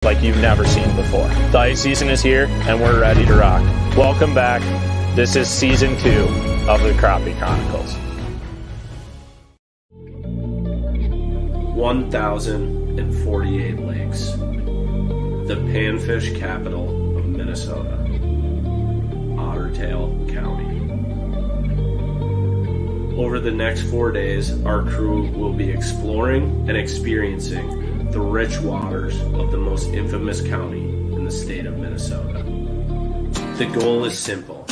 like you've never seen before. The ice season is here and we're ready to rock. Welcome back. This is season 2 of the Crappie Chronicles. 1,048 lakes. The panfish capital of Minnesota, Ottertail County. Over the next 4 days, our crew will be exploring and experiencing the rich waters of the most infamous county in the state of Minnesota. The goal is simple: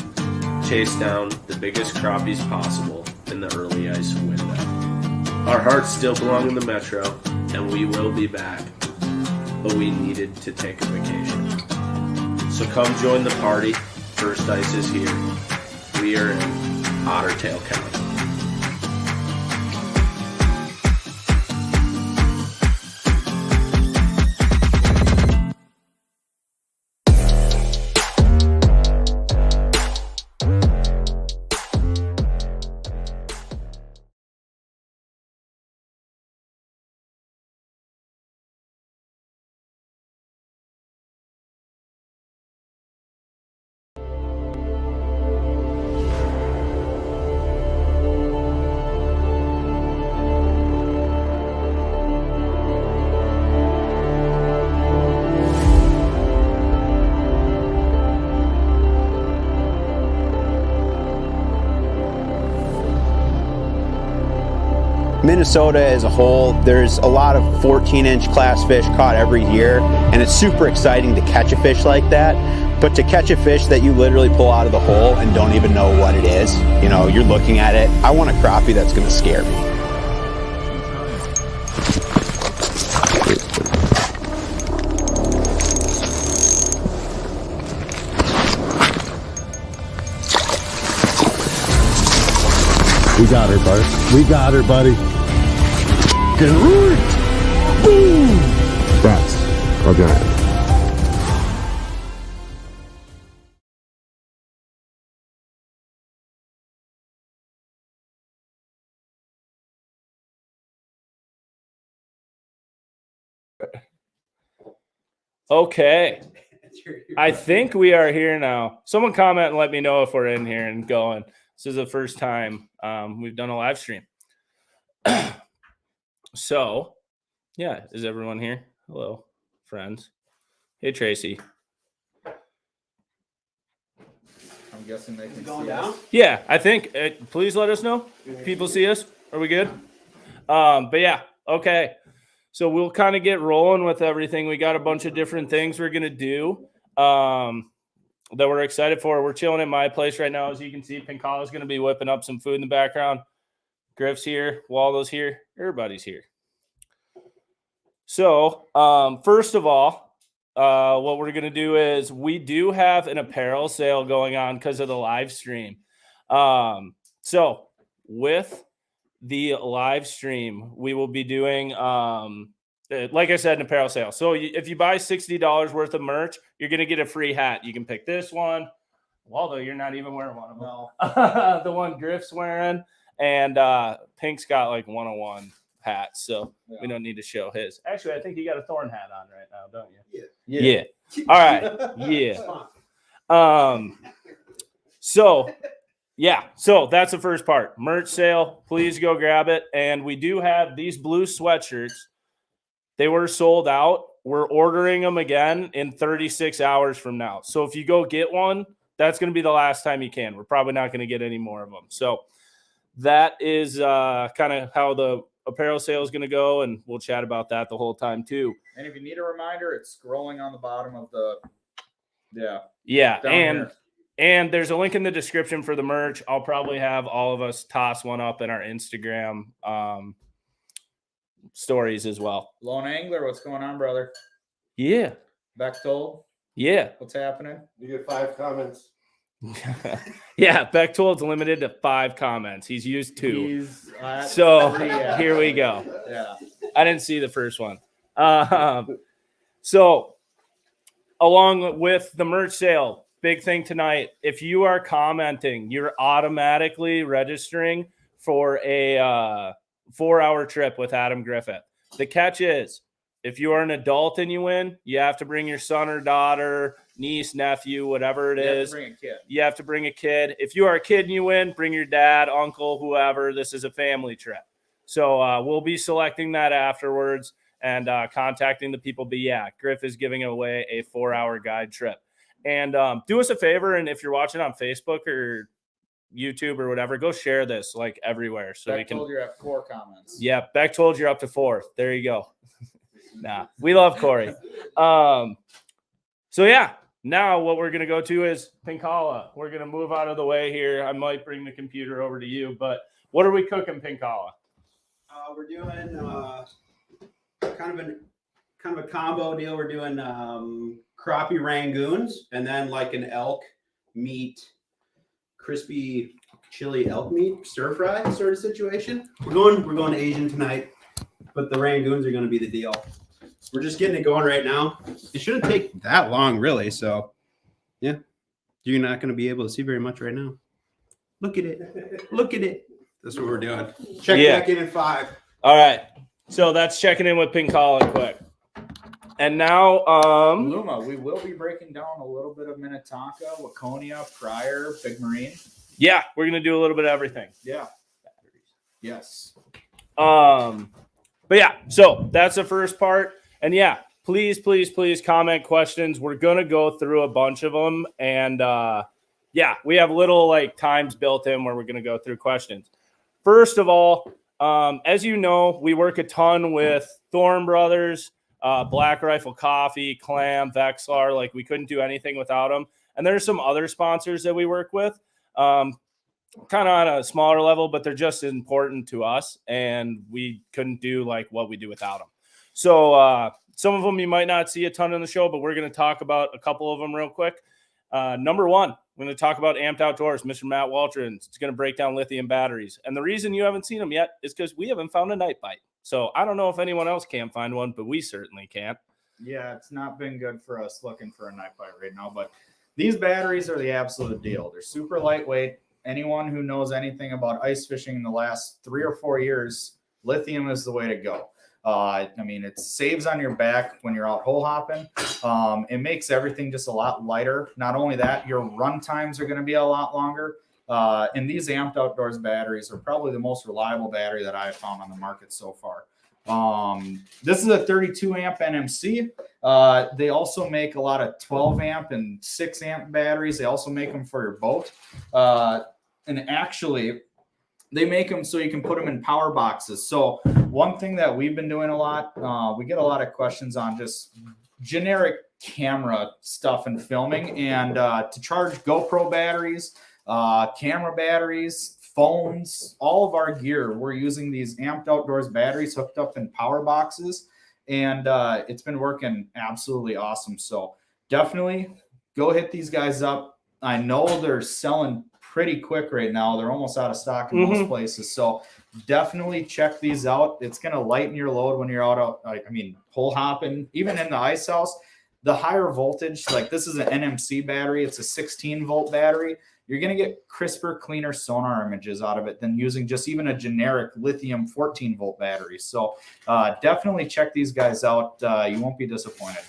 chase down the biggest crappies possible in the early ice window. Our hearts still belong in the metro, and we will be back, but we needed to take a vacation. So come join the party. First ice is here. We are in Ottertail County. Minnesota as a whole, there's a lot of 14-inch class fish caught every year, and it's super exciting to catch a fish like that. But to catch a fish that you literally pull out of the hole and don't even know what it is, you know, you're looking at it. I want a crappie that's going to scare me. We got her, Bart. We got her, buddy. Get right. Boom! That's a giant. Okay. I think we are here now. Someone comment and let me know if we're in here and going. This is the first time we've done a live stream. So, yeah, is everyone here? Hello, friends. Hey, Tracy. I'm guessing they can see us. Yeah, I think. Please let us know. People see us. Are we good? But yeah, okay. So we'll kind of get rolling with everything. We got a bunch of different things we're going to do that we're excited for. We're chilling at my place right now. As you can see, Pinkala's going to be whipping up some food in the background. Griff's here. Waldo's here. Everybody's here. So first of all, what we're going to do is we do have an apparel sale going on because of the live stream. So with the live stream, we will be doing, like I said, an apparel sale. So if you buy $60 worth of merch, you're going to get a free hat. You can pick this one. Waldo, you're not even wearing one of them. No. The one Griff's wearing. And Pink's got like 101 hats, so we don't need to show his. Actually, I think you got a Thorn hat on right now, don't you? Yeah. All right. Yeah. So that's the first part. Merch sale. Please go grab it. And we do have these blue sweatshirts. They were sold out. We're ordering them again in 36 hours from now. So if you go get one, that's going to be the last time you can. We're probably not going to get any more of them. So that is kind of how the apparel sale is going to go, and we'll chat about that the whole time too. And if you need a reminder, it's scrolling on the bottom of the and there's a link in the description for the merch. I'll probably have all of us toss one up in our Instagram stories as well. Lone Angler, what's going on, brother? Yeah. Bechtold? Yeah. What's happening? You get 5 comments. Yeah, Bechtold's limited to 5 comments. He's used 2. Here we go. Yeah. I didn't see the first one. So along with the merch sale, big thing tonight, if you are commenting, you're automatically registering for a 4-hour trip with Adam Griffith. The catch is If you are an adult and you win, you have to bring your son or daughter, niece, nephew, whatever it is. Bring a kid. You have to bring a kid. If you are a kid and you win, bring your dad, uncle, whoever. This is a family trip. So we'll be selecting that afterwards and contacting the people. But yeah, Griff is giving away a 4-hour guide trip. And do us a favor, and if you're watching on Facebook or YouTube or whatever, go share this like everywhere. So Beck we can. told you're at 4 comments. Yeah, Beck told you're up to 4. There you go. Nah, we love Corey. So yeah, now what we're gonna go to is Pinkala. We're gonna move out of the way here. I might bring the computer over to you, but what are we cooking, Pinkala? We're doing kind of a combo deal. We're doing crappie rangoons and then like an elk meat, crispy chili elk meat stir fry sort of situation. We're going Asian tonight, but the rangoons are going to be the deal. We're just getting it going right now. It shouldn't take that long, really. So, yeah, you're not going to be able to see very much right now. Look at it. Look at it. That's what we're doing. Check back in 5. All right. So that's checking in with Pinkala quick. And now, Luma, we will be breaking down a little bit of Minnetonka, Waconia, Pryor, Big Marine. Yeah, we're gonna do a little bit of everything. Yeah. Yes. But yeah, so that's the first part. And yeah, please comment questions. We're gonna go through a bunch of them, and yeah, we have little like times built in where we're gonna go through questions. First of all, as you know, we work a ton with Thorn Brothers, Black Rifle Coffee, Clam, Vexlar. Like we couldn't do anything without them. And there's some other sponsors that we work with, kind of on a smaller level, but they're just as important to us, and we couldn't do like what we do without them. So some of them you might not see a ton in the show, but we're going to talk about a couple of them real quick. Number one, we're going to talk about Amped Outdoors. Mr. Matt Waltrin is going to break down lithium batteries. And the reason you haven't seen them yet is because we haven't found a night bite. So I don't know if anyone else can find one, but we certainly can't. Yeah, it's not been good for us looking for a night bite right now, but these batteries are the absolute deal. They're super lightweight. Anyone who knows anything about ice fishing in the last 3 or 4 years, lithium is the way to go. I mean, it saves on your back when you're out hole hopping. It makes everything just a lot lighter. Not only that, your run times are going to be a lot longer. And these Amped Outdoors batteries are probably the most reliable battery that I've found on the market so far. This is a 32 amp NMC. They also make a lot of 12 amp and 6 amp batteries. They also make them for your boat. And actually, they make them so you can put them in power boxes. So one thing that we've been doing a lot, we get a lot of questions on just generic camera stuff and filming, and to charge GoPro batteries, camera batteries, phones, all of our gear, we're using these Amped Outdoors batteries hooked up in power boxes, and it's been working absolutely awesome. So definitely go hit these guys up. I know they're selling pretty quick right now. They're almost out of stock in most places. So definitely check these out. It's going to lighten your load when you're out, hole hopping, even in the ice house. The higher voltage, like this is an NMC battery. It's a 16 volt battery. You're going to get crisper, cleaner sonar images out of it than using just even a generic lithium 14 volt battery. So definitely check these guys out. You won't be disappointed.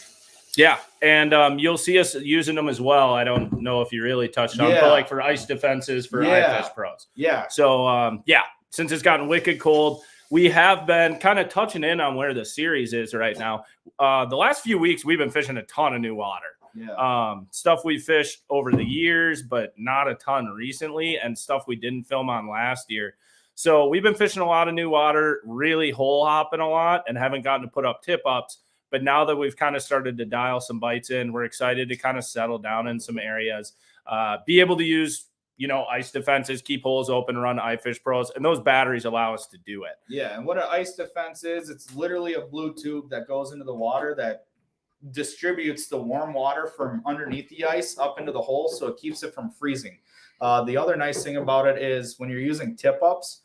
Yeah, and you'll see us using them as well. I don't know if you really touched on, but like for ice defenses for iFish pros. Yeah. So since it's gotten wicked cold, we have been kind of touching in on where the series is right now. The last few weeks, we've been fishing a ton of new water. Yeah. Stuff we fished over the years, but not a ton recently, and stuff we didn't film on last year. So we've been fishing a lot of new water, really hole hopping a lot, and haven't gotten to put up tip ups. But now that we've kind of started to dial some bites in, we're excited to kind of settle down in some areas, be able to use, ice defenses, keep holes open, run iFish Pros, and those batteries allow us to do it. Yeah, and what an ice defense is, it's literally a blue tube that goes into the water that distributes the warm water from underneath the ice up into the hole, so it keeps it from freezing. The other nice thing about it is when you're using tip-ups,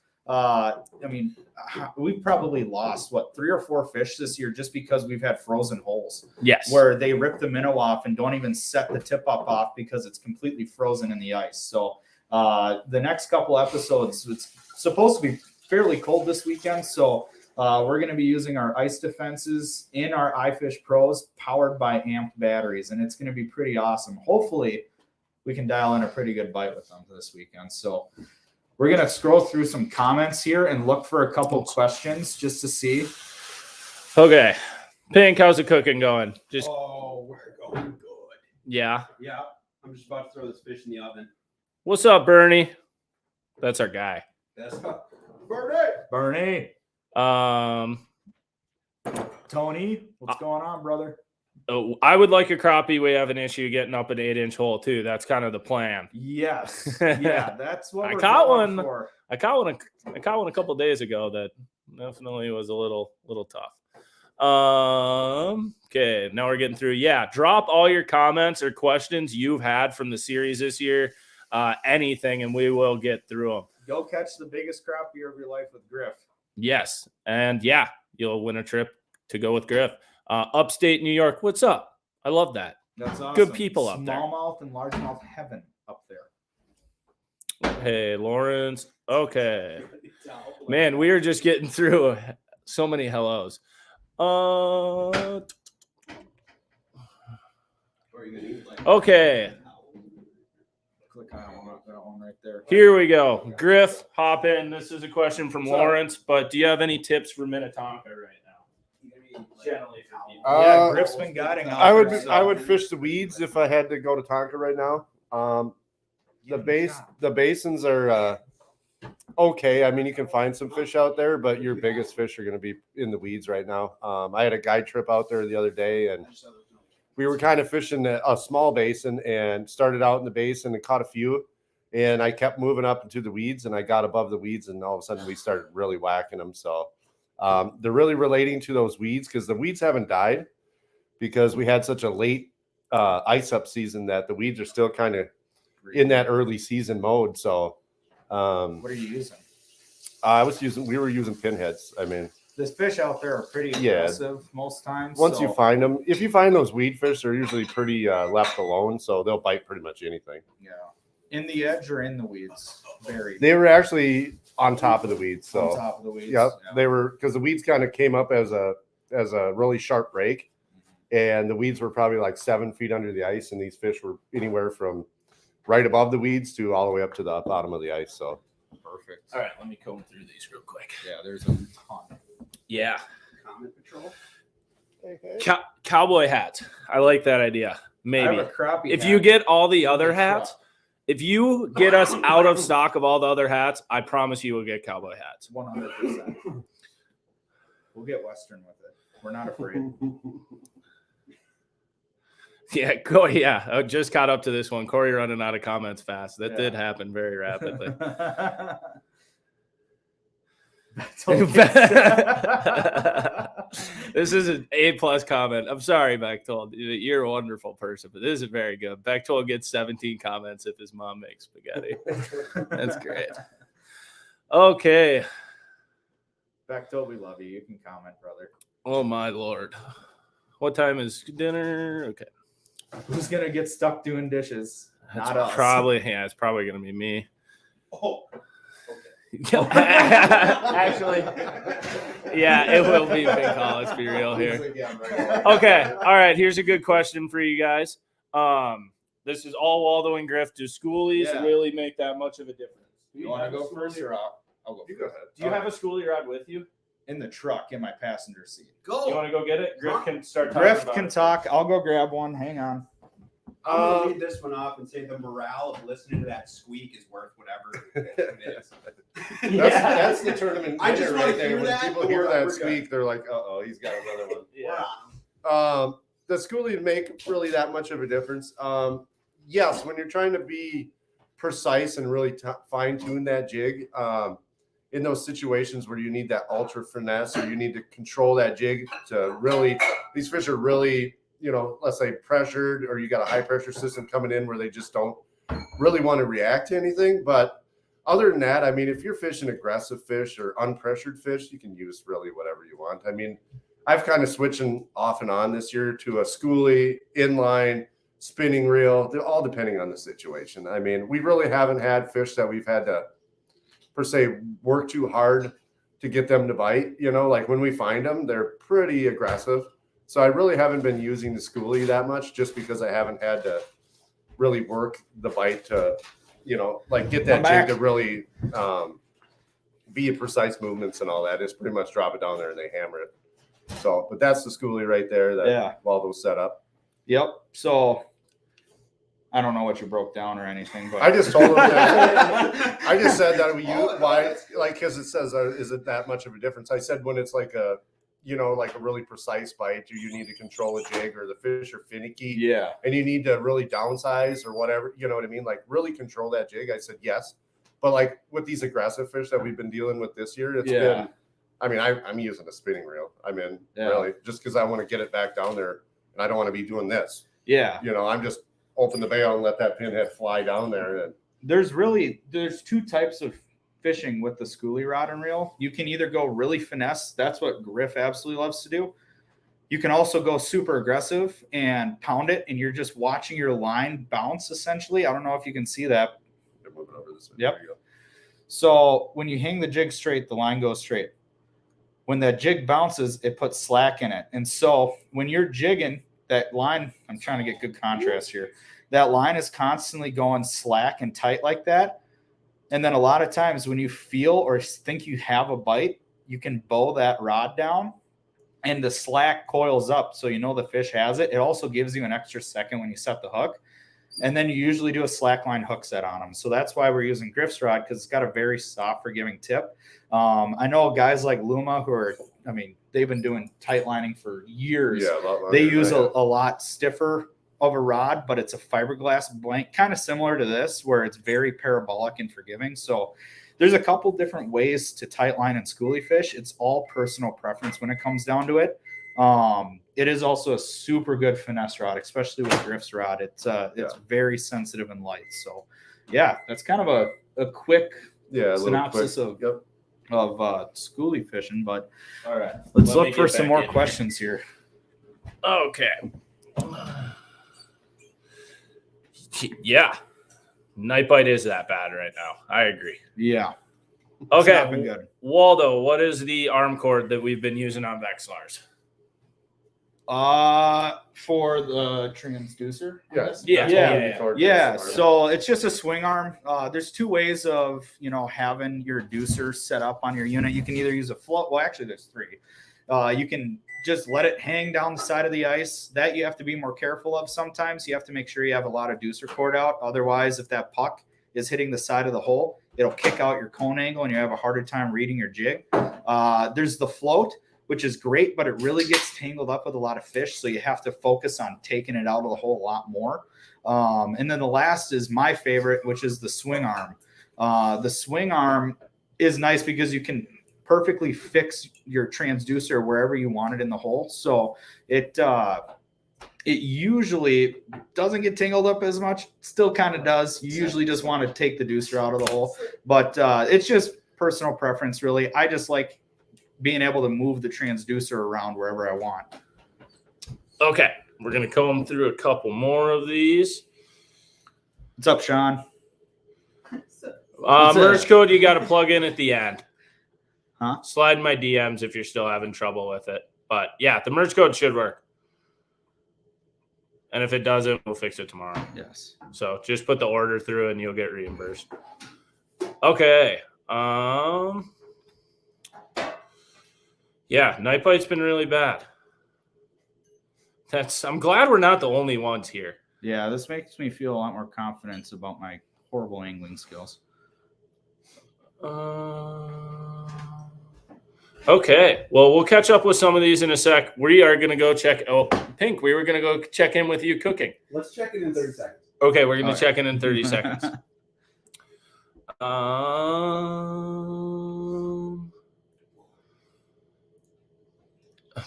we've probably lost 3 or 4 fish this year just because we've had frozen holes. Yes. Where they rip the minnow off and don't even set the tip up off because it's completely frozen in the ice. So the next couple episodes, it's supposed to be fairly cold this weekend. So We're going to be using our ice defenses in our iFish Pros powered by amped batteries, and it's going to be pretty awesome. Hopefully, we can dial in a pretty good bite with them this weekend. So we're going to scroll through some comments here and look for a couple questions just to see. Okay. Pink, how's the cooking going? Just we're going good. Yeah. Yeah, I'm just about to throw this fish in the oven. What's up, Bernie? That's our guy. That's Bernie. Tony, what's going on, brother? Oh, I would like a crappie. We have an issue getting up an 8-inch hole too. That's kind of the plan. Yes. Yeah, that's what I we're caught going one. for. I caught one a couple of days ago that definitely was a little tough. Okay, now we're getting through. Yeah, drop all your comments or questions you've had from the series this year, anything, and we will get through them. Go catch the biggest crappie of your life with Griff. Yes, and yeah, you'll win a trip to go with Griff. Upstate New York, what's up? I love that. That's awesome. Good people up there. Smallmouth and largemouth heaven up there. Hey, Lawrence. Okay. Man, we are just getting through so many hellos. Okay. Click on that one right there. Here we go. Griff, hop in. This is a question from Lawrence, but do you have any tips for Minnetonka right now? Generally for people. Yeah, Griff's been guiding out I would there, so- I would fish the weeds if I had to go to Tonka right now. The basins are okay. I mean, you can find some fish out there, but your biggest fish are going to be in the weeds right now. I had a guide trip out there the other day, and we were kind of fishing a small basin and started out in the basin and caught a few. And I kept moving up into the weeds, and I got above the weeds, and all of a sudden we started really whacking them. So they're really relating to those weeds because the weeds haven't died because we had such a late ice up season that the weeds are still kind of in that early season mode. So what are you using? We were using pinheads. I mean, This fish out there are pretty aggressive most times. Once you find them, if you find those weed fish, they're usually pretty left alone, so they'll bite pretty much anything. Yeah. In the edge or in the weeds? Buried. They were actually on top of the weeds. So on top of the weeds. Yep. Yeah. They were, because the weeds kind of came up as a really sharp break, and the weeds were probably like 7 feet under the ice, and these fish were anywhere from right above the weeds to all the way up to the bottom of the ice. So perfect. All right, let me comb through these real quick. Yeah, there's a ton. Yeah. Comment patrol. Cowboy hat. I like that idea. Maybe. I have a crappie If hat. you get all the other hats, if you get us out of stock of all the other hats, I promise you will get cowboy hats. 100%. We'll get Western with it. We're not afraid. Yeah, Corey. Yeah, I just caught up to this one. Corey running out of comments fast. That did happen very rapidly. This is an A+ comment. I'm sorry, Bechtold. You're a wonderful person, but this is very good. Bechtold gets 17 comments if his mom makes spaghetti. That's great. Okay. Bechtold, we love you. You can comment, brother. Oh my Lord. What time is dinner? Okay. Who's gonna get stuck doing dishes? Not us. It's probably gonna be me. Oh. Actually, yeah, it will be Big Call. Let's be real here. Okay, all right. Here's a good question for you guys. This is all Waldo and Griff. Do schoolies really make that much of a difference? You want to go first, or I'll go? You go ahead. Do you have a schoolie rod with you? In the truck, in my passenger seat. Go. You want to go get it? Griff can start. Griff can talk. I'll go grab one. Hang on. I'm gonna lead this one off and say the morale of listening to that squeak is worth whatever it is. That's the tournament. I just winner want to hear When that. people hear that We're squeak, good. they're like, "Uh-oh, he's got another one." Yeah. The schoolie make really that much of a difference. Yes, when you're trying to be precise and really fine tune that jig, in those situations where you need that ultra finesse or you need to control that jig to really, these fish are really, let's say pressured, or you got a high pressure system coming in where they just don't really want to react to anything. But other than that, I mean, if you're fishing aggressive fish or unpressured fish, you can use really whatever you want. I mean, I've kind of switching off and on this year to a schoolie, inline, spinning reel. They're all depending on the situation. I mean, we really haven't had fish that we've had to, per se, work too hard to get them to bite. You know, like when we find them, they're pretty aggressive. So I really haven't been using the schoolie that much, just because I haven't had to really work the bite to, you know, like get that jig to really be precise movements and all that. Just pretty much drop it down there and they hammer it. So, but that's the schoolie right there that Waldo's set up. Yep. So I don't know what you broke down or anything, but I just told him that. I just said that we use why, like, because it says, is it that much of a difference? I said when it's like a, you know, like a really precise bite, do you need to control a jig, or the fish are finicky? Yeah. And you need to really downsize or whatever, you know what I mean? Like really control that jig. I said yes. But like with these aggressive fish that we've been dealing with this year, it's been, I mean, I'm using a spinning reel. I mean, really, just because I want to get it back down there and I don't want to be doing this. Yeah. You know, I'm just open the bail and let that pinhead fly down there. And there's two types of fishing with the schoolie rod and reel. You can either go really finesse. That's what Griff absolutely loves to do. You can also go super aggressive and pound it, and you're just watching your line bounce essentially. I don't know if you can see that. Moving over this way. Yep. So when you hang the jig straight, the line goes straight. When that jig bounces, it puts slack in it. And so when you're jigging that line, I'm trying to get good contrast here. That line is constantly going slack and tight like that. And then a lot of times when you feel or think you have a bite, you can bow that rod down and the slack coils up. So you know the fish has it. It also gives you an extra second when you set the hook. And then you usually do a slack line hook set on them. So that's why we're using Griff's rod, because it's got a very soft, forgiving tip. I know guys like Luma who are, I mean, they've been doing tight lining for years. Yeah, a lot longer. They use a lot stiffer of a rod, but it's a fiberglass blank, kind of similar to this, where it's very parabolic and forgiving. So there's a couple different ways to tight line and schoolie fish. It's all personal preference when it comes down to it. It is also a super good finesse rod, especially with Griff's rod. It's very sensitive and light. So yeah, that's kind of a quick synopsis of schoolie fishing. But all right, let's look for some more questions here. Okay. Yeah, night bite is that bad right now. I agree. Yeah. Okay, Waldo, what is the arm cord that we've been using on Vexilars? For the transducer. Yeah. So it's just a swing arm. There's two ways of, you know, having your deucer set up on your unit. You can either use a float. Well, actually there's three. You can just let it hang down the side of the ice. That you have to be more careful of sometimes. You have to make sure you have a lot of deucer cord out. Otherwise, if that puck is hitting the side of the hole, it'll kick out your cone angle and you have a harder time reading your jig. There's the float, which is great, but it really gets tangled up with a lot of fish. So you have to focus on taking it out of the hole a lot more. And then the last is my favorite, which is the swing arm. The swing arm is nice because you can perfectly fix your transducer wherever you want it in the hole. So it usually doesn't get tangled up as much. Still kind of does. You usually just want to take the deucer out of the hole, but it's just personal preference, really. I just like being able to move the transducer around wherever I want. Okay, we're going to comb through a couple more of these. What's up, Sean? Merge code you got to plug in at the end. Huh? Slide in my DMs if you're still having trouble with it. But yeah, the merge code should work. And if it doesn't, we'll fix it tomorrow. Yes. So just put the order through and you'll get reimbursed. Okay. Yeah, night bite's been really bad. I'm glad we're not the only ones here. Yeah, this makes me feel a lot more confidence about my horrible angling skills. Okay, well, we'll catch up with some of these in a sec. We are going to go check. Oh, Pink, we were going to go check in with you cooking. Let's check it in 30 seconds. Okay, we're going to check in 30 seconds.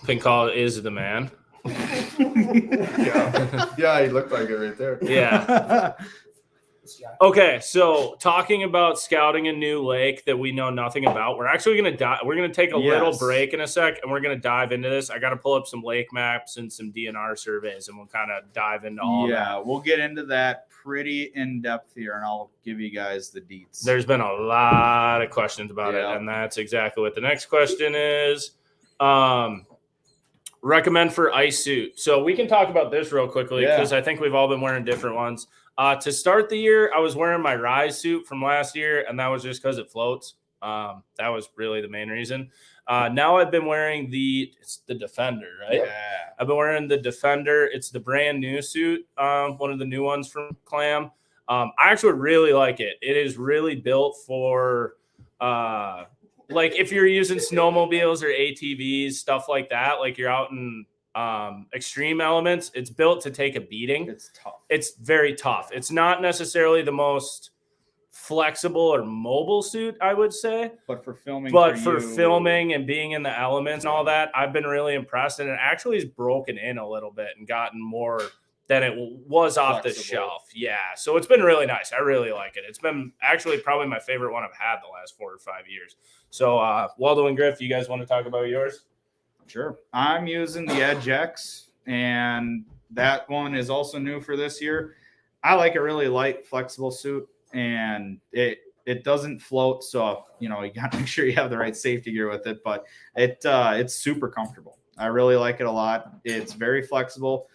Pink call is the man. Yeah, he looked like it right there. Yeah. Okay, so talking about scouting a new lake that we know nothing about, we're actually going to we're going to take a little break in a sec, and we're going to dive into this. I got to pull up some lake maps and some DNR surveys, and we'll kind of dive into all that. Yeah, we'll get into that pretty in depth here, and I'll give you guys the deets. There's been a lot of questions about it, and that's exactly what the next question is. Recommend for ice suit. So we can talk about this real quickly because I think we've all been wearing different ones. To start the year, I was wearing my Rise suit from last year, and that was just because it floats. That was really the main reason. Now I've been wearing it's the Defender, right? Yeah. I've been wearing the Defender. It's the brand new suit, one of the new ones from Clam. I actually really like it. It is really built for like if you're using snowmobiles or ATVs, stuff like that, like you're out in extreme elements. It's built to take a beating. It's tough. It's very tough. It's not necessarily the most flexible or mobile suit, I would say. But for filming, filming and being in the elements and all that, I've been really impressed. And it actually has broken in a little bit and gotten more than it was off the shelf. Yeah. So it's been really nice. I really like it. It's been actually probably my favorite one I've had the last 4 or 5 years. So Waldo and Griff, you guys want to talk about yours? Sure. I'm using the Edge X, and that one is also new for this year. I like a really light, flexible suit, and it doesn't float. So, you got to make sure you have the right safety gear with it, but it's super comfortable. I really like it a lot. It's very flexible.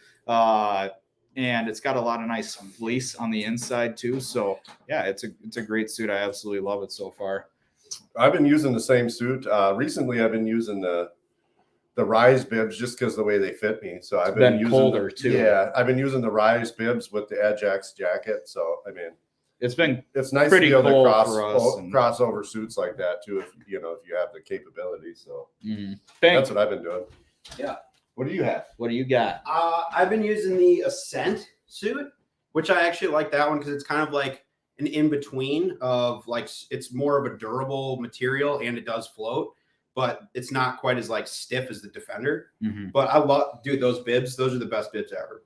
And it's got a lot of nice fleece on the inside too. So yeah, it's a great suit. I absolutely love it so far. I've been using the same suit. Recently I've been using the Rise bibs just because the way they fit me. So I've been using colder too. Yeah, I've been using the Rise bibs with the Edge X jacket. So I mean, it's nice to be able cool to cross over suits like that too, if you have the capability. So that's what I've been doing. Yeah. What do you have? What do you got? I've been using the Ascent suit, which I actually like that one because it's kind of like an in-between of like it's more of a durable material and it does float, but it's not quite as like stiff as the Defender. But I love, dude, those bibs. Those are the best bibs I ever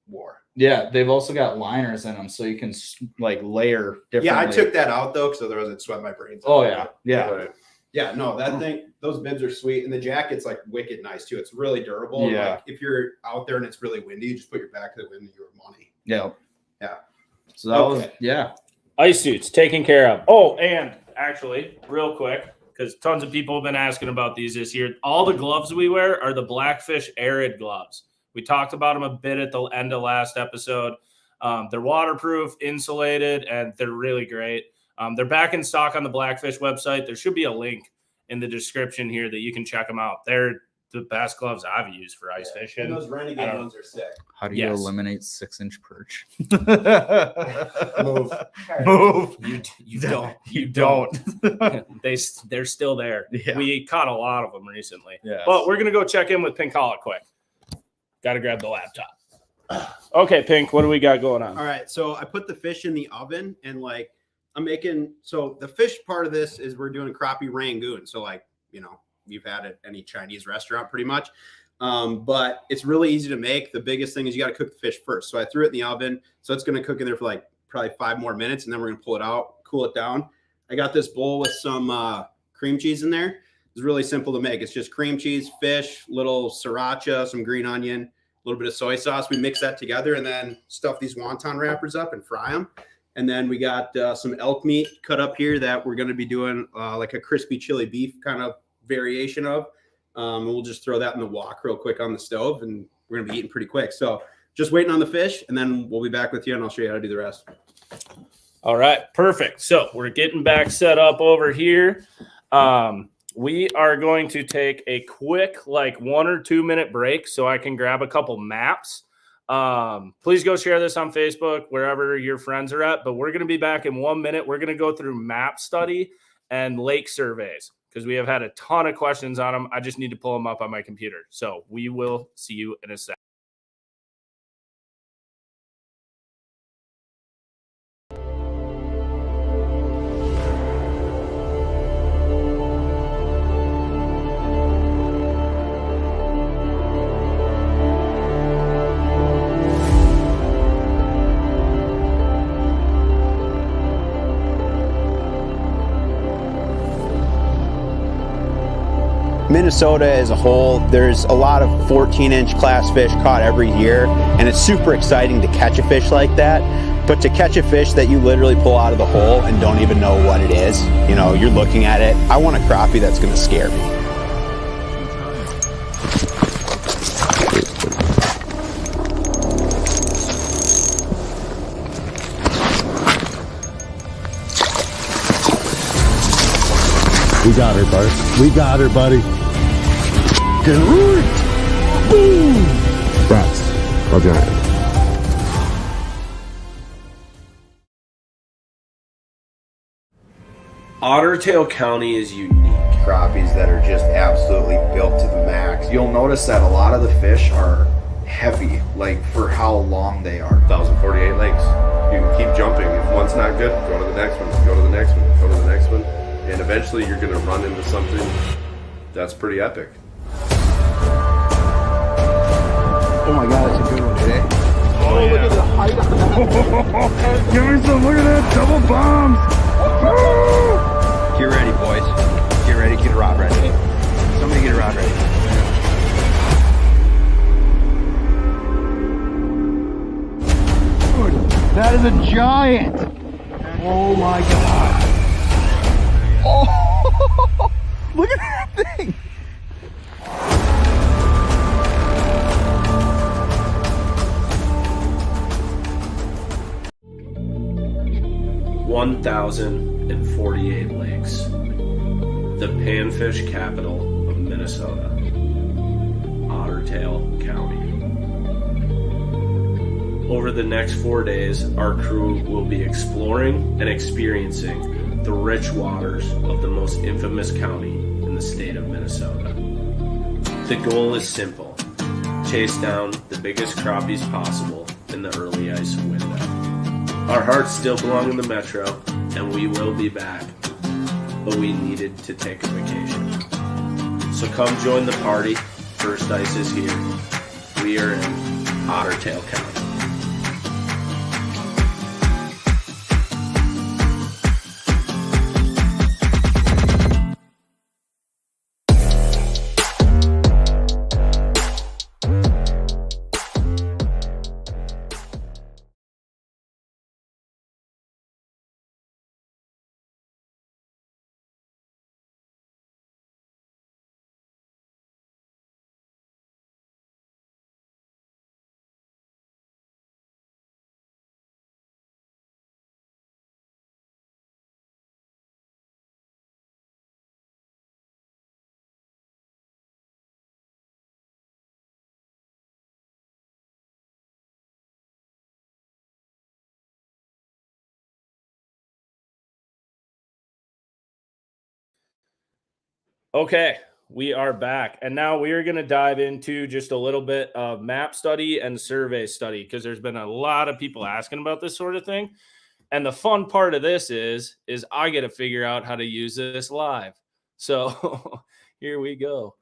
wore. Yeah, they've also got liners in them, so you can like layer differently. Yeah, I took that out though, because otherwise it'd sweat my brains. Oh yeah. Yeah, no, that thing, those bibs are sweet. And the jacket's like wicked nice too. It's really durable. Yeah. Like, if you're out there and it's really windy, you just put your back to the wind and you're money. Yeah. Yeah. So that was, Ice suits taken care of. Oh, and actually, real quick, because tons of people have been asking about these this year. All the gloves we wear are the Blackfish Arid gloves. We talked about them a bit at the end of last episode. They're waterproof, insulated, and they're really great. They're back in stock on the Blackfish website. There should be a link in the description here that you can check them out. They're the best gloves I've used for ice fishing. And those Renegade ones are sick. How do you eliminate 6-inch perch? Move. You don't. They're still there. Yeah. We caught a lot of them recently. Yes. But we're gonna go check in with Pink Hollow quick. Got to grab the laptop. Okay, Pink, what do we got going on? All right, so I put the fish in the oven and like I'm making. So the fish part of this is we're doing a crappie rangoon. So like you've had at any Chinese restaurant pretty much. But it's really easy to make. The biggest thing is you got to cook the fish first. So I threw it in the oven. So it's going to cook in there for like probably 5 more minutes. And then we're going to pull it out, cool it down. I got this bowl with some cream cheese in there. It's really simple to make. It's just cream cheese, fish, little sriracha, some green onion, a little bit of soy sauce. We mix that together and then stuff these wonton wrappers up and fry them. And then we got some elk meat cut up here that we're going to be doing like a crispy chili beef kind of variation of. And we'll just throw that in the wok real quick on the stove, and we're going to be eating pretty quick. So just waiting on the fish, and then we'll be back with you, and I'll show you how to do the rest. All right, perfect. So we're getting back set up over here. We are going to take a quick, like 1 or 2 minute break so I can grab a couple maps. Please go share this on Facebook, wherever your friends are at. But we're going to be back in 1 minute. We're going to go through map study and lake surveys because we have had a ton of questions on them. I just need to pull them up on my computer. So we will see you in a sec. Minnesota as a whole, there's a lot of 14-inch class fish caught every year, and it's super exciting to catch a fish like that. But to catch a fish that you literally pull out of the hole and don't even know what it is, you know, you're looking at it. I want a crappie that's going to scare me. We got her, Bart. We got her, buddy. Get right. Boom! That's a giant. Ottertail County is unique. Crappies that are just absolutely built to the max. You'll notice that a lot of the fish are heavy, like for how long they are. 1,048 lengths. You can keep jumping. If one's not good, go to the next one, go to the next one, go to the next one. And eventually you're going to run into something that's pretty epic. Oh my god, that's a good one today. Oh, look at the height on that. Give me some, look at that, double bombs. Get ready, boys. Get ready, get a rod ready. Somebody get a rod ready. That is a giant. Oh my god. Oh, look at that thing. (1,048 lakes). The panfish capital of Minnesota, Ottertail County. Over the next 4 days, our crew will be exploring and experiencing the rich waters of the most infamous county in the state of Minnesota. The goal is simple: chase down the biggest crappies possible in the early ice window. Our hearts still belong in the metro, and we will be back, but we needed to take a vacation. So come join the party. First ice is here. We are in Ottertail County. Okay, we are back. And now we are going to dive into just a little bit of map study and survey study, because there's been a lot of people asking about this sort of thing. And the fun part of this is I get to figure out how to use this live. So here we go.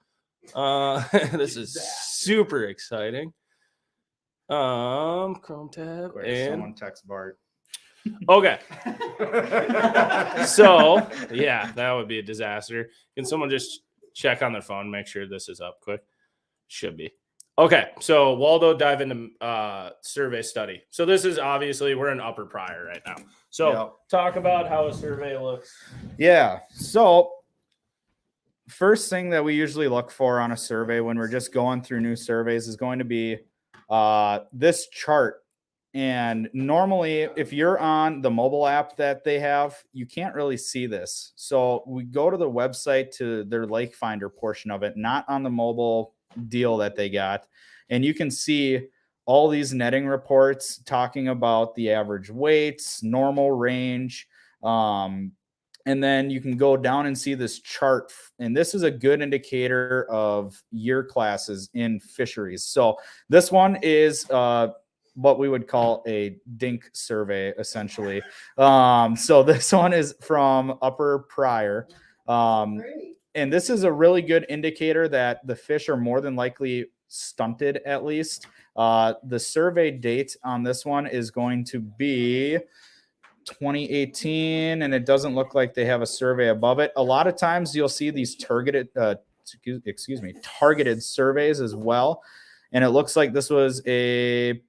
This is super exciting. Chrome tab. And Someone text Bart. okay. So, yeah, that would be a disaster. Can someone just check on their phone, make sure this is up quick? Should be. Okay, so Waldo, dive into survey study. So this is obviously, we're in Upper Pryor right now. So talk about how a survey looks. Yeah. So first thing that we usually look for on a survey when we're just going through new surveys is going to be this chart. And normally, if you're on the mobile app that they have, you can't really see this. So we go to the website to their Lake Finder portion of it, not on the mobile deal that they got. And you can see all these netting reports talking about the average weights, normal range. And then you can go down and see this chart. And this is a good indicator of year classes in fisheries. So this one is what we would call a dink survey, essentially. So this one is from Upper Pryor. And this is a really good indicator that the fish are more than likely stunted, at least. The survey date on this one is going to be 2018, and it doesn't look like they have a survey above it. A lot of times you'll see these targeted excuse me, targeted surveys as well. And it looks like this was a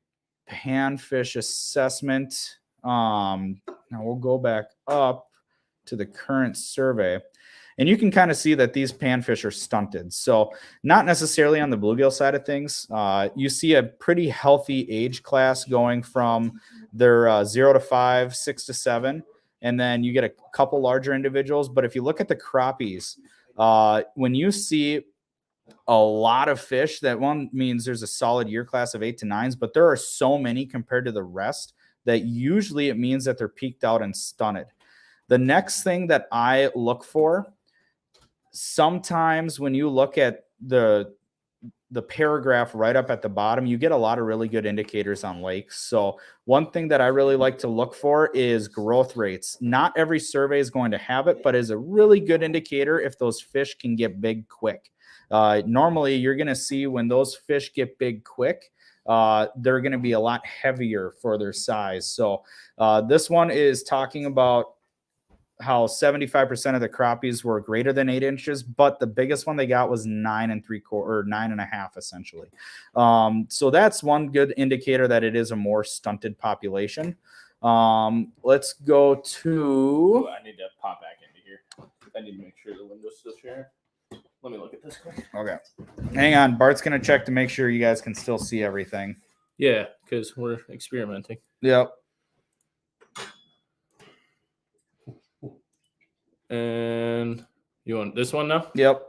panfish assessment. Now we'll go back up to the current survey. And you can kind of see that these panfish are stunted. So not necessarily on the bluegill side of things. You see a pretty healthy age class going from their 0 to 5, 6 to 7. And then you get a couple larger individuals. But if you look at the crappies, when you see a lot of fish, that one means there's a solid year class of 8 to 9s. But there are so many compared to the rest that usually it means that they're peaked out and stunted. The next thing that I look for, sometimes when you look at the paragraph right up at the bottom, you get a lot of really good indicators on lakes. So one thing that I really like to look for is growth rates. Not every survey is going to have it, but is a really good indicator if those fish can get big quick. Normally you're going to see when those fish get big quick, they're going to be a lot heavier for their size. So this one is talking about how 75% of the crappies were greater than 8 inches, but the biggest one they got was 9 3/4 or 9.5 essentially. So that's one good indicator that it is a more stunted population. Let's go to. I need to pop back into here. I need to make sure the window's still sharing. Let me look at this quick. Okay. Hang on. Bart's going to check to make sure you guys can still see everything. Yeah, because we're experimenting. Yep. And you want this one now? Yep.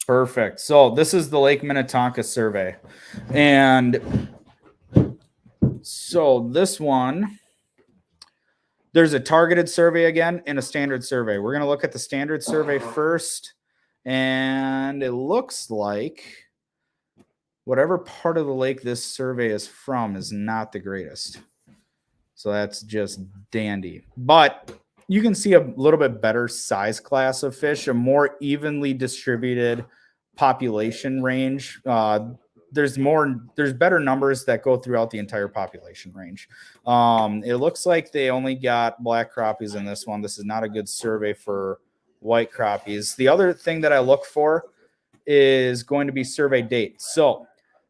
Perfect. So this is the Lake Minnetonka survey. And so this one, there's a targeted survey again and a standard survey. We're going to look at the standard survey first. And it looks like whatever part of the lake this survey is from is not the greatest. So that's just dandy. But you can see a little bit better size class of fish, a more evenly distributed population range. There's better numbers that go throughout the entire population range. It looks like they only got black crappies in this one. This is not a good survey for white crappies. The other thing that I look for is going to be survey date. So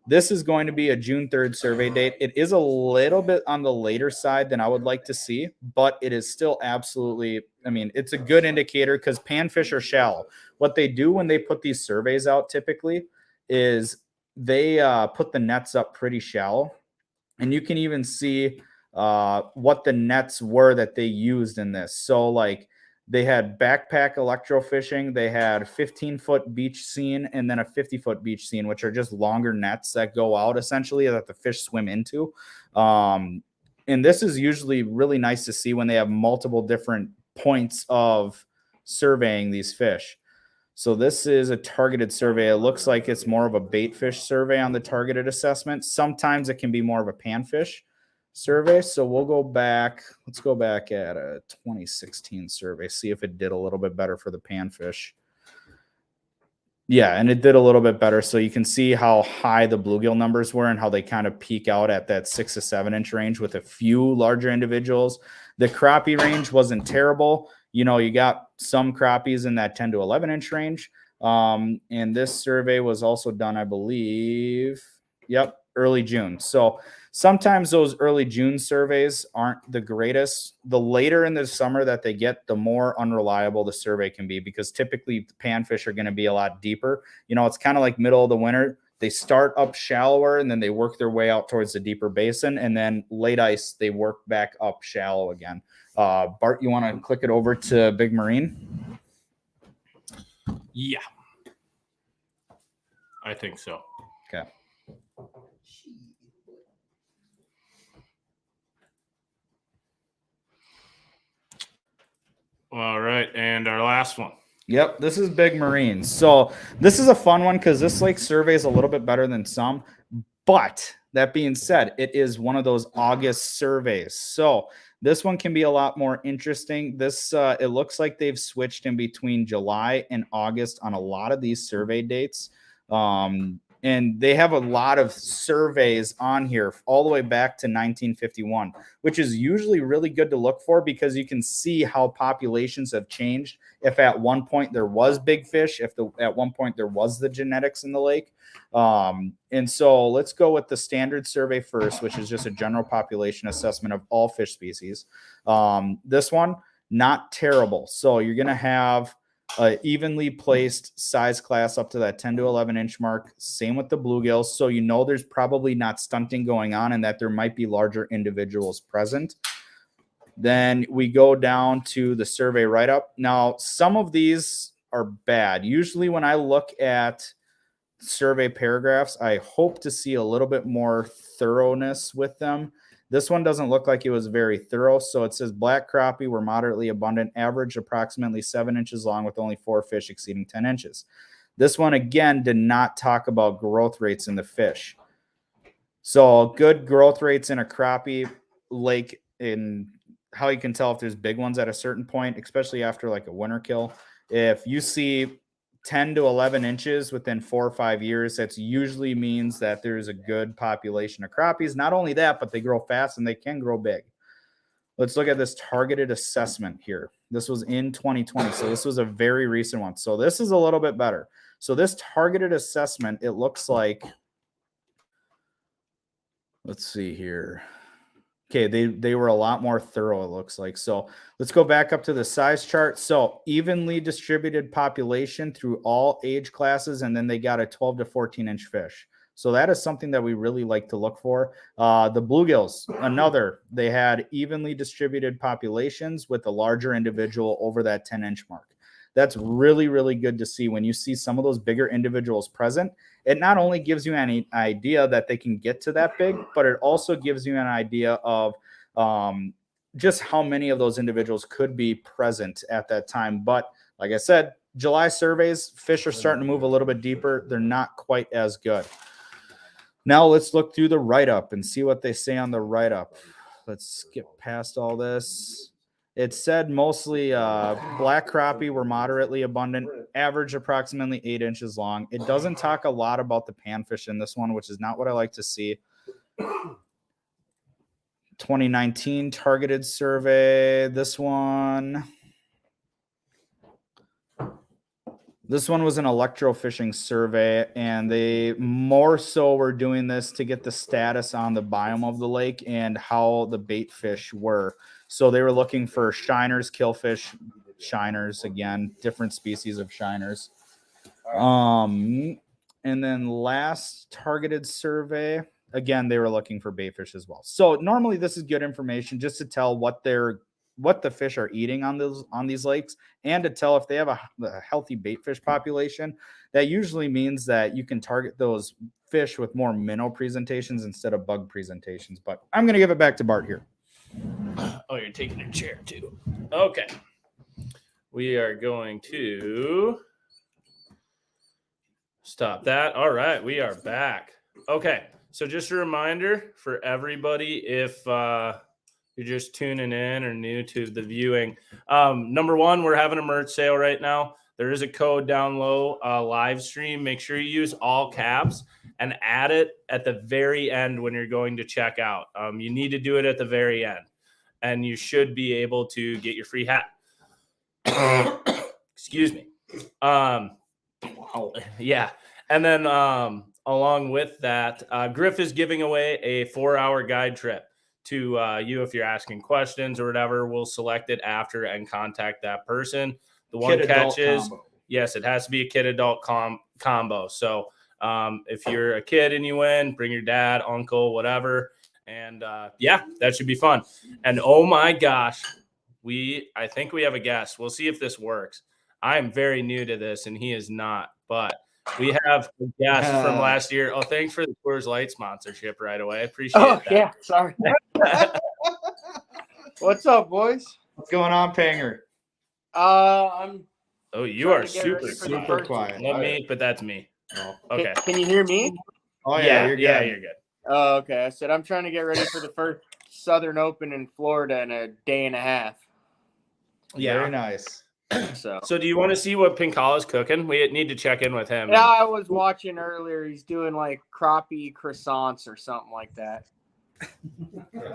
this is going to be a June 3rd survey date. It is a little bit on the later side than I would like to see, but it is still absolutely, I mean, it's a good indicator because panfish are shallow. What they do when they put these surveys out typically is they put the nets up pretty shallow. And you can even see what the nets were that they used in this. So like they had backpack electrofishing, they had 15-foot beach scene, and then a 50-foot beach scene, which are just longer nets that go out essentially that the fish swim into. And this is usually really nice to see when they have multiple different points of surveying these fish. So this is a targeted survey. It looks like it's more of a bait fish survey on the targeted assessment. Sometimes it can be more of a panfish survey. So we'll go back. Let's go back at a 2016 survey, see if it did a little bit better for the panfish. Yeah, and it did a little bit better. So you can see how high the bluegill numbers were and how they kind of peak out at that 6 to 7 inch range with a few larger individuals. The crappie range wasn't terrible. You know, you got some crappies in that 10 to 11 inch range. And this survey was also done, I believe, early June. So sometimes those early June surveys aren't the greatest. The later in the summer that they get, the more unreliable the survey can be because typically the panfish are going to be a lot deeper. You know, it's kind of like middle of the winter. They start up shallower and then they work their way out towards the deeper basin. And then late ice, they work back up shallow again. Bart, you want to click it over to Big Marine? Yeah. I think so. Okay. All right. And our last one. Yep, this is Big Marine. So this is a fun one because this lake survey is a little bit better than some. But that being said, it is one of those August surveys. So this one can be a lot more interesting. This it looks like they've switched in between July and August on a lot of these survey dates. And they have a lot of surveys on here all the way back to 1951, which is usually really good to look for because you can see how populations have changed. If at one point there was big fish, if at one point there was the genetics in the lake. And so let's go with the standard survey first, which is just a general population assessment of all fish species. This one, not terrible. So you're going to have evenly placed size class up to that 10 to 11 inch mark. Same with the bluegills. So you know there's probably not stunting going on and that there might be larger individuals present. Then we go down to the survey write-up. Now, some of these are bad. Usually when I look at survey paragraphs, I hope to see a little bit more thoroughness with them. This one doesn't look like it was very thorough. So it says black crappie were moderately abundant, average approximately 7 inches long with only 4 fish exceeding 10 inches. This one, again, did not talk about growth rates in the fish. So good growth rates in a crappie lake, in how you can tell if there's big ones at a certain point, especially after like a winter kill. If you see 10 to 11 inches within 4 or 5 years, that usually means that there's a good population of crappies. Not only that, but they grow fast and they can grow big. Let's look at this targeted assessment here. This was in 2020, so this was a very recent one. So this is a little bit better. So this targeted assessment, it looks like, let's see here. Okay, they were a lot more thorough, it looks like. So let's go back up to the size chart. So evenly distributed population through all age classes, and then they got a 12 to 14 inch fish. So that is something that we really like to look for. The bluegills, they had evenly distributed populations with a larger individual over that 10 inch mark. That's really, really good to see when you see some of those bigger individuals present. It not only gives you an idea that they can get to that big, but it also gives you an idea of just how many of those individuals could be present at that time. But like I said, July surveys, fish are starting to move a little bit deeper. They're not quite as good. Now let's look through the write-up and see what they say on the write-up. Let's skip past all this. It said mostly black crappie were moderately abundant, average approximately 8 inches long. It doesn't talk a lot about the panfish in this one, which is not what I like to see. 2019 targeted survey. This one was an electrofishing survey, and they more so were doing this to get the status on the biome of the lake and how the bait fish were. So they were looking for shiners, killfish, shiners, again, different species of shiners. And then last targeted survey, again, they were looking for baitfish as well. So normally this is good information just to tell what the fish are eating on these lakes, and to tell if they have a healthy baitfish population. That usually means that you can target those fish with more minnow presentations instead of bug presentations. But I'm going to give it back to Bart here. Oh, you're taking a chair too. Okay. We are going to stop that. All right, we are back. Okay, so just a reminder for everybody, if you're just tuning in or new to the viewing. Number one, we're having a merch sale right now. There is a code down low, live stream. Make sure you use all caps and add it at the very end when you're going to check out. You need to do it at the very end, and you should be able to get your free hat. Excuse me. Wow. Yeah. And then along with that, Griff is giving away a 4-hour guide trip to you. If you're asking questions or whatever, we'll select it after and contact that person. The one catch is, yes, it has to be a kid adult combo. So if you're a kid and you win, bring your dad, uncle, whatever. And yeah, that should be fun. And oh my gosh, I think we have a guest. We'll see if this works. I am very new to this and he is not, but we have a guest from last year. Oh, thanks for the Coors Light sponsorship right away. Appreciate that. Yeah, sorry. What's up, boys? What's going on, Panger? I'm. Oh, you are super quiet. But that's me. Oh, okay. Can you hear me? Oh yeah, you're good. Oh, okay. I said I'm trying to get ready for the first Southern Open in Florida in a day and a half. Yeah, very nice. So do you want to see what Pincala's cooking? We need to check in with him. Yeah, I was watching earlier. He's doing like crappie croissants or something like that.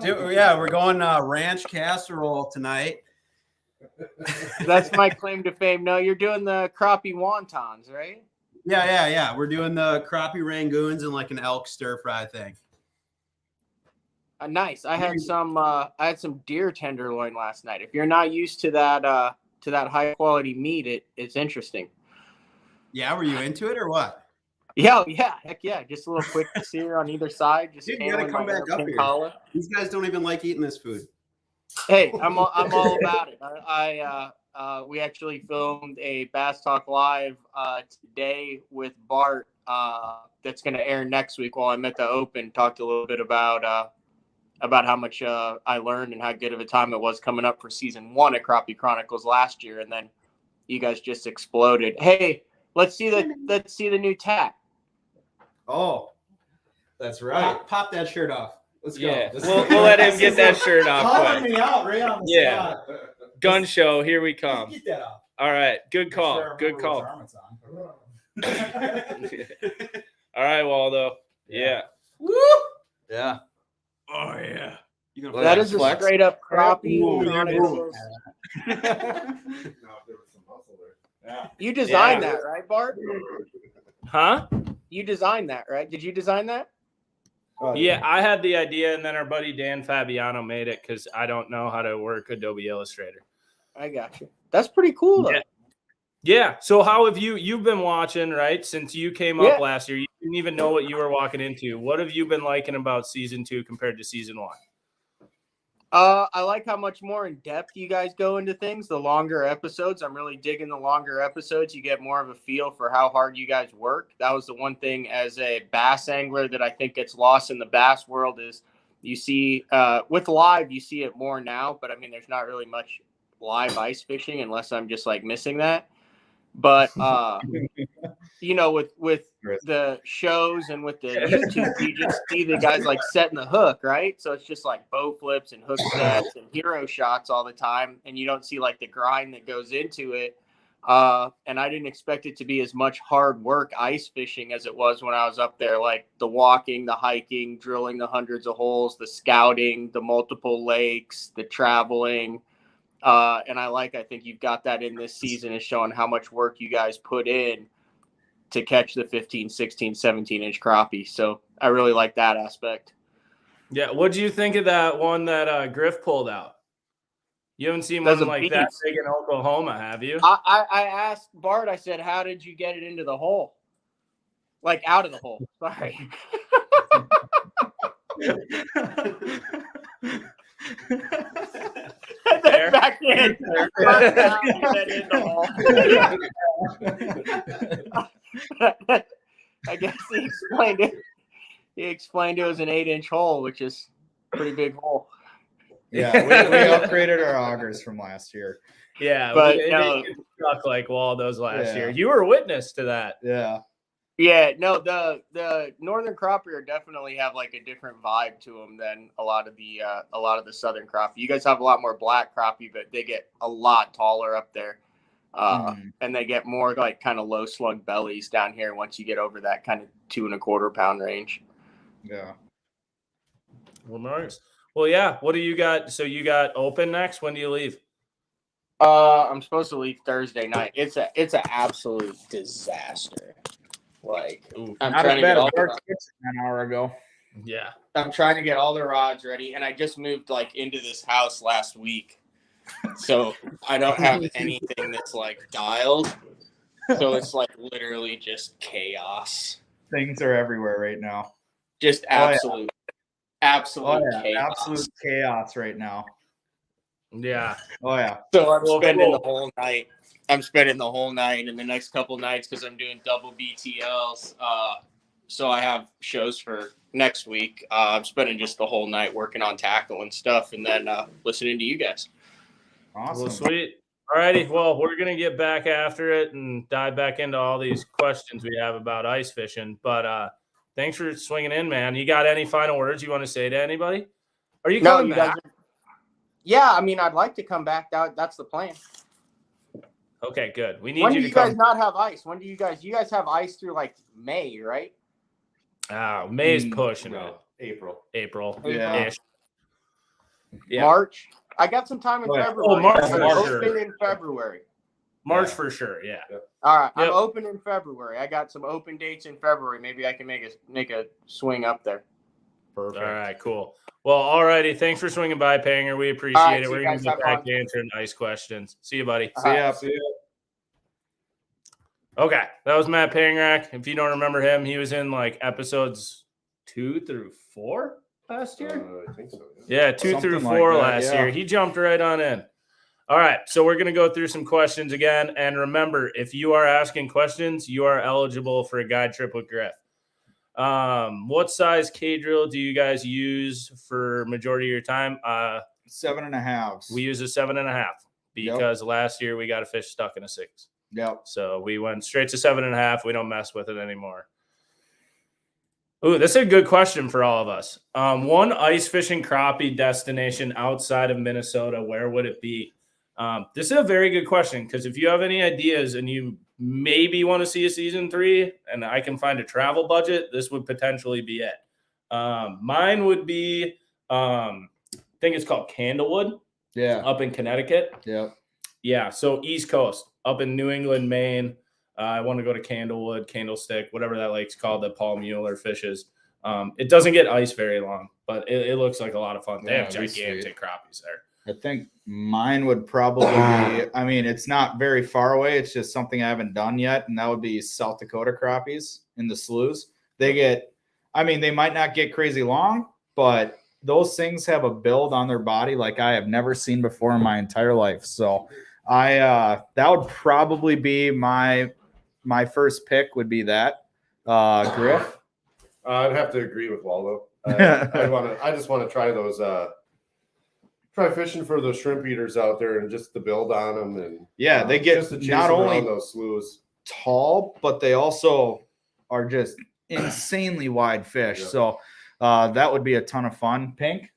Yeah, we're going ranch casserole tonight. That's my claim to fame. No, you're doing the crappie wontons, right? Yeah. We're doing the crappie rangoons and like an elk stir fry thing. Nice. I had some deer tenderloin last night. If you're not used to that high quality meat, it's interesting. Yeah, were you into it or what? Yeah, heck yeah. Just a little quick sear on either side. Just Dude, you gotta come back up here. These guys don't even like eating this food. Hey, I'm all about it. We actually filmed a Bass Talk Live today with Bart. That's going to air next week while I'm at the Open. Talked a little bit about how much I learned and how good of a time it was coming up for season 1 at Crappie Chronicles last year, and then you guys just exploded. Hey, let's see the new tack. Oh, that's right. Pop that shirt off. Let's go. Yeah, we'll let him get that shirt off. Calling Quick. me out right on the Yeah. spot. Gun show, here we come. Get that off. All right, good call. Sure, Good call. All right, Waldo. Yeah. Woo! Yeah. Oh yeah. That is a straight up crappie. You designed that, right, Bart? Huh? You designed that, right? Did you design that? Yeah, I had the idea, and then our buddy Dan Fabiano made it because I don't know how to work Adobe Illustrator. I got you. That's pretty cool, though. Yeah. So how have you've been watching, right? Since you came up last year, you didn't even know what you were walking into. What have you been liking about season 2 compared to season 1? I like how much more in depth you guys go into things. The longer episodes, I'm really digging the longer episodes. You get more of a feel for how hard you guys work. That was the one thing as a bass angler that I think gets lost in the bass world is you see with live, you see it more now, but I mean, there's not really much live ice fishing unless I'm just like missing that. But you know, with the shows and with the YouTube, you just see the guys like setting the hook, right? So it's just like bow flips and hook sets and hero shots all the time, and you don't see like the grind that goes into it. And I didn't expect it to be as much hard work ice fishing as it was when I was up there, like the walking, the hiking, drilling the hundreds of holes, the scouting, the multiple lakes, the traveling. And I think you've got that in this season is showing how much work you guys put in to catch the 15, 16, 17-inch crappie. So I really like that aspect. Yeah. What do you think of that one that Griff pulled out? You haven't seen one like that big in Oklahoma, have you? I asked Bart, I said, how did you get it into the hole? Like out of the hole. Sorry. Then back in. I guess he explained it. He explained it was an 8-inch hole, which is a pretty big hole. Yeah, we upgraded our augers from last year. Yeah, but it didn't get stuck like Waldo's last year. You were a witness to that. Yeah. Yeah, no, the northern crappie definitely have like a different vibe to them than a lot of the southern crappie. You guys have a lot more black crappie, but they get a lot taller up there, and they get more like kind of low slug bellies down here once you get over that kind of 2.25 pound range. Yeah. Well, nice. Well, yeah. What do you got? So you got Open next. When do you leave? I'm supposed to leave Thursday night. It's an absolute disaster. Like, I'm trying to get all an hour ago. Yeah. I'm trying to get all the rods ready, and I just moved like into this house last week, so I don't have anything that's like dialed. So it's like literally just chaos. Things are everywhere right now. Just absolute chaos. Absolute chaos right now. Yeah. Oh yeah. So I'm spending the whole night. I'm spending the whole night and the next couple nights because I'm doing double BTLs. So I have shows for next week. I'm spending just the whole night working on tackle and stuff, and then listening to you guys. Awesome. Well, sweet. All righty. Well, we're going to get back after it and dive back into all these questions we have about ice fishing. But thanks for swinging in, man. You got any final words you want to say to anybody? Are you coming back? Yeah, I mean, I'd like to come back. That's the plan. Okay, good. We need When you do to you guys come. not have ice? When do you guys have ice through like May, right? May's pushing it. No, April. April. Yeah. Yeah. March. I got some time in Oh, yeah. February. Oh, March I'm for open sure. in February. March Yeah. for sure. Yeah. All right, I'm Yep. open in February. I got some open dates in February. Maybe I can make a swing up there. Perfect. All right, cool. Well, all righty. Thanks for swinging by, Panger. We appreciate All right, it. see We're you going to guys. get Have back fun. to answering nice questions. See you, buddy. See ya. Okay, that was Matt Pangrack. If you don't remember him, he was in like episodes 2 through 4 last year. I think so. Yeah, 2 Something through like 4 that, last yeah. year. He jumped right on in. All right, so we're going to go through some questions again. And remember, if you are asking questions, you are eligible for a guide trip with Griff. What size K drill do you guys use for majority of your time? 7.5. We use a 7.5 because last year we got a fish stuck in a 6. Yep. So we went straight to 7.5. We don't mess with it anymore. Ooh, this is a good question for all of us. One ice fishing crappie destination outside of Minnesota, where would it be? This is a very good question because if you have any ideas and you maybe want to see a season 3 and I can find a travel budget, this would potentially be it. Mine would be, I think it's called Candlewood. Yeah. Up in Connecticut. Yep. Yeah, so East Coast, up in New England, Maine. I want to go to Candlewood, Candlestick, whatever that lake's called that Paul Mueller fishes. It doesn't get ice very long, but it looks like a lot of fun. They have gigantic crappies there. I think mine would probably be, I mean, it's not very far away. It's just something I haven't done yet. And that would be South Dakota crappies in the sloughs. They get, I mean, they might not get crazy long, but those things have a build on their body like I have never seen before in my entire life. So that would probably be my first pick would be that. Griff? I'd have to agree with Waldo. I just want to try those. Try fishing for those shrimp eaters out there and just to build on them and Yeah, they get just to chase not them only around those sloughs. tall, but they also are just insanely wide fish. Yep. So that would be a ton of fun. Pink?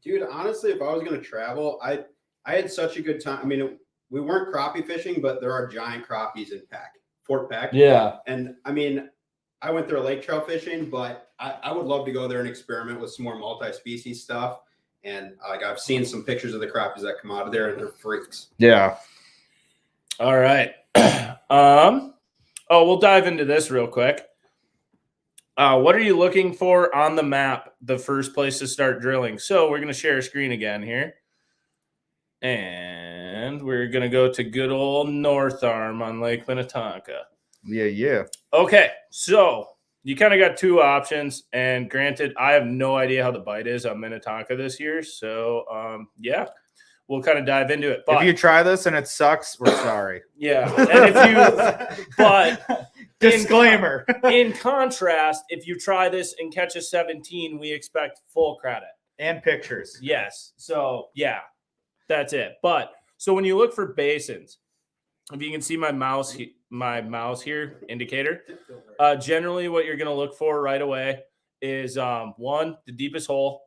Dude, honestly, if I was going to travel, I had such a good time. I mean, we weren't crappie fishing, but there are giant crappies in Fort Peck. Yeah. And I mean, I went there lake trout fishing, but I would love to go there and experiment with some more multi-species stuff. And like I've seen some pictures of the crappies that come out of there, and they're freaks. Yeah. All right. We'll dive into this real quick. What are you looking for on the map, the first place to start drilling? So we're going to share a screen again here. And we're going to go to good old North Arm on Lake Minnetonka. Yeah. Okay, so you kind of got two options. And granted, I have no idea how the bite is on Minnetonka this year. So, we'll kind of dive into it. But, if you try this and it sucks, we're sorry. Yeah. And but Disclaimer. in contrast, if you try this and catch a 17, we expect full credit. And pictures. Yes. So, yeah, that's it. But so when you look for basins, if you can see my mouse here, indicator, generally what you're going to look for right away is one, the deepest hole.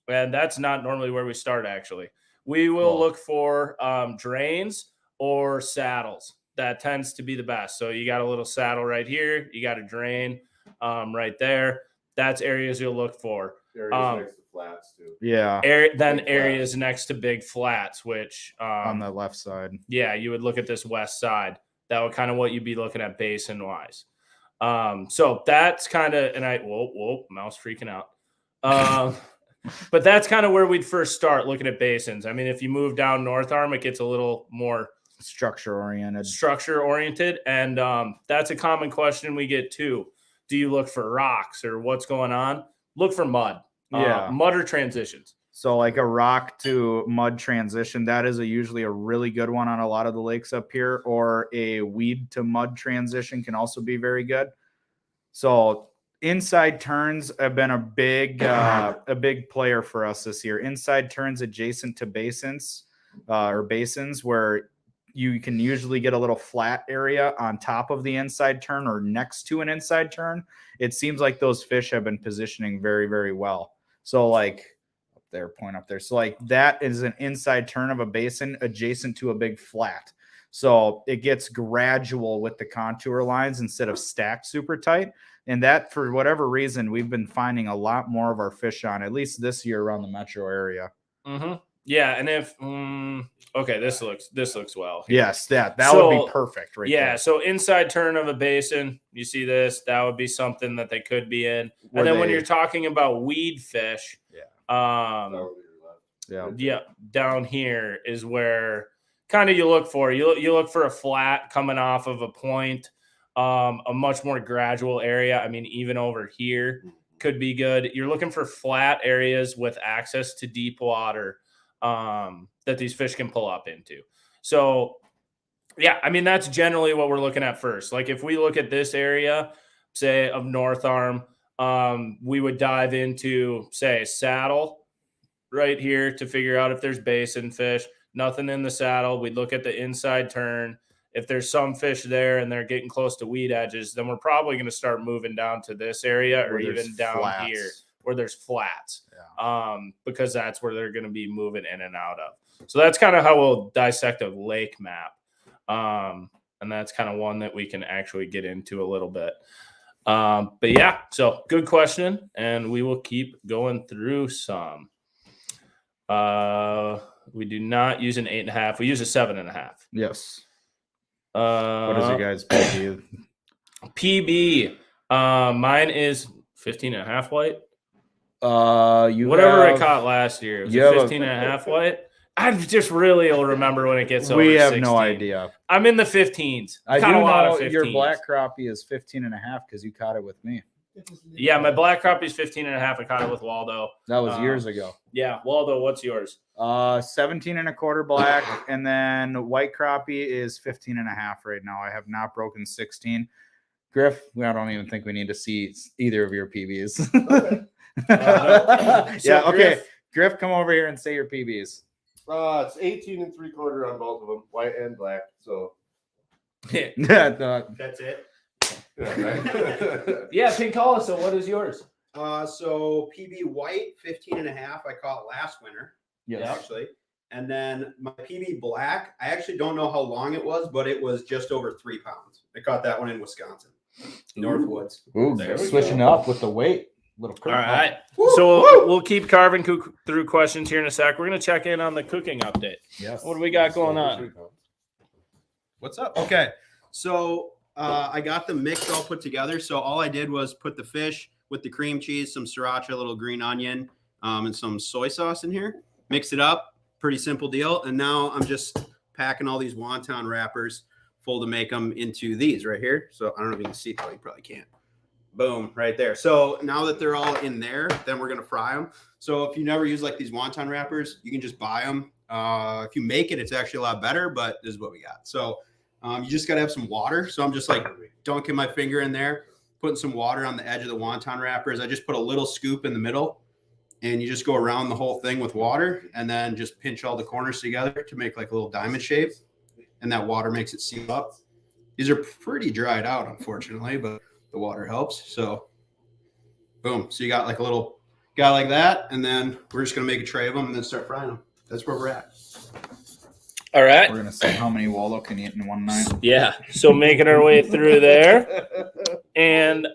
And that's not normally where we start, actually. We will look for drains or saddles. That tends to be the best. So you got a little saddle right here. You got a drain right there. That's areas you'll look for. Areas next to flats too. Yeah. Areas next to big flats, which on the left side. Yeah, you would look at this west side. That would kind of what you'd be looking at basin wise. So that's kind of, and whoa, mouse freaking out. But that's kind of where we'd first start looking at basins. I mean, if you move down North Arm, it gets a little more structure oriented. And that's a common question we get too. Do you look for rocks or what's going on? Look for mud. Mud or transitions. So like a rock to mud transition, that is usually a really good one on a lot of the lakes up here, or a weed to mud transition can also be very good. So inside turns have been a big player for us this year. Inside turns adjacent to basins or basins where you can usually get a little flat area on top of the inside turn or next to an inside turn. It seems like those fish have been positioning very, very well. So like point up there. So like that is an inside turn of a basin adjacent to a big flat. So it gets gradual with the contour lines instead of stacked super tight. And that, for whatever reason, we've been finding a lot more of our fish on, at least this year around the metro area. Mm-hmm. Yeah, and if okay, this looks well here. Yes, that would be perfect right there. So inside turn of a basin, you see this, that would be something that they could be in. And then when you're talking about weed fish, down here is where kind of you look for. You look for a flat coming off of a point, a much more gradual area. I mean, even over here could be good. You're looking for flat areas with access to deep water that these fish can pull up into. So, yeah, I mean, that's generally what we're looking at first. Like if we look at this area, say of North Arm, we would dive into, say, saddle right here to figure out if there's basin fish. Nothing in the saddle. We'd look at the inside turn. If there's some fish there and they're getting close to weed edges, then we're probably going to start moving down to this area or even down here where there's flats, because that's where they're going to be moving in and out of. So that's kind of how we'll dissect a lake map. And that's kind of one that we can actually get into a little bit. But yeah, so good question. And we will keep going through some. We do not use an 8.5. We use a 7.5. Yes. What is your guys' PB? PB. Mine is 15.5 white. Whatever I caught last year. It was 15.5 white. I just really will remember when it gets over We have 16. no idea. I'm in the 15s. I do Caught a lot know of 15s. your black crappie is 15.5 because you caught it with me. Yeah, my black crappie is 15.5. I caught it with Waldo. That was years ago. Yeah, Waldo, what's yours? 17.25 black, and then white crappie is 15.5 right now. I have not broken 16. Griff, I don't even think we need to see either of your PBs. Okay. Okay. Griff, come over here and say your PBs. It's 18.75 on both of them, white and black. So That's it. yeah, right? Yeah, Pinkala, so what is yours? So PB white, 15.5. I caught last winter. Yes. Actually. And then my PB black, I actually don't know how long it was, but it was just over 3 pounds. I caught that one in Wisconsin, Northwoods. Ooh, switching up with the weight. Little All right. So we'll keep carving through questions here in a sec. We're going to check in on the cooking update. Yes. What do we got going on? What's up? Okay. So I got the mix all put together. So all I did was put the fish with the cream cheese, some sriracha, a little green onion, and some soy sauce in here. Mix it up. Pretty simple deal. And now I'm just packing all these wonton wrappers full to make them into these right here. So I don't know if you can see. Oh, you probably can't. Boom, right there. So now that they're all in there, then we're going to fry them. So if you never use like these wonton wrappers, you can just buy them. If you make it, it's actually a lot better, but this is what we got. So you just got to have some water. So I'm just like dunking my finger in there, putting some water on the edge of the wonton wrappers. I just put a little scoop in the middle, and you just go around the whole thing with water and then just pinch all the corners together to make like a little diamond shape. And that water makes it seal up. These are pretty dried out, unfortunately, but the water helps. So boom. So you got like a little guy like that. And then we're just going to make a tray of them and then start frying them. That's where we're at. All right. We're going to see how many Waldo can eat in one night. Yeah. So making our way through there. And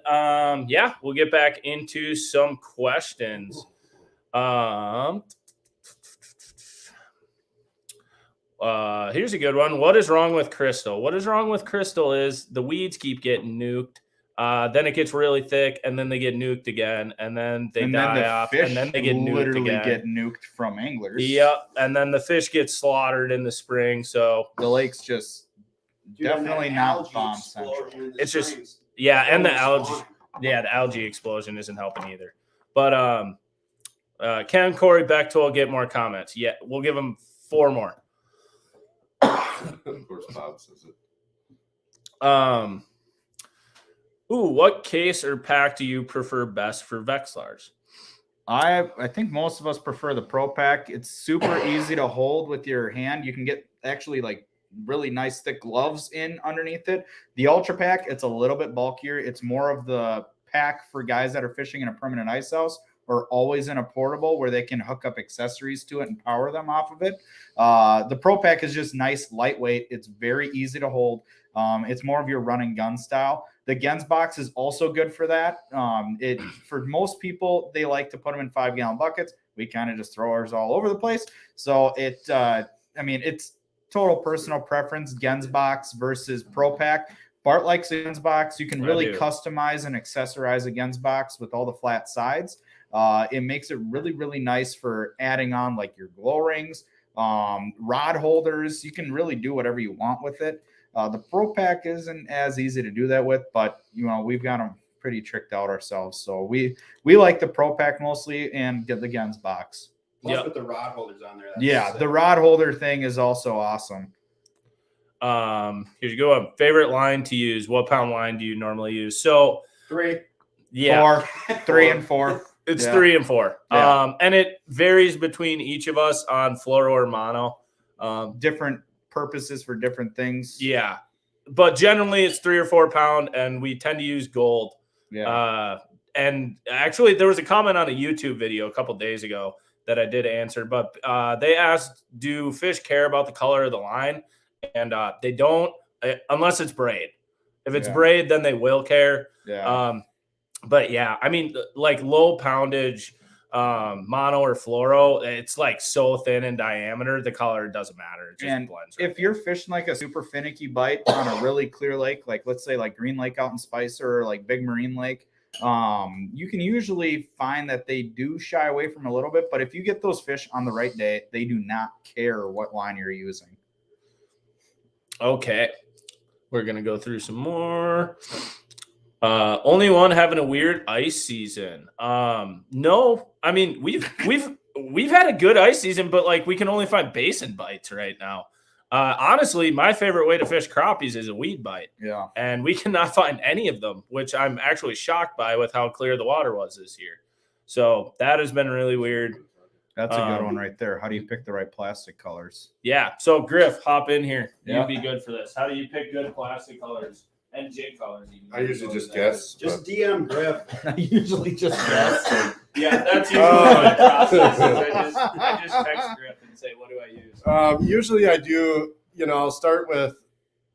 yeah, we'll get back into some questions. Here's a good one. What is wrong with Crystal? What is wrong with Crystal is the weeds keep getting nuked. Then it gets really thick, and then they get nuked again, and then they die off, and then they get nuked again. Get nuked from anglers. Yep, and then the fish get slaughtered in the spring. So the lake's just definitely not bomb central. It's just and the algae explosion isn't helping either. But can Corey Bechtold get more comments? Yeah, we'll give him 4 more. Of course, Bob says it. What case or pack do you prefer best for Vexlars? I think most of us prefer the Pro Pack. It's super easy to hold with your hand. You can get actually like really nice thick gloves in underneath it. The Ultra Pack, it's a little bit bulkier. It's more of the pack for guys that are fishing in a permanent ice house or always in a portable where they can hook up accessories to it and power them off of it. The Pro Pack is just nice, lightweight. It's very easy to hold. It's more of your run and gun style. The Gens box is also good for that. For most people, they like to put them in 5-gallon buckets. We kind of just throw ours all over the place. So it's total personal preference. Gens box versus Pro Pack. Bart likes a Gens box. You can really customize and accessorize a Gens box with all the flat sides. It makes it really, really nice for adding on like your glow rings, rod holders. You can really do whatever you want with it. The Pro Pack isn't as easy to do that with, but we've got them pretty tricked out ourselves. So we like the Pro Pack mostly and get the Gens box. Plus with the rod holders on there. The rod holder thing is also awesome. Here you go. Favorite line to use. What pound line do you normally use? So 3. Yeah. 4. 3 and 4. It's 3 and 4. Yeah. And it varies between each of us on fluoro or mono. Different purposes for different things. Yeah. But generally it's 3 or 4 pound, and we tend to use gold. Yeah. And actually there was a comment on a YouTube video a couple days ago that I did answer, but they asked, do fish care about the color of the line? And they don't, unless it's braid. If it's braid, then they will care. Yeah. But yeah, I mean, like low poundage mono or fluoro, it's like so thin in diameter, the color doesn't matter. It just blends. If you're fishing like a super finicky bite on a really clear lake, like let's say like Green Lake out in Spicer or like Big Marine Lake, you can usually find that they do shy away from a little bit. But if you get those fish on the right day, they do not care what line you're using. Okay, we're gonna go through some more. Only one having a weird ice season. No, I mean we've had a good ice season, but like we can only find basin bites right now. Honestly, my favorite way to fish crappies is a weed bite. Yeah, and we cannot find any of them, which I'm actually shocked by with how clear the water was this year. So that has been really weird. That's a good one right there. How do you pick the right plastic colors? Yeah. So Griff, hop in here. Yeah. You'd be good for this. How do you pick good plastic colors and jig colors? I usually just guess. Just DM Griff. I usually just guess. Yeah, that's usually my process. I just text Griff and say, what do I use? Usually I do, I'll start with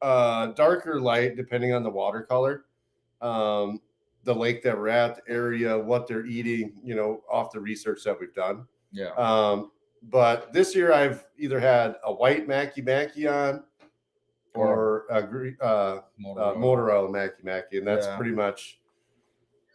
darker light, depending on the watercolor, the lake that we're at, the area, what they're eating, off the research that we've done. Yeah. But this year I've either had a white Mackie on or a motor oil Mackie, and that's pretty much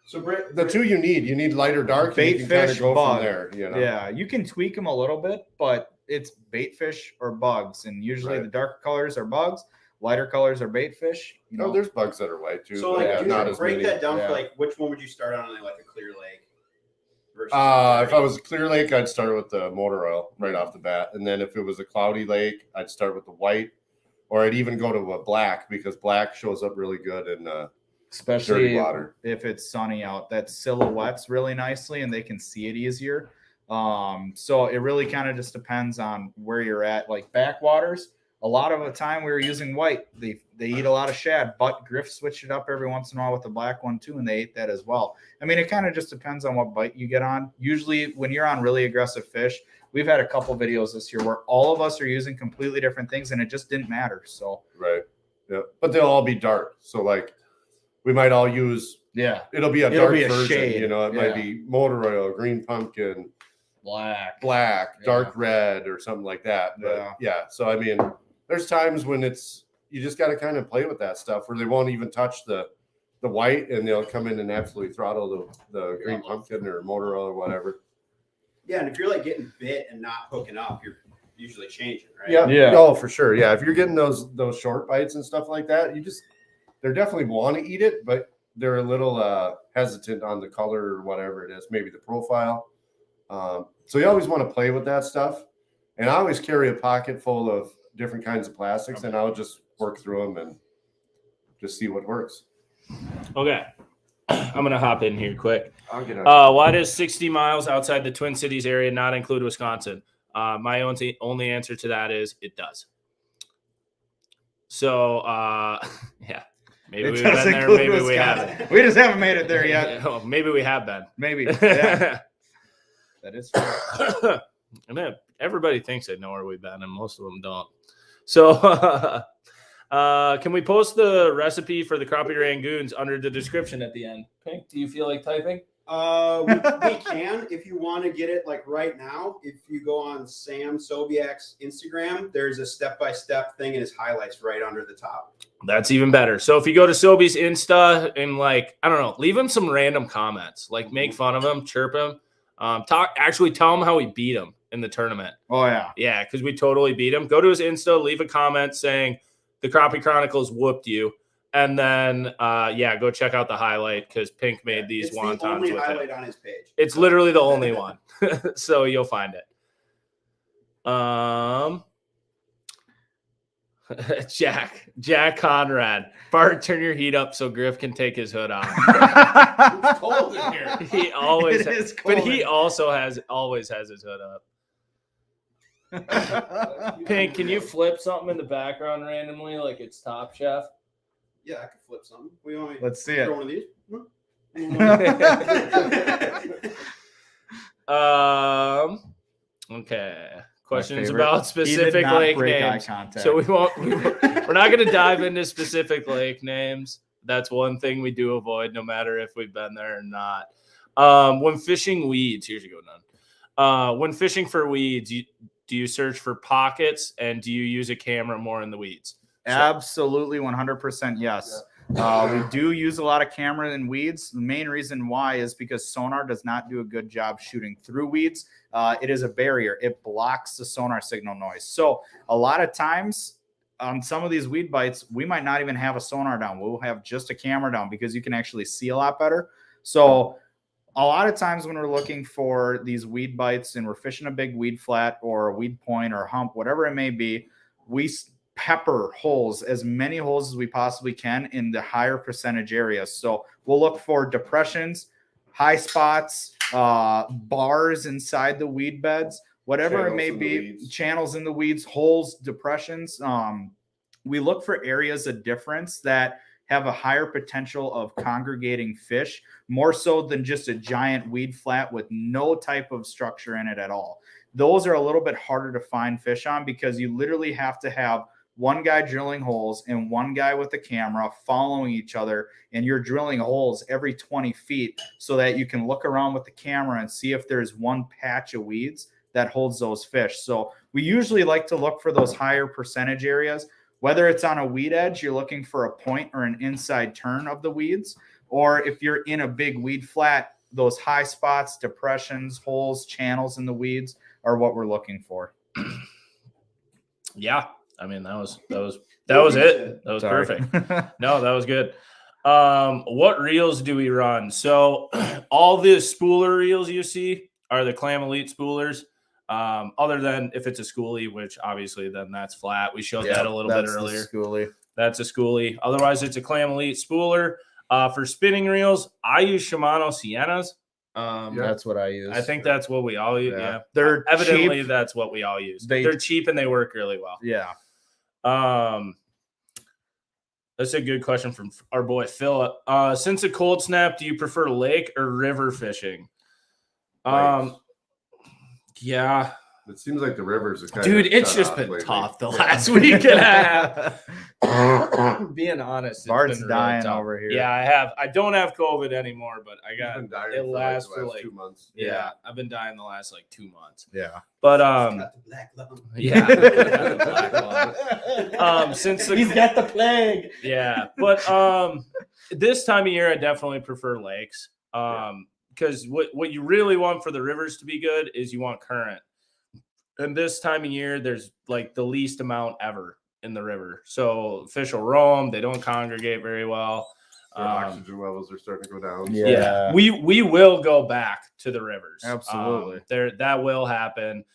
so the two you need. You need light or dark. Bait you fish, go bug. from there. Yeah, you can tweak them a little bit, but it's bait fish or bugs, and usually the darker colors are bugs, lighter colors are bait fish. There's bugs that are white too. So like, not as break many. that down for like which one would you start on like a clear lake? If I was a clear lake, I'd start with the motor oil right off the bat. And then if it was a cloudy lake, I'd start with the white, or I'd even go to a black, because black shows up really good in especially dirty water. If it's sunny out. That silhouettes really nicely and they can see it easier. So it really kind of just depends on where you're at. Like backwaters, a lot of the time we were using white. They eat a lot of shad, but Griff switched it up every once in a while with the black one too, and they ate that as well. I mean, it kind of just depends on what bite you get on. Usually when you're on really aggressive fish, we've had a couple videos this year where all of us are using completely different things and it just didn't matter. So right. Yeah. But they'll all be dark. So like we might all use it'll be a dark version. Shade. It might be motor oil, green pumpkin, black, dark red, or something like that. But so I mean, there's times when you just got to kind of play with that stuff where they won't even touch the white, and they'll come in and absolutely throttle the green pumpkin or motor oil or whatever. Yeah, and if you're like getting bit and not hooking up, you're usually changing, right? Yeah. Oh, for sure. Yeah, if you're getting those short bites and stuff like that, they definitely want to eat it, but they're a little hesitant on the color or whatever it is, maybe the profile. So you always want to play with that stuff, and I always carry a pocket full of different kinds of plastics, and I'll just work through them and just see what works. Okay. I'm going to hop in here quick. I'll get out. Why does 60 miles outside the Twin Cities area not include Wisconsin? My only answer to that is it does. So, yeah. Maybe we've been there, maybe we haven't. We just haven't made it there yet. Maybe we have been. Maybe. Yeah. That is fair. I mean, everybody thinks they know where we've been, and most of them don't. So, can we post the recipe for the crappie rangoons under the description at the end? Pink, do you feel like typing? We can if you want to get it like right now. If you go on Sam Sobiak's Instagram, there's a step-by-step thing in his highlights right under the top. That's even better. So if you go to Sobi's Insta and like, I don't know, leave him some random comments, like make fun of him, chirp him, tell him how we beat him in the tournament. Oh yeah. Yeah. Cause we totally beat him. Go to his Insta, leave a comment saying the Crappie Chronicles whooped you. And then, go check out the highlight because Pink made these it's wontons the only with highlight it. on his page. It's literally the only one. So you'll find it. Jack Conrad. Bart, turn your heat up so Griff can take his hood off. It's cold in here. He always It is but cold he in also always has his hood up. Pink, can you flip something in the background randomly like it's Top Chef? Yeah, I could flip something. We want me Let's see throw it. one of these? Okay. Questions favorite. about He specific did not lake break eye names. contact. So we're not going to dive into specific lake names. That's one thing we do avoid, no matter if we've been there or not. When fishing weeds, here's a good one. When fishing for weeds, do you search for pockets and do you use a camera more in the weeds? Absolutely, 100% yes. We do use a lot of camera in weeds. The main reason why is because sonar does not do a good job shooting through weeds. It is a barrier. It blocks the sonar signal noise. So a lot of times on some of these weed bites, we might not even have a sonar down. We'll have just a camera down because you can actually see a lot better. So a lot of times when we're looking for these weed bites and we're fishing a big weed flat or a weed point or a hump, whatever it may be, we pepper holes, as many holes as we possibly can in the higher percentage areas. So we'll look for depressions, high spots, bars inside the weed beds, whatever it may be, channels in the weeds, holes, depressions. We look for areas of difference that have a higher potential of congregating fish, more so than just a giant weed flat with no type of structure in it at all. Those are a little bit harder to find fish on because you literally have to have one guy drilling holes and one guy with a camera following each other, and you're drilling holes every 20 feet so that you can look around with the camera and see if there's one patch of weeds that holds those fish. So we usually like to look for those higher percentage areas, whether it's on a weed edge, you're looking for a point or an inside turn of the weeds, or if you're in a big weed flat, those high spots, depressions, holes, channels in the weeds are what we're looking for. Yeah. I mean, that was it. That was perfect. No, that was good. What reels do we run? So all the spooler reels you see are the Clam Elite spoolers. Other than if it's a schoolie, which obviously then that's flat. We showed that a little bit earlier. That's a schoolie. Otherwise, it's a Clam Elite spooler. For spinning reels, I use Shimano Siennas. That's what I use. I think that's what we all use. Yeah. They're Evidently, cheap. that's what we all use. They're cheap and they work really well. Yeah. That's a good question from our boy Philip. Since a cold snap, do you prefer lake or river fishing? Yeah. It seems like the rivers are kind Dude, of it's shut just off been lately. tough the last week and a half. Being honest, it's Bart's been really dying tough. over here. Yeah, I have. I don't have COVID anymore, but I got Been dying it for lasts the for last like 2 months. yeah, I've been dying the last like 2 months. Yeah. But Got the black lung. yeah, the black lung. Since he's got the plague. Yeah, but this time of year, I definitely prefer lakes. Because what you really want for the rivers to be good is you want current. And this time of year, there's like the least amount ever in the river. So fish will roam. They don't congregate very well. Their oxygen levels are starting to go down. Yeah. We will go back to the rivers. Absolutely. That will happen.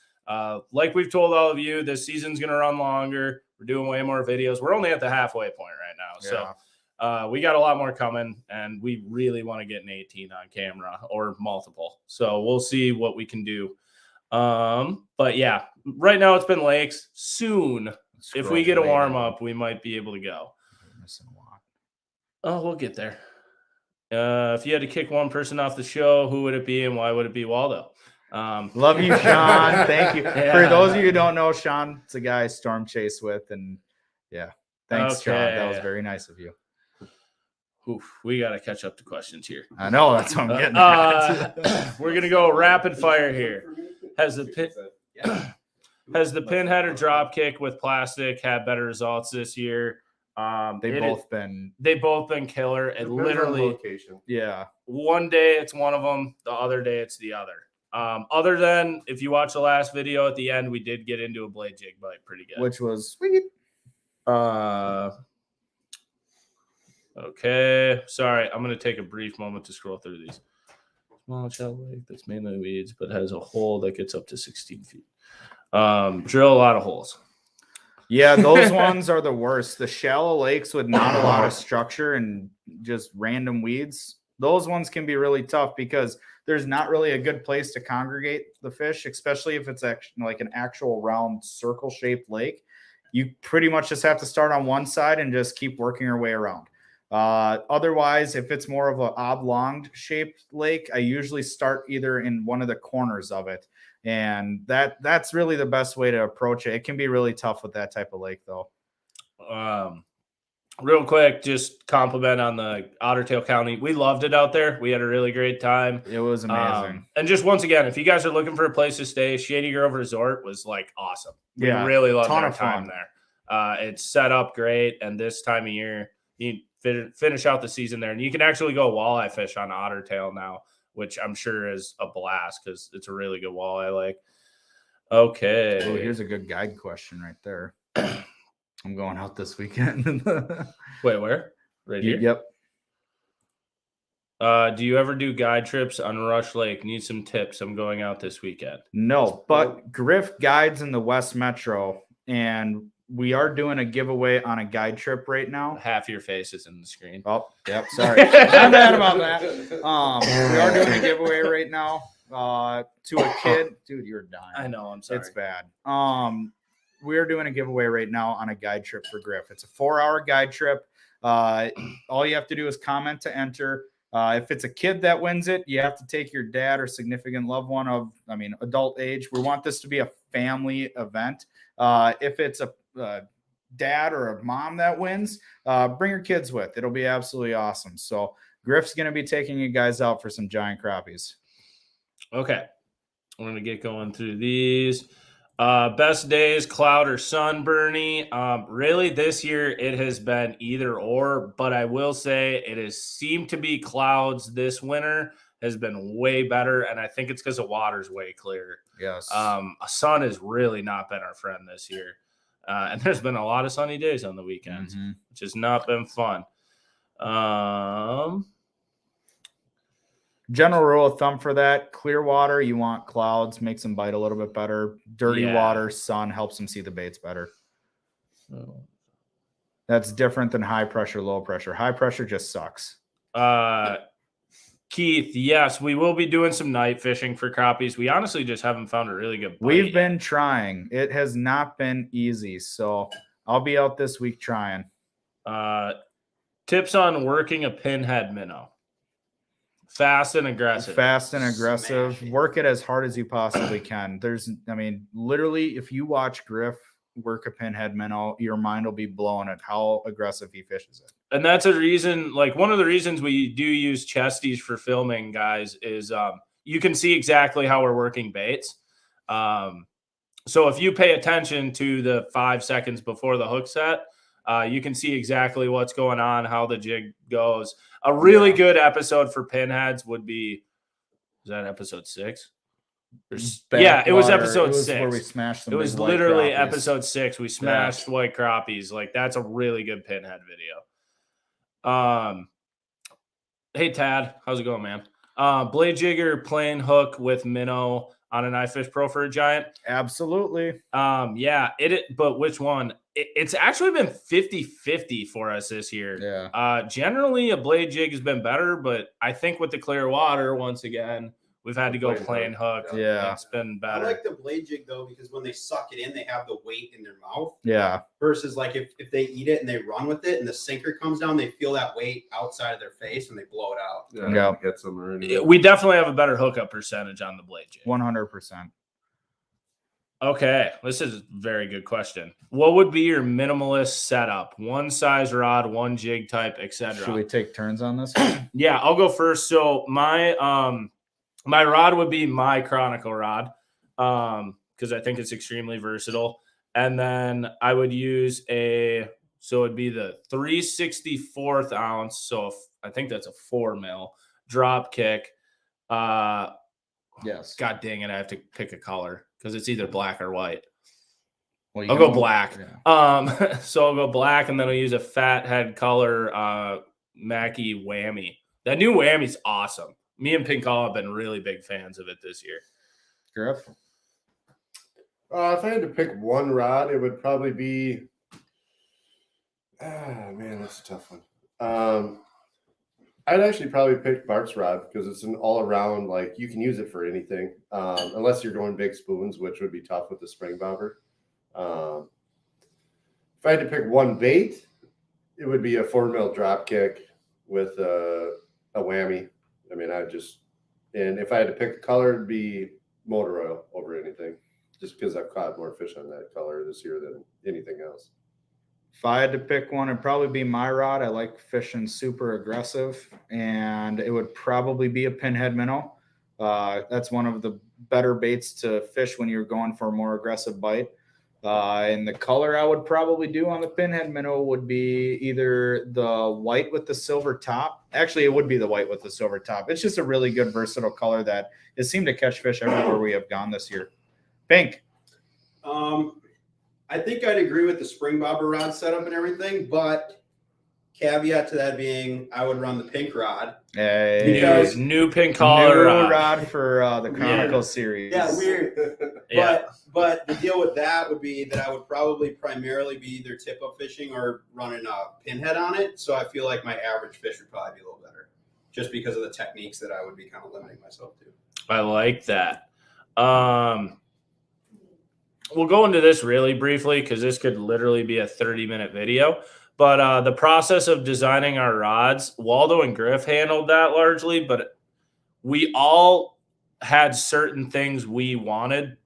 Like we've told all of you, this season's going to run longer. We're doing way more videos. We're only at the halfway point right now. So we got a lot more coming, and we really want to get an 18 on camera or multiple. So we'll see what we can do. But yeah, right now it's been lakes. Soon, if we get a warm up, we might be able to go. Oh, we'll get there. If you had to kick one person off the show, who would it be and why would it be Waldo? Love you, Sean. Thank you. Yeah. For those of you who don't know, Sean, it's a guy I storm chase with, and yeah, thanks, Sean. That was very nice of you. Oof, we got to catch up to questions here. I know, that's what I'm getting at. We're gonna go rapid fire here. Has the pinhead or drop kick with plastic had better results this year? They've both been killer. It Depends on literally, location. yeah. one day it's one of them, the other day it's the other. Other than if you watch the last video at the end, we did get into a blade jig bite pretty good, Which was sweet. Okay, sorry, I'm gonna take a brief moment to scroll through these. Small shell lake that's mainly weeds, but has a hole that gets up to 16 feet. Drill a lot of holes. Yeah, those ones are the worst. The shallow lakes with not a lot of structure and just random weeds. Those ones can be really tough because there's not really a good place to congregate the fish, especially if it's actually like an actual round circle-shaped lake. You pretty much just have to start on one side and just keep working your way around. Otherwise, if it's more of an oblong shaped lake, I usually start either in one of the corners of it. And that's really the best way to approach it. It can be really tough with that type of lake, though. Real quick, just compliment on the Ottertail County. We loved it out there. We had a really great time. It was amazing. And just once again, if you guys are looking for a place to stay, Shady Grove Resort was like awesome. We really loved our time there. It's set up great, and this time of year, you finish out the season there, and you can actually go walleye fish on Ottertail now, which I'm sure is a blast because it's a really good walleye lake. Okay. Oh, here's a good guide question right there. I'm going out this weekend. Wait, where? Right here? Yep. Do you ever do guide trips on Rush Lake? Need some tips. I'm going out this weekend. No, but Griff guides in the West Metro, and we are doing a giveaway on a guide trip right now. Half your face is in the screen. Oh, yep. Sorry. I'm mad about that. We are doing a giveaway right now to a kid. Dude, you're dying. I know. I'm sorry. It's bad. We're doing a giveaway right now on a guide trip for Griff. It's a 4-hour guide trip. All you have to do is comment to enter. If it's a kid that wins it, you have to take your dad or significant loved one of, adult age. We want this to be a family event. If it's a dad or a mom that wins, bring your kids with. It'll be absolutely awesome. So Griff's going to be taking you guys out for some giant crappies. Okay. I'm going to get going through these. Best days, cloud or sun, Bernie. Really, this year it has been either or, but I will say it has seemed to be clouds this winter has been way better, and I think it's because the water's way clearer. Yes. Sun has really not been our friend this year. And there's been a lot of sunny days on the weekends, which has not been fun. General rule of thumb for that, clear water, you want clouds, makes them bite a little bit better. Dirty water, sun helps them see the baits better. That's different than high pressure, low pressure. High pressure just sucks. Keith, yes, we will be doing some night fishing for crappies. We honestly just haven't found a really good bite. We've been trying. It has not been easy. So I'll be out this week trying. Tips on working a pinhead minnow. Fast and aggressive. Fast and aggressive. Work it as hard as you possibly can. Literally, if you watch Griff work a pinhead minnow, your mind will be blown at how aggressive he fishes it. And that's a reason, like one of the reasons we do use chesties for filming, guys, is you can see exactly how we're working baits. So if you pay attention to the 5 seconds before the hook set, you can see exactly what's going on, how the jig goes. A really good episode for pinheads would be, is that episode 6? It was episode 6. Where we smashed them. It was literally episode 6. We smashed white crappies. Like, that's a really good pinhead video. Hey, Tad. How's it going, man? Blade jigger plain hook with minnow on an iFish Pro for a giant? Absolutely. But which one? It's actually been 50-50 for us this year. Yeah. Generally, a blade jig has been better, but I think with the clear water, once again, we've had to go Plain plain hook. Yeah. It's been I better. like the blade jig though, because when they suck it in, they have the weight in their mouth. Yeah. Versus like if they eat it and they run with it and the sinker comes down, they feel that weight outside of their face and they blow it out. Yeah. Get some already. We definitely have a better hookup percentage on the blade jig. 100%. Okay, this is a very good question. What would be your minimalist setup? One size rod, one jig type, etc. Should we take turns on this? Yeah, I'll go first. So my rod would be my Chronicle rod, because I think it's extremely versatile. And then I would use so it'd be the 3/64 ounce. So I think that's a 4 mil drop kick. Yes. God dang it, I have to pick a color because it's either black or white. Well, you I'll can go black. Yeah. So I'll go black, and then I'll use a fat head color Mackie whammy. That new whammy's awesome. Me and Pinkall have been really big fans of it this year. Griff? If I had to pick one rod, it would probably be. Man, that's a tough one. I'd actually probably pick Bart's rod because it's an all-around, like you can use it for anything, unless you're going big spoons, which would be tough with the spring bobber. If I had to pick one bait, it would be a 4 mil drop kick with a whammy. I mean, and if I had to pick a color, it'd be motor oil over anything, just because I've caught more fish on that color this year than anything else. If I had to pick one, it'd probably be my rod. I like fishing super aggressive, and it would probably be a pinhead minnow. That's one of the better baits to fish when you're going for a more aggressive bite. And the color I would probably do on the pinhead minnow would be either the white with the silver top. Actually, it would be the white with the silver top. It's just a really good versatile color that has seemed to catch fish everywhere we have gone this year. Pink. I think I'd agree with the spring bobber rod setup and everything, but caveat to that being, I would run the pink rod. Because New Pinkall rod for the Chronicles series. Yeah, weird. But the deal with that would be that I would probably primarily be either tip-up fishing or running a pinhead on it. So I feel like my average fish would probably be a little better, just because of the techniques that I would be kind of limiting myself to. I like that. We'll go into this really briefly because this could literally be a 30-minute video. But the process of designing our rods, Waldo and Griff handled that largely, but we all had certain things we wanted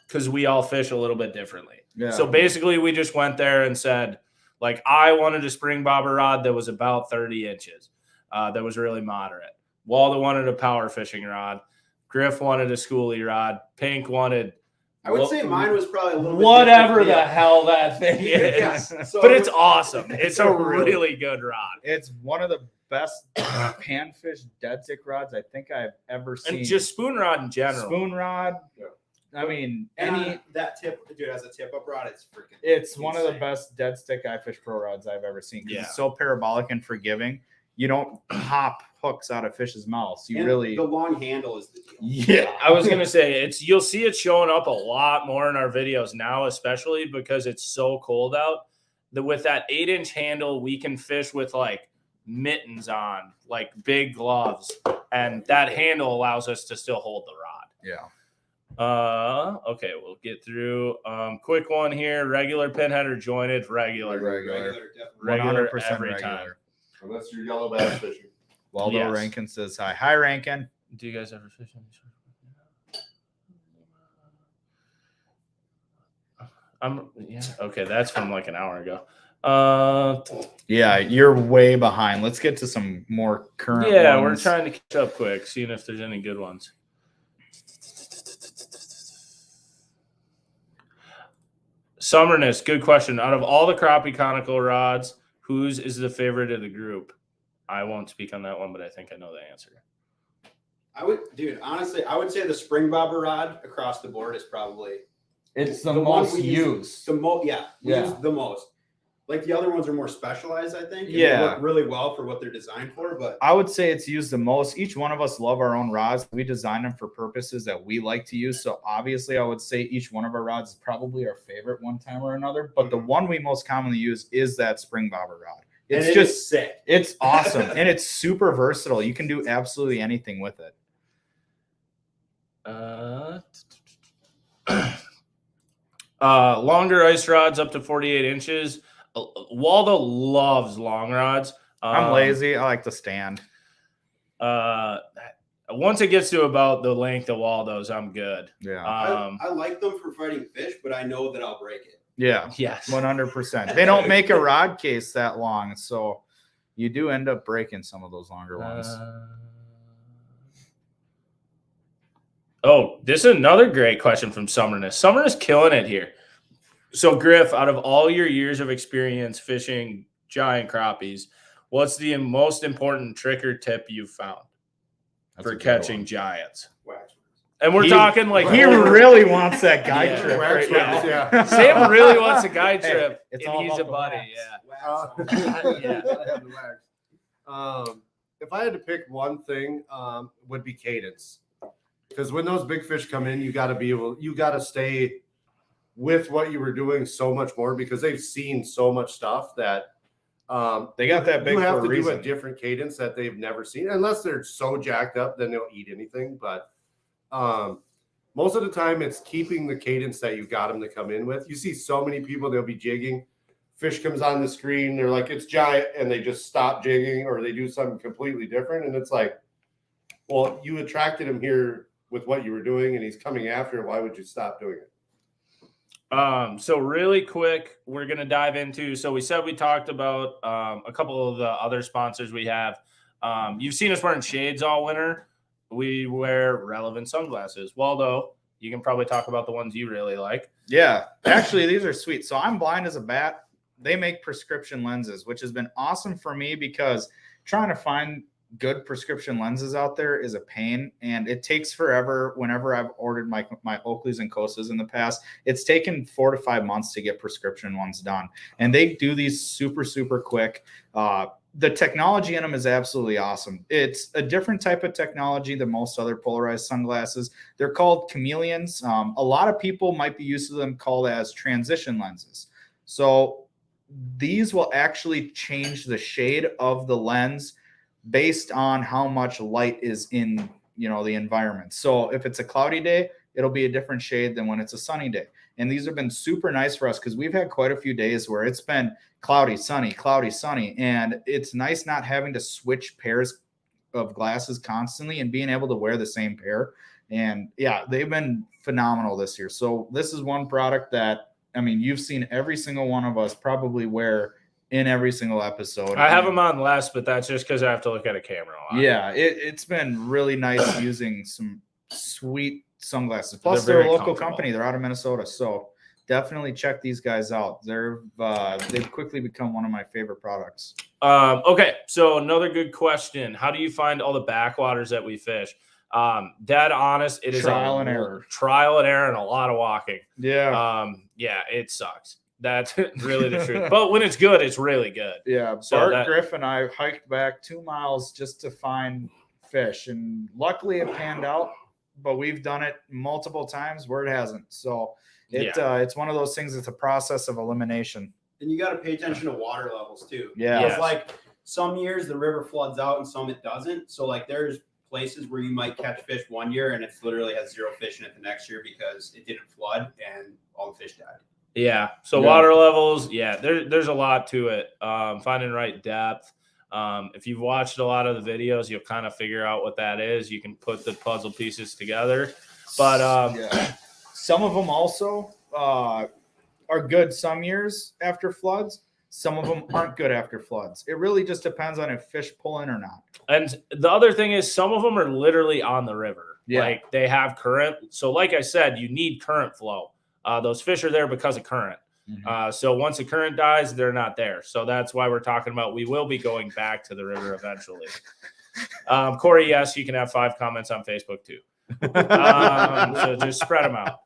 because we all fish a little bit differently. Yeah. So basically we just went there and said, like, I wanted a spring bobber rod that was about 30 inches. That was really moderate. Waldo wanted a power fishing rod. Griff wanted a schoolie rod. Pink wanted... I would say mine was probably a little bit whatever different. the hell that thing is. Yeah. So but it's awesome. It's a really good rod. It's one of the best panfish dead stick rods I think I've ever seen. And just spoon rod in general. Spoon rod. Yeah. I mean, that tip, dude, as a tip-up rod, it's freaking. It's one of the insane. best dead stick iFish Pro rods I've ever seen. Yeah. It's so parabolic and forgiving. You don't pop hooks out of fish's mouths. You And really. the long handle is the deal. Yeah. I was gonna say you'll see it showing up a lot more in our videos now, especially because it's so cold out. That with that 8-inch handle, we can fish with like mittens on, like big gloves, and that handle allows us to still hold the rod. Yeah. Okay, we'll get through. Quick one here: regular pinhead or jointed? Regular. Regular, definitely. Regular 100% every regular. time. Unless you're yellow bass fishing. Waldo Yes. Rankin says hi. Hi, Rankin. Do you guys ever fish on yeah. Okay, that's from like an hour ago. Yeah, you're way behind. Let's get to some more current Yeah, we're ones. trying to catch up quick, seeing if there's any good ones. Summerness, good question. Out of all the Crappie Chronicle rods, whose is the favorite of the group? I won't speak on that one, but I think I know the answer. Honestly, I would say the spring bobber rod across the board is probably It's the, the one most we used. the most. Yeah, we Yeah. use the most. Like the other ones are more specialized, I think. And Yeah. they work really well for what they're designed for. But I would say it's used the most. Each one of us love our own rods. We design them for purposes that we like to use. So obviously, I would say each one of our rods is probably our favorite one time or another. But the one we most commonly use is that spring bobber rod. It's and it just is sick. It's awesome and it's super versatile. You can do absolutely anything with it. Longer ice rods up to 48 inches. Waldo loves long rods. I'm lazy. I like to stand. Once it gets to about the length of Waldo's, I'm good. Yeah. I like them for fighting fish, but I know that I'll break it. Yeah. Yes. 100%. They don't make a rod case that long, so you do end up breaking some of those longer ones. This is another great question from Summerness. Summerness killing it here. So, Griff, out of all your years of experience fishing giant crappies, what's the most important trick or tip you've found for catching giants? And we're talking like he really wants that guide trip right now. Yeah. Sam really wants a guide trip. It's and all he's a about the buddy. wax. If I had to pick one thing, would be cadence. Because when those big fish come in, you got to stay with what you were doing so much more because they've seen so much stuff that They got that big you have for a to do reason. a different cadence that they've never seen, unless they're so jacked up, then they'll eat anything. But most of the time, it's keeping the cadence that you got them to come in with. You see so many people, they'll be jigging. Fish comes on the screen, they're like, it's giant, and they just stop jigging or they do something completely different. And it's like, well, you attracted him here with what you were doing, and he's coming after. Why would you stop doing it? So really quick, we're going to dive into, so we said we talked about a couple of the other sponsors we have. You've seen us wearing shades all winter. We wear relevant sunglasses. Waldo, you can probably talk about the ones you really like. Yeah, actually, these are sweet. So I'm blind as a bat. They make prescription lenses, which has been awesome for me because trying to find good prescription lenses out there is a pain, and it takes forever. Whenever I've ordered my Oakleys and Costas in the past, it's taken 4 to 5 months to get prescription ones done, and they do these super quick. The technology in them is absolutely awesome. It's a different type of technology than most other polarized sunglasses. They're called chameleons. A lot of people might be used to them called as transition lenses. So these will actually change the shade of the lens based on how much light is in, the environment. So if it's a cloudy day, it'll be a different shade than when it's a sunny day. And these have been super nice for us because we've had quite a few days where it's been cloudy, sunny, and it's nice not having to switch pairs of glasses constantly and being able to wear the same pair. And yeah, they've been phenomenal this year. So this is one product that, you've seen every single one of us probably wear in every single episode. I have them on less, but that's just because I have to look at a camera a lot. Yeah, it's been really nice using some sweet sunglasses. Plus, They're they're a very local comfortable. company. They're out of Minnesota, so definitely check these guys out. They've quickly become one of my favorite products. Okay, so another good question: how do you find all the backwaters that we fish? Dead honest, it is Trial and error. Trial and error, and a lot of walking. Yeah, Yeah, it sucks. That's really the truth. But when it's good, it's really good. yeah. So Bart, Griff, and I hiked back 2 miles just to find fish, and luckily it panned out. But we've done it multiple times where it hasn't. So it's one of those things. It's a process of elimination. And you got to pay attention to water levels too. Yeah. Yes. Because like some years the river floods out and some it doesn't. So like there's places where you might catch fish one year and it literally has 0 fish in it the next year because it didn't flood and all the fish died. Yeah. So water levels, there's a lot to it. Finding right depth. If you've watched a lot of the videos, you'll kind of figure out what that is. You can put the puzzle pieces together. But some of them also are good some years after floods. Some of them aren't good after floods. It really just depends on if fish pull in or not. and the other thing is some of them are literally on the river. Yeah. Like they have current. So like I said, you need current flow. Those fish are there because of current. So once the current dies, they're not there. So that's why we're talking about we will be going back to the river eventually. Corey, yes, you can have 5 comments on Facebook too. So just spread them out.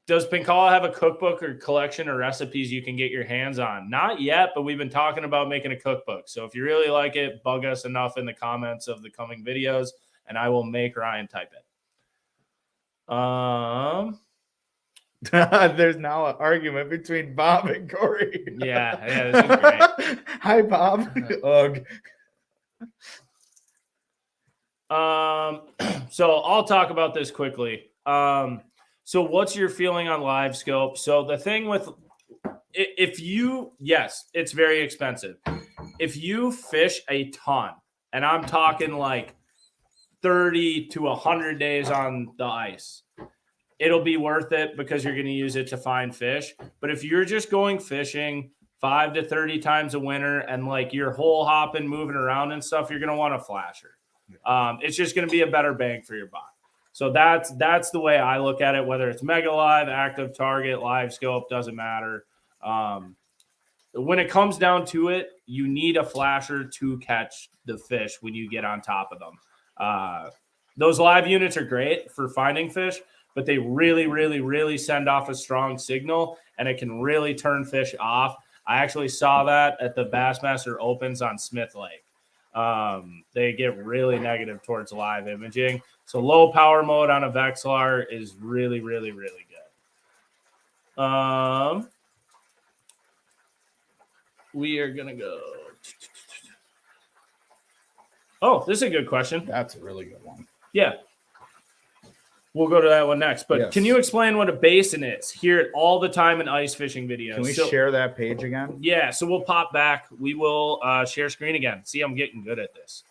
Does Pinkala have a cookbook or collection or recipes you can get your hands on? Not yet, but we've been talking about making a cookbook. So if you really like it, bug us enough in the comments of the coming videos, and I will make Ryan type it. There's now an argument between Bob and Corey. Yeah, this is great. Hi, Bob. Ugh. So I'll talk about this quickly. So what's your feeling on live scope? So the thing with yes, it's very expensive. If you fish a ton, and I'm talking like 30 to 100 days on the ice, it'll be worth it because you're going to use it to find fish. But if you're just going fishing 5 to 30 times a winter and like you're hole hopping, moving around and stuff, you're going to want a flasher. It's just going to be a better bang for your buck. So that's the way I look at it, whether it's Mega Live, Active Target, Live Scope, doesn't matter. When it comes down to it, you need a flasher to catch the fish when you get on top of them. Those live units are great for finding fish, but they really, really, really send off a strong signal, and it can really turn fish off. I actually saw that at the Bassmaster Opens on Smith Lake. They get really negative towards live imaging. So low power mode on a Vexilar is really, really, really good. We are going to go. Oh, this is a good question. That's a really good one. Yeah. We'll go to that one next. But Yes. Can you explain what a basin is? Hear it all the time in ice fishing videos. Can we share that page again? Yeah, so we'll pop back. We will share screen again. See, I'm getting good at this.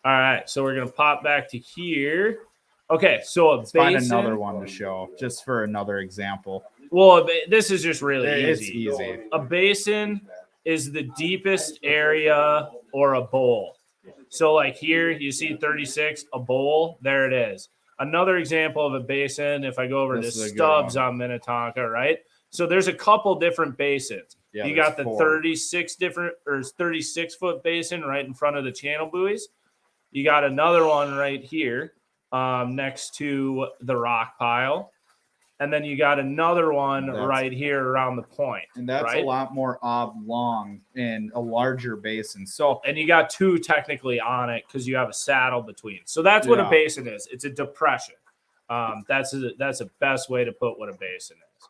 All right, so we're going to pop back to here. Okay, so Let's find another one to show, just for another example. Well, this is just really It's easy. easy. A basin is the deepest area or a bowl. So like here, you see 36, a bowl, there it is. Another example of a basin, if I go over This to is a good Stubbs one. on Minnetonka, right? So there's a couple different basins. Yeah, you there's got the 4. 36-foot basin right in front of the channel buoys. You got another one right here next to the rock pile. And then you got another one right here around the point. And that's right? a lot more oblong and a larger basin. So, and you got 2 technically on it because you have a saddle between. So that's what a basin is. It's a depression. That's the best way to put what a basin is.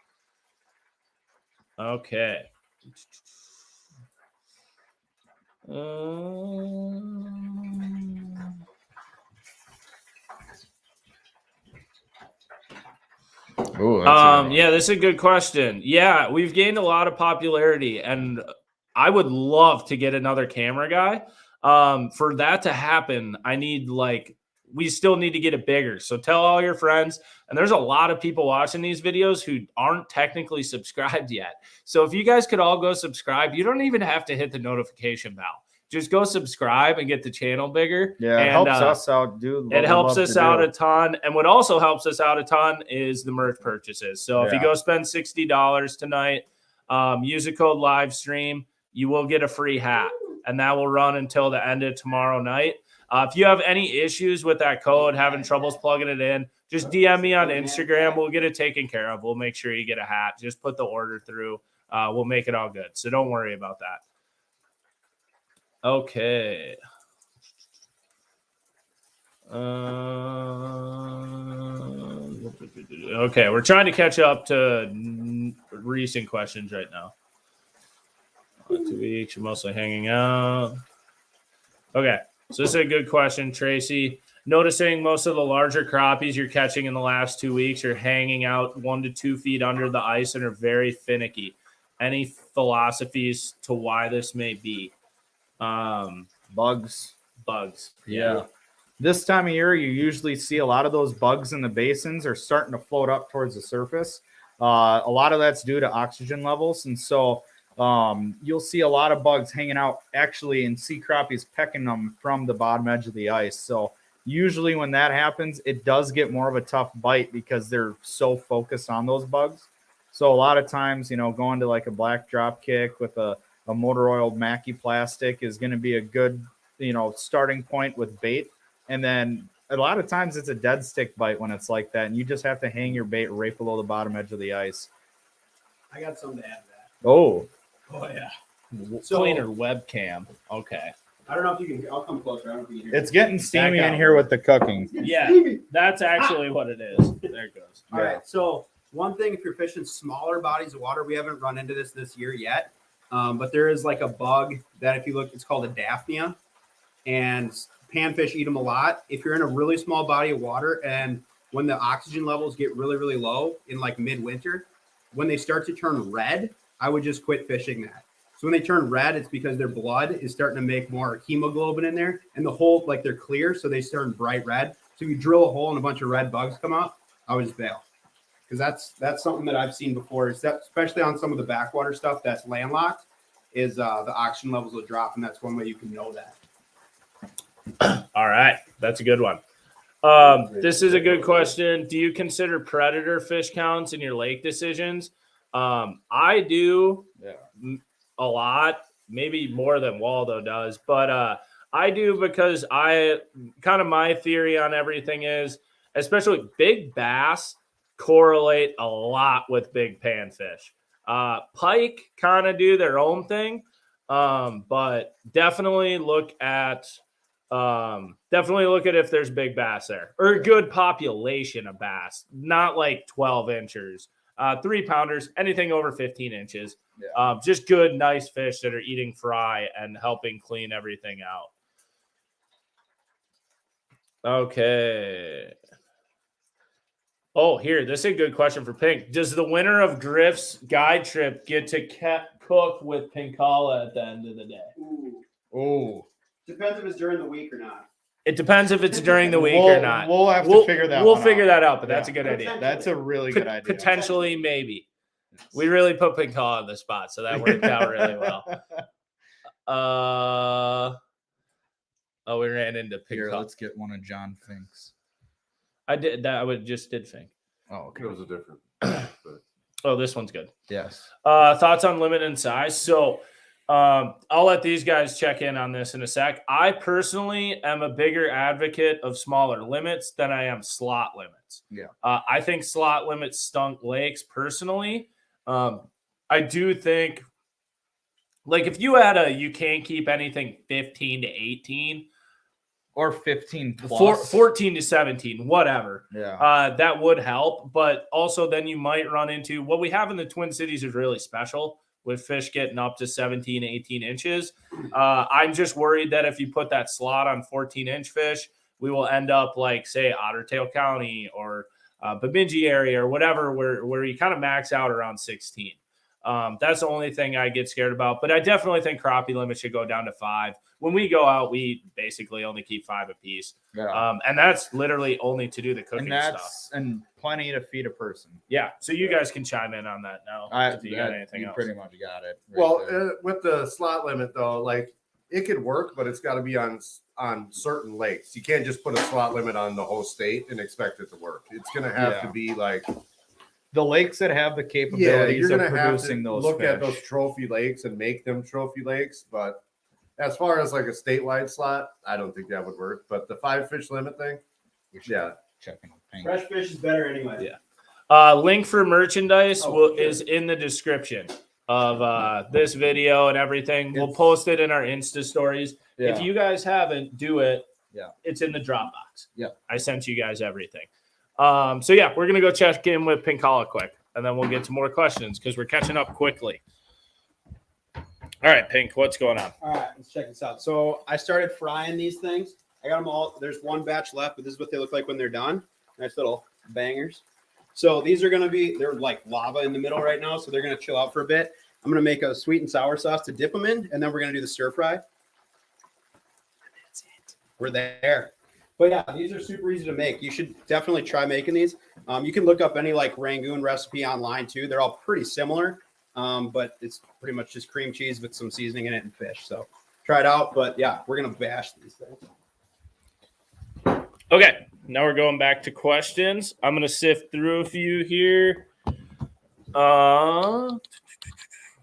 Okay. Yeah, this is a good question. Yeah, we've gained a lot of popularity, and I would love to get another camera guy. For that to happen, we still need to get it bigger. So tell all your friends, and there's a lot of people watching these videos who aren't technically subscribed yet. So if you guys could all go subscribe, you don't even have to hit the notification bell. Just go subscribe and get the channel bigger. yeah, it helps us out, dude. It helps us out a ton. And what also helps us out a ton is the merch purchases. So if you go spend $60 tonight, use the code LIVESTREAM, you will get a free hat. And that will run until the end of tomorrow night. If you have any issues with that code, having troubles plugging it in, just DM me on Instagram. We'll get it taken care of. We'll make sure you get a hat. Just put the order through. We'll make it all good. So don't worry about that. Okay. Okay, we're trying to catch up to recent questions right now. 2 weeks, you're mostly hanging out. Okay, so this is a good question, Tracy. Noticing most of the larger crappies you're catching in the last 2 weeks are hanging out 1 to 2 feet under the ice and are very finicky. Any philosophies to why this may be? Bugs. Yeah. This time of year, you usually see a lot of those bugs in the basins are starting to float up towards the surface. A lot of that's due to oxygen levels. And so you'll see a lot of bugs hanging out actually and sea crappies pecking them from the bottom edge of the ice. So usually when that happens, it does get more of a tough bite because they're so focused on those bugs. So a lot of times, going to like a black drop kick with a motor oiled Mackie plastic is going to be a good, starting point with bait. And then a lot of times it's a dead stick bite when it's like that. And you just have to hang your bait right below the bottom edge of the ice. I got something to add to that. Oh yeah. Cleaner webcam. Okay. I don't know if you can. I'll come closer. I don't know if you can hear. it's getting steamy in here with the cooking. Yeah, that's actually what it is. There it goes. All right. So one thing, if you're fishing smaller bodies of water, we haven't run into this year yet, but there is like a bug that if you look, it's called a Daphnia, and panfish eat them a lot. If you're in a really small body of water and when the oxygen levels get really, really low in like midwinter, when they start to turn red, I would just quit fishing that. So when they turn red, it's because their blood is starting to make more hemoglobin in there, and the hole, like they're clear, so they turn bright red. So if you drill a hole and a bunch of red bugs come up, I would just bail. Because that's something that I've seen before, especially on some of the backwater stuff that's landlocked, is the oxygen levels will drop, and that's one way you can know that. All right, that's a good one. This is a good question. Do you consider predator fish counts in your lake decisions? I do a lot, maybe more than Waldo does, but I do because my theory on everything is, especially big bass correlate a lot with big panfish. Pike kind of do their own thing, but definitely look at if there's big bass there or a good population of bass, not like 12 inchers, 3-pounders, anything over 15 inches. Yeah. Just good, nice fish that are eating fry and helping clean everything out. Okay. Oh, here, this is a good question for Pink. Does the winner of Griff's guide trip get to cook with Pinkala at the end of the day? Ooh. Depends if it's during the week or not. It depends if it's during the week or not. We'll have to figure that. We'll figure that out, but that's a good idea. That's a really good idea. Potentially, maybe. We really put Pinkala on the spot, so that worked out really well. We ran into Pinkala. Here, let's get one of John Fink's. I did that. Just did Fink. Oh, okay. It was a different. Oh, this one's good. Yes. Thoughts on limit and size? So I'll let these guys check in on this in a sec. I personally am a bigger advocate of smaller limits than I am slot limits. Yeah. I think slot limits stunk lakes personally. I do think, like, if you had you can't keep anything 15 to 18 or 15 plus. 14 to 17, whatever. Yeah. That would help. But also then you might run into what we have in the Twin Cities is really special with fish getting up to 17, 18 inches. I'm just worried that if you put that slot on 14-inch fish, we will end up like, say, Ottertail County or Bemidji area or whatever, where you kind of max out around 16. That's the only thing I get scared about. But I definitely think crappie limit should go down to 5. When we go out, we basically only keep 5 apiece. Yeah. And that's literally only to do the cooking stuff. And plenty to feed a person. Yeah. So you guys can chime in on that now. If you got anything else. Pretty much got it. With the slot limit though, like it could work, but it's got to be on certain lakes. You can't just put a slot limit on the whole state and expect it to work. It's going to have to be like the lakes that have the capabilities of producing those look fish. at those trophy lakes and make them trophy lakes. But as far as like a statewide slot, I don't think that would work. But the 5-fish limit thing, checking. Fresh fish is better anyway. Yeah. Link for merchandise is in the description of this video and everything. We'll post it in our Insta stories. Yeah. If you guys haven't, do it. Yeah. It's in the Dropbox. Yeah. I sent you guys everything. So yeah, we're gonna go check in with Pinkala quick, and then we'll get to more questions because we're catching up quickly. All right, Pink, what's going on? All right, let's check this out. So I started frying these things. I got them all. There's one batch left, but this is what they look like when they're done. Nice little bangers. So these are they're like lava in the middle right now, so they're gonna chill out for a bit. I'm gonna make a sweet and sour sauce to dip them in, and then we're gonna do the stir fry. And that's it. We're there. But yeah, these are super easy to make. You should definitely try making these. You can look up any like Rangoon recipe online too. They're all pretty similar, but it's pretty much just cream cheese with some seasoning in it and fish. So try it out. But yeah, we're gonna bash these things. Okay, now we're going back to questions. I'm gonna sift through a few here.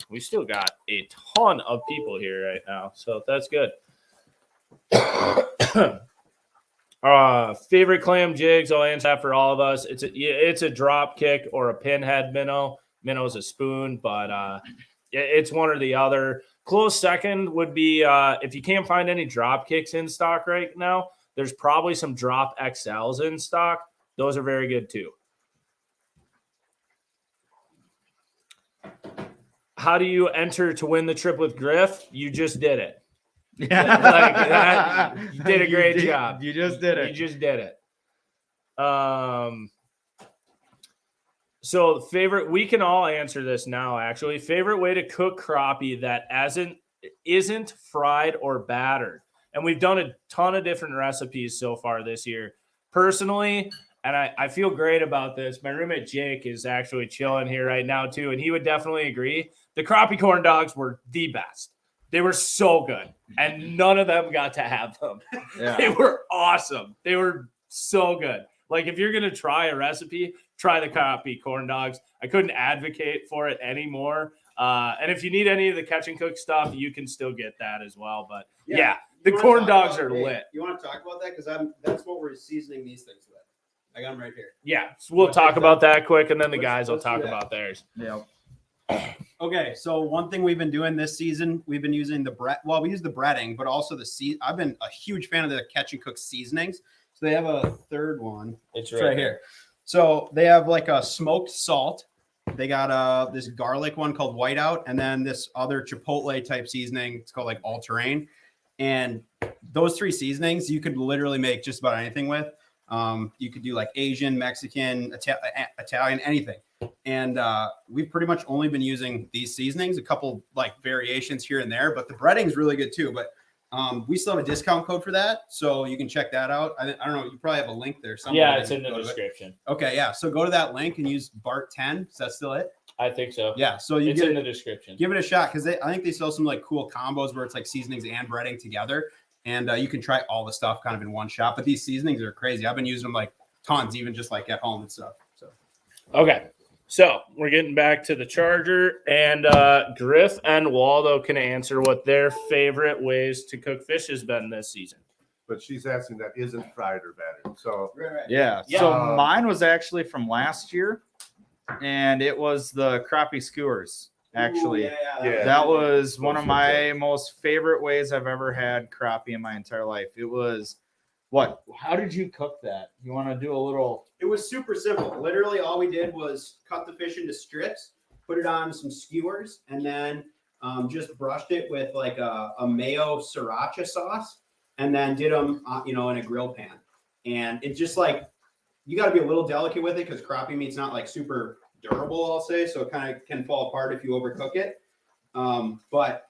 We still got a ton of people here right now, so that's good. Favorite clam jigs, I'll answer that for all of us. It's a drop kick or a pinhead minnow. Minnow's a spoon, but it's one or the other. Close second would be if you can't find any drop kicks in stock right now, there's probably some drop XLs in stock. Those are very good too. How do you enter to win the trip with Griff? You just did it. You did a great job. You just did it. You just did it. So favorite, we can all answer this now, actually. Favorite way to cook crappie that isn't fried or battered. And we've done a ton of different recipes so far this year. Personally, and I feel great about this, my roommate Jake is actually chilling here right now too, and he would definitely agree. The crappie corn dogs were the best. They were so good, and none of them got to have them. Yeah. They were awesome. They were so good. Like, if you're going to try a recipe, try the crappie corn dogs. I couldn't advocate for it anymore. And if you need any of the catch and cook stuff, you can still get that as well. But yeah the corn dogs are lit. You want to talk about that? Because that's what we're seasoning these things with. I got them right here. Yeah, so we'll talk about that quick, and then the guys will talk do that. about theirs. Yeah. Okay, so one thing we've been doing this season, we've been using the bread. Well, we use the breading, but also I've been a huge fan of the catch and cook seasonings. So they have a third one. It's right here. So they have like a smoked salt. They got this garlic one called Whiteout, and then this other chipotle type seasoning. It's called like All Terrain. And those three seasonings you could literally make just about anything with. You could do like Asian, Mexican, Italian, anything. And we've pretty much only been using these seasonings, a couple like variations here and there, but the breading is really good too. But we still have a discount code for that, so you can check that out. I don't know, you probably have a link there somewhere. Yeah, it's in the description. Okay, yeah. So go to that link and use Bart 10. Is that still it? I think so. Yeah. So you It's in the description. give it a shot because I think they sell some like cool combos where it's like seasonings and breading together, and you can try all the stuff kind of in one shot. But these seasonings are crazy. I've been using them like tons, even just like at home and stuff. So Okay, so we're getting back to the charger, and Griff and Waldo can answer what their favorite ways to cook fish has been this season. But she's asking that isn't fried or battered. So Yeah. Yeah. So mine was actually from last year, and it was the crappie skewers. Actually, yeah. that was one of my most favorite ways I've ever had crappie in my entire life. It was what? How did you cook that? You want to do a little? it was super simple. Literally, all we did was cut the fish into strips, put it on some skewers, and then just brushed it with like a mayo sriracha sauce, and then did them, in a grill pan. And it's just like you got to be a little delicate with it because crappie meat's not like super durable, I'll say, so it kind of can fall apart if you overcook it. But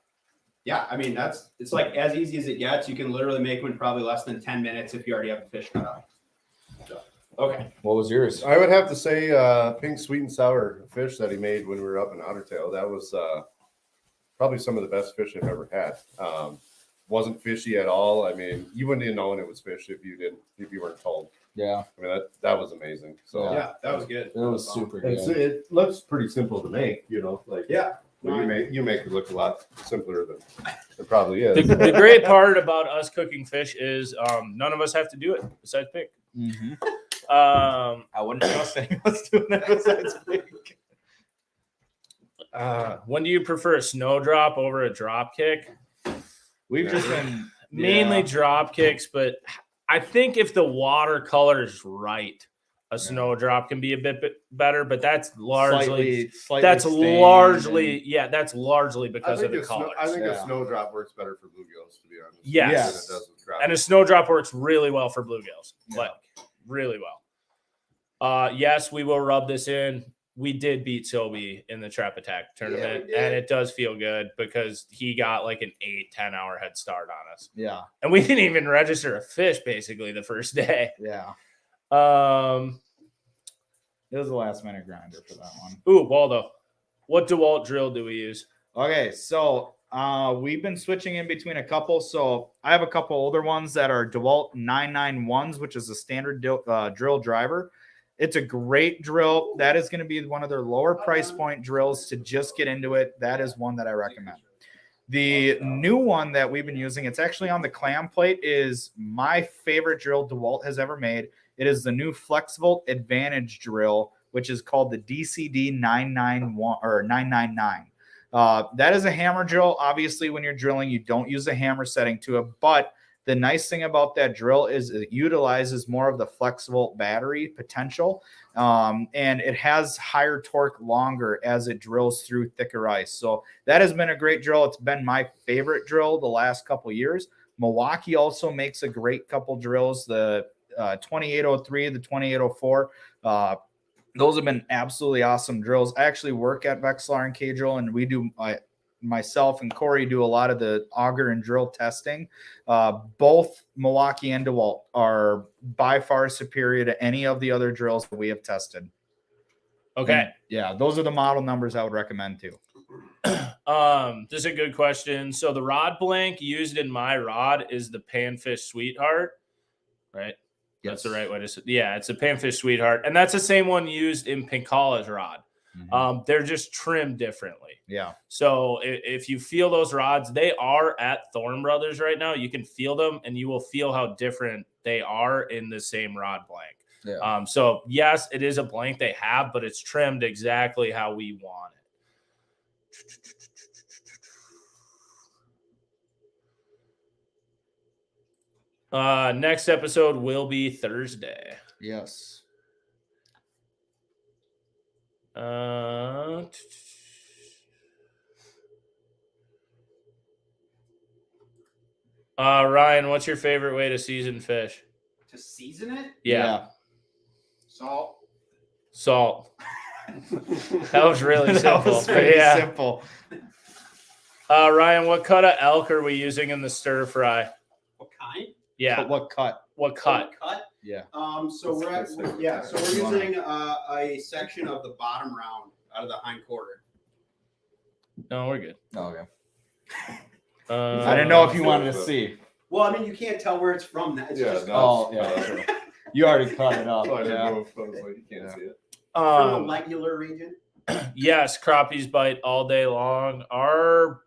yeah, I mean it's like as easy as it gets. You can literally make one in probably less than 10 minutes if you already have the fish cut out. So, Okay. What was yours? I would have to say pink sweet and sour fish that he made when we were up in Ottertail. That was probably some of the best fish I've ever had. Wasn't fishy at all. I mean, you wouldn't even know when it was fish if you weren't told. Yeah, I mean that was amazing. So yeah, that was good. it was super it looks pretty simple to make, like Yeah. well, you make it look a lot simpler than it probably is. The great part about us cooking fish is none of us have to do it besides pick. Mm-hmm. I wouldn't trust anyone else doing that besides pick. When do you prefer a snow drop over a drop kick? We've just been Mainly drop kicks, but I think if the watercolor is right, a snow drop can be a bit better. But that's largely slightly that's stained largely and- because of the colors. I think Yeah. a snow drop works better for bluegills, to be honest. Yes. than it does with crappie. And a snow drop works really well for bluegills, like really well. Yes, we will rub this in. We did beat Sobe in the Trap Attack tournament, and it does feel good because he got like an 8-10 hour head start on us. Yeah, And we didn't even register a fish basically the first day. yeah. Um, It was a last minute grinder for that one. Ooh, Waldo, what DeWalt drill do we use? Okay, so we've been switching in between a couple. So I have a couple older ones that are DeWalt 991s, which is a standard drill driver. It's a great drill. That is going to be one of their lower price point drills to just get into it. That is one that I recommend. The new one that we've been using, it's actually on the clam plate, is my favorite drill DeWalt has ever made. It is the new FlexVolt Advantage drill, which is called the DCD 991 or 999. That is a hammer drill. Obviously, when you're drilling, you don't use a hammer setting to it, but The nice thing about that drill is it utilizes more of the flexible battery potential, and it has higher torque longer as it drills through thicker ice. So that has been a great drill. It's been my favorite drill the last couple of years. Milwaukee also makes a great couple drills. The 2803, the 2804, those have been absolutely awesome drills. I actually work at Vexlar and K-Drill, and we do, myself and Corey do a lot of the auger and drill testing. Both Milwaukee and DeWalt are by far superior to any of the other drills that we have tested. Okay. And yeah, those are the model numbers I would recommend too. This is a good question. So the rod blank used in my rod is the Panfish Sweetheart, right? That's the right way to say. Yeah, it's a Panfish Sweetheart, and that's the same one used in Pinkala's rod. They're just trimmed differently. Yeah. So if you feel those rods, they are at Thorn Brothers right now. You can feel them, and you will feel how different they are in the same rod blank. Yeah. So yes, it is a blank they have, but it's trimmed exactly how we want it. Next episode will be Thursday. Yes. Ryan, what's your favorite way to season fish? To season it? Yeah. Salt. Salt. That was really simple. That was pretty simple. Ryan, what cut of elk are we using in the stir fry? What kind? Yeah. What cut? What cut? Cut? Yeah. So we're using a section of the bottom round out of the hind quarter. No, we're good. Oh, okay. I I didn't know if you wanted to see. Well, I mean, you can't tell where it's from. It's just yeah. You already cut it up. You can't see it. from the legular region. Yes, crappies bite all day long. The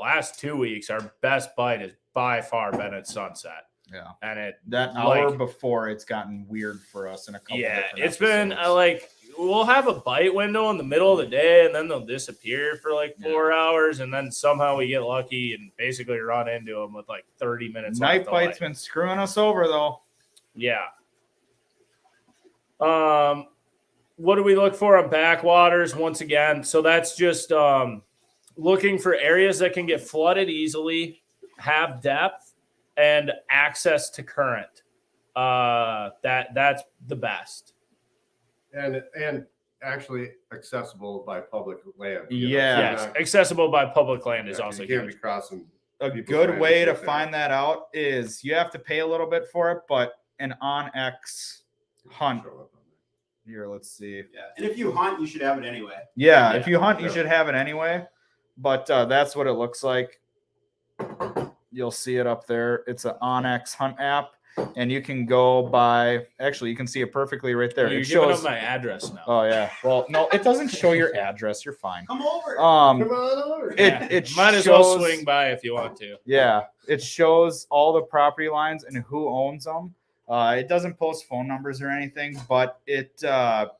last 2 weeks, our best bite has by far been at sunset. Yeah. And that hour before, it's gotten weird for us in a couple. Yeah, different it's been episodes. we'll have a bite window in the middle of the day, and then they'll disappear for 4 hours, and then somehow we get lucky and basically run into them with 30 minutes. Night bite's been screwing us over though. Yeah. What do we look for on backwaters? Once again, so that's just looking for areas that can get flooded easily, have depth, and access to current. That's the best. And actually accessible by public land. Yes, accessible by public land is also you can't good. be crossing. A good way to find that out is you have to pay a little bit for it, but an on-X hunt. Here, let's see. Yeah, and if you hunt, you should have it anyway. Yeah, if you hunt, you should have it anyway. But that's what it looks like. You'll see it up there. It's an Onyx Hunt app, and you can go by. Actually, you can see it perfectly right there. You're it giving shows up my address now. Oh yeah. Well, no, it doesn't show your address. You're fine. Come over. Come on over. It might as well swing by if you want to. Yeah, it shows all the property lines and who owns them. It doesn't post phone numbers or anything, but it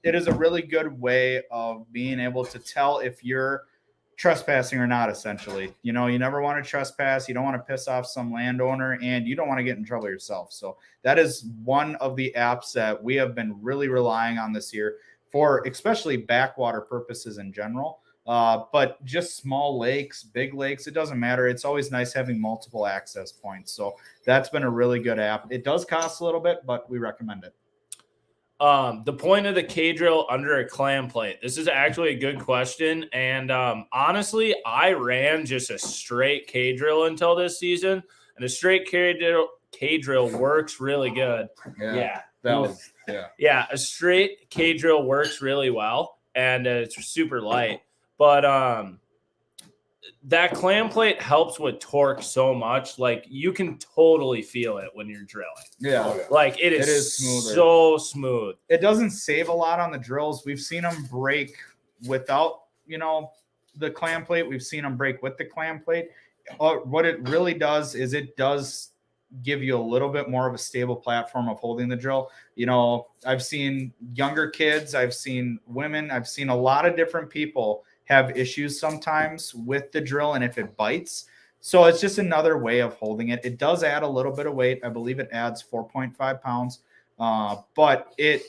is a really good way of being able to tell if you're trespassing or not. Essentially, you never want to trespass. You don't want to piss off some landowner, and you don't want to get in trouble yourself. So that is one of the apps that we have been really relying on this year for, especially backwater purposes in general. But just small lakes, big lakes, it doesn't matter. It's always nice having multiple access points. So that's been a really good app. It does cost a little bit, but we recommend it. The point of the K-drill under a clam plate. This is actually a good question. And honestly, I ran just a straight K-drill until this season. And a straight K-drill works really good. Yeah. Yeah, a straight K-drill works really well. And it's super light. But that clam plate helps with torque so much. You can totally feel it when you're drilling. Yeah. It is smoother. so smooth. It doesn't save a lot on the drills. We've seen them break without, the clam plate. We've seen them break with the clam plate. What it really does is it does give you a little bit more of a stable platform of holding the drill. I've seen younger kids, I've seen women, I've seen a lot of different people have issues sometimes with the drill and if it bites. So it's just another way of holding it. It does add a little bit of weight. I believe it adds 4.5 pounds. But it,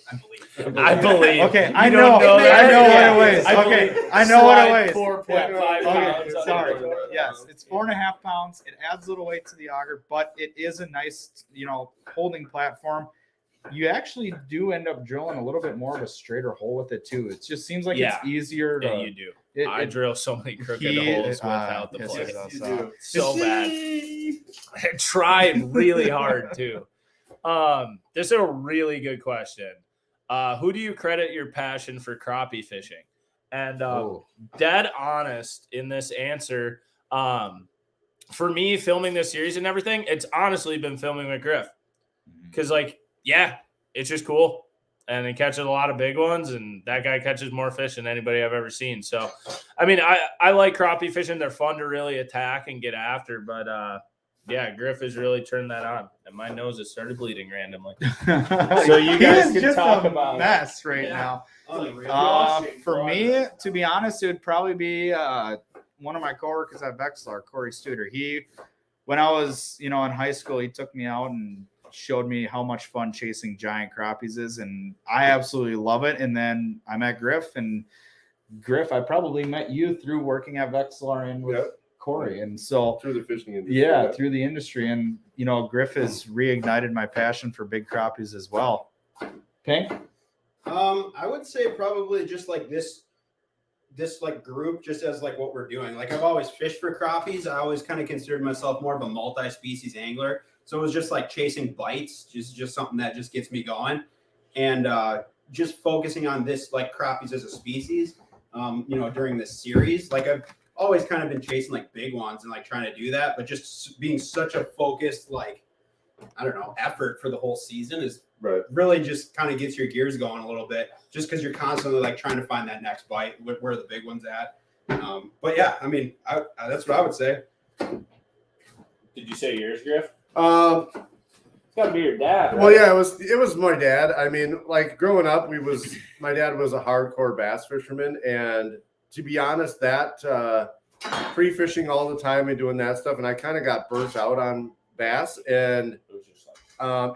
I believe. okay, I You know, don't know I that? know Yeah. what it weighs. I Okay, believe. I know what it Slide weighs. 4.5 pounds. Okay, sorry. Yes, it's 4.5 pounds. It adds a little weight to the auger, but it is a nice, holding platform. You actually do end up drilling a little bit more of a straighter hole with it too. It just seems like Yeah. it's easier to. Yeah, you do. I drill so many crooked holes without the yes, plate. yes, You yes. do. So bad. I tried really hard too. This is a really good question. Who do you credit your passion for crappie fishing? And dead honest in this answer, for me filming this series and everything, it's honestly been filming with Griff. Because it's just cool. And he catches a lot of big ones, and that guy catches more fish than anybody I've ever seen. So, I mean, I like crappie fishing. They're fun to really attack and get after. But, Griff has really turned that on. And my nose has started bleeding randomly. So you guys can talk about mess right now. For me, to be honest, it would probably be one of my coworkers at Vexlar, Corey Studer. When I was, in high school, he took me out and showed me how much fun chasing giant crappies is, and I absolutely love it. And then I met Griff, and Griff, I probably met you through working at Vexlar and with Corey, and so Through the fishing industry. through the industry. And Griff has reignited my passion for big crappies as well. Pink? I would say probably just like this like group, just as like what we're doing. Like I've always fished for crappies. I always kind of considered myself more of a multi-species angler. So it was just like chasing bites, just something that just gets me going. And just focusing on this like crappies as a species, during this series. Like I've always kind of been chasing like big ones and like trying to do that, but just being such a focused, like, I don't know, effort for the whole season is really just kind of gets your gears going a little bit, just because you're constantly like trying to find that next bite, where the big one's at. But yeah, I mean, that's what I would say. Did you say yours, Griff? It's got to be your dad. Right? Well, yeah, it was my dad. I mean, like growing up, my dad was a hardcore bass fisherman, and to be honest, that pre-fishing all the time and doing that stuff, and I kind of got burnt out on bass, and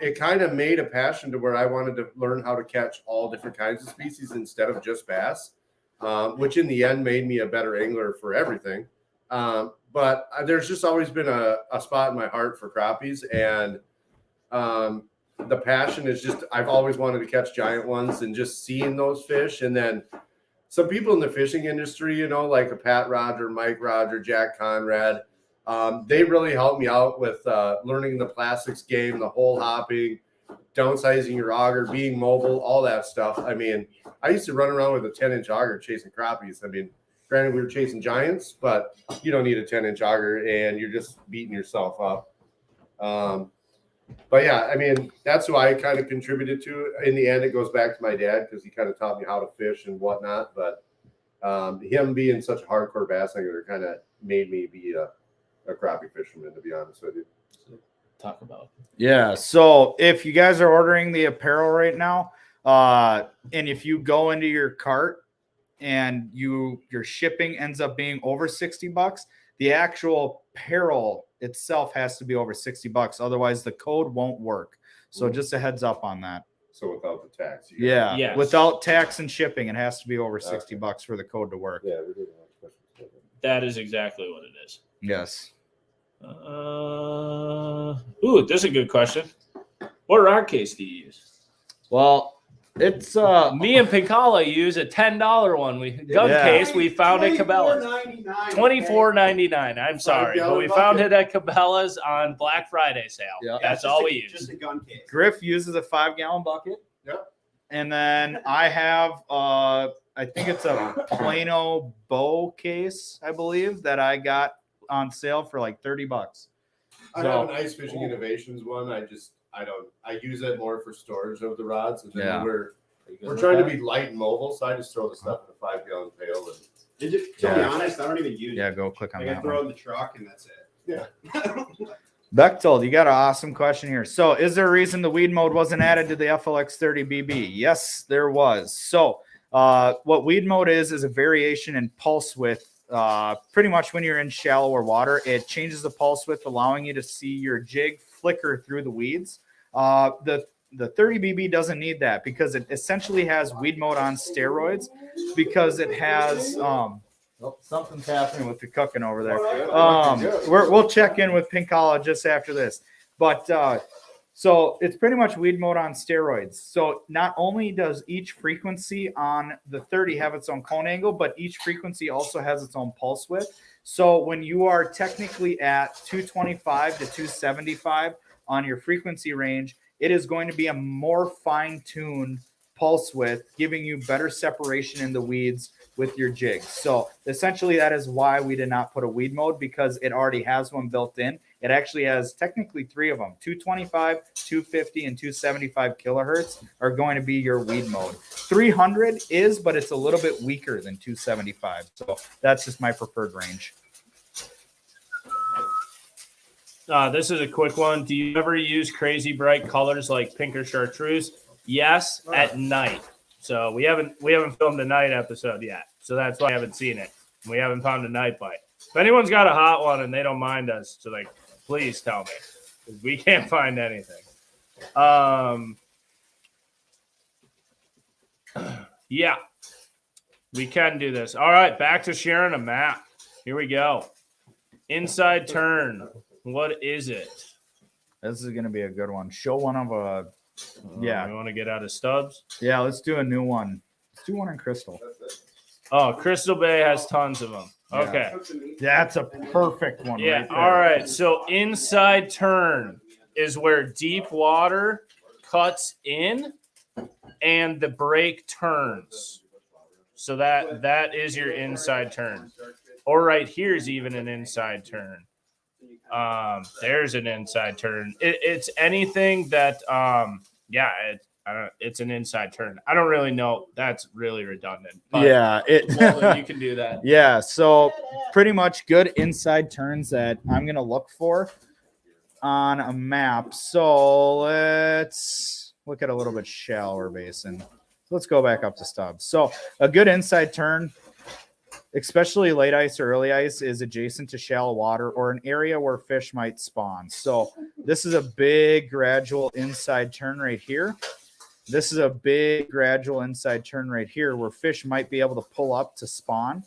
it kind of made a passion to where I wanted to learn how to catch all different kinds of species instead of just bass, which in the end made me a better angler for everything. But there's just always been a spot in my heart for crappies, and the passion is just, I've always wanted to catch giant ones, and just seeing those fish. And then some people in the fishing industry, like a Pat Roger, Mike Roger, Jack Conrad, they really helped me out with learning the plastics game, the hole hopping, downsizing your auger, being mobile, all that stuff. I mean, I used to run around with a 10-inch auger chasing crappies. I mean, granted, we were chasing giants, but you don't need a 10-inch auger, and you're just beating yourself up. But yeah, I mean, that's who I kind of contributed to. In the end, it goes back to my dad, because he kind of taught me how to fish and whatnot. But him being such a hardcore bass angler kind of made me be a crappie fisherman, to be honest with you. Talk about. Yeah. So if you guys are ordering the apparel right now, and if you go into your cart and your shipping ends up being over $60, the actual apparel itself has to be over $60. Otherwise, the code won't work. So just a heads up on that. So without the tax. Yeah. Yes. Without tax and shipping, it has to be over $60 for the code to work. Yeah, we did. That is exactly what it is. Yes. This is a good question. What rod case do you use? Well, it's me and Pinkala use a $10 one. Case we found at Cabela's. $24.99. I'm sorry, but we found it at Cabela's on Black Friday sale. Yeah. That's all we use. Just a gun case. Griff uses a 5-gallon bucket. Yep. And then I have I think it's a Plano bow case, I believe, that I got on sale for like $30. I have an Ice Fishing Innovations one. I use it more for storage of the rods. And then we're trying to be light and mobile, so I just throw the stuff in a 5-gallon pail. To be honest, I don't even use it. Yeah, go click on Like I that throw it one. in the truck and that's it. Yeah. Bechtold, you got an awesome question here. So is there a reason the weed mode wasn't added to the FLX30 BB? Yes, there was. So what weed mode is a variation in pulse width pretty much when you're in shallower water, it changes the pulse width, allowing you to see your jig flicker through the weeds. The 30 BB doesn't need that because it essentially has weed mode on steroids, because it has something's happening with the cooking over there. We'll check in with Pinkala just after this, but so it's pretty much weed mode on steroids. So not only does each frequency on the 30 have its own cone angle, but each frequency also has its own pulse width. So when you are technically at 225 to 275 on your frequency range, it is going to be a more fine-tuned pulse width, giving you better separation in the weeds with your jigs. So essentially that is why we did not put a weed mode, because it already has one built in. It actually has technically 3 of them. 225, 250, and 275 kilohertz are going to be your weed mode. 300 is, but it's a little bit weaker than 275. So that's just my preferred range. This is a quick one. Do you ever use crazy bright colors like pink or chartreuse? Yes, at night. So we haven't filmed a night episode yet. So that's why I haven't seen it. We haven't found a night bite. If anyone's got a hot one and they don't mind us, so like, please tell me, because we can't find anything. Yeah, we can do this. All right, back to sharing a map. Here we go. Inside turn. What is it? This is going to be a good one. Show one of a, yeah. You want to get out of stubs? Yeah, let's do a new one. Let's do one in Crystal. Oh, Crystal Bay has tons of them. Okay. That's a perfect one. Yeah. Right there. All right. So inside turn is where deep water cuts in and the brake turns. So that is your inside turn. Or right here is even an inside turn. There's an inside turn. It's anything that it's an inside turn. I don't really know. That's really redundant. But Yeah, Walden, you can do that. Yeah, so pretty much good inside turns that I'm going to look for on a map. So let's look at a little bit shallower basin. Let's go back up to stubs. So a good inside turn, especially late ice or early ice, is adjacent to shallow water or an area where fish might spawn. So this is a big gradual inside turn right here. This is a big gradual inside turn right here where fish might be able to pull up to spawn.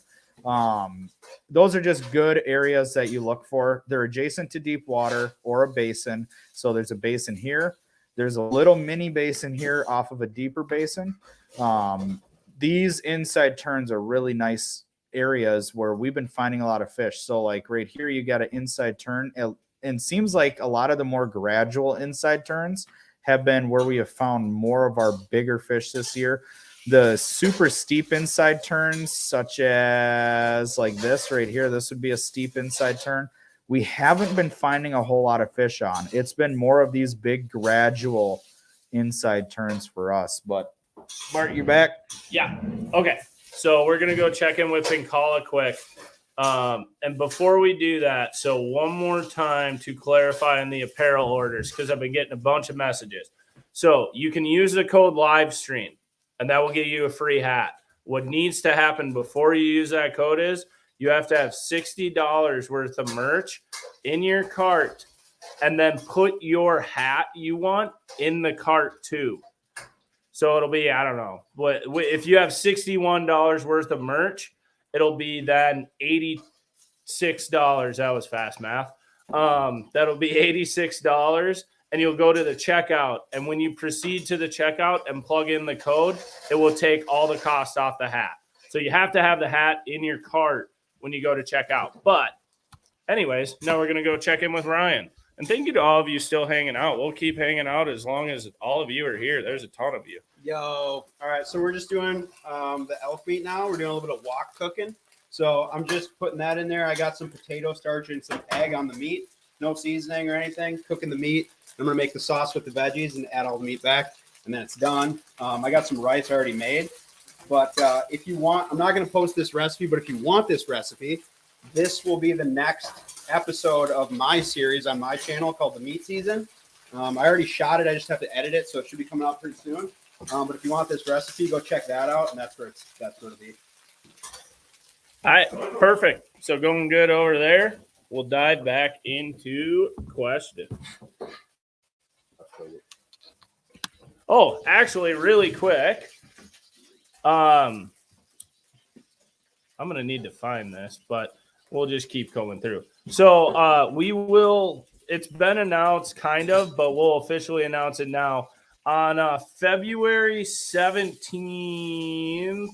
Those are just good areas that you look for. They're adjacent to deep water or a basin. So there's a basin here. There's a little mini basin here off of a deeper basin. These inside turns are really nice areas where we've been finding a lot of fish. So like right here, you got an inside turn, and seems like a lot of the more gradual inside turns have been where we have found more of our bigger fish this year. The super steep inside turns, such as like this right here, this would be a steep inside turn. We haven't been finding a whole lot of fish on. It's been more of these big gradual inside turns for us. But Bart, you back? Yeah. Okay. So we're going to go check in with Pinkala quick. And before we do that, so one more time to clarify on the apparel orders, because I've been getting a bunch of messages. So you can use the code LIVESTREAM, and that will get you a free hat. What needs to happen before you use that code is you have to have $60 worth of merch in your cart, and then put your hat you want in the cart too. So it'll be, I don't know, what if you have $61 worth of merch, it'll be then $86. That was fast math. That'll be $86, and you'll go to the checkout. And when you proceed to the checkout and plug in the code, it will take all the cost off the hat. So you have to have the hat in your cart when you go to checkout. But anyways, now we're going to go check in with Ryan. And thank you to all of you still hanging out. We'll keep hanging out as long as all of you are here. There's a ton of you. Yo, all right. So we're just doing the elk meat now. We're doing a little bit of wok cooking. So I'm just putting that in there. I got some potato starch and some egg on the meat. No seasoning or anything. Cooking the meat. I'm going to make the sauce with the veggies and add all the meat back. And then it's done. I got some rice already made. But if you want, I'm not going to post this recipe, but if you want this recipe, this will be the next episode of my series on my channel called The Meat Season. I already shot it. I just have to edit it, so it should be coming out pretty soon. But if you want this recipe, go check that out, and that's where it'll be. All right, perfect. So going good over there. We'll dive back into questions. Oh, actually, really quick. I'm gonna need to find this, but we'll just keep going through. So we will. It's been announced, kind of, but we'll officially announce it now on February 17th.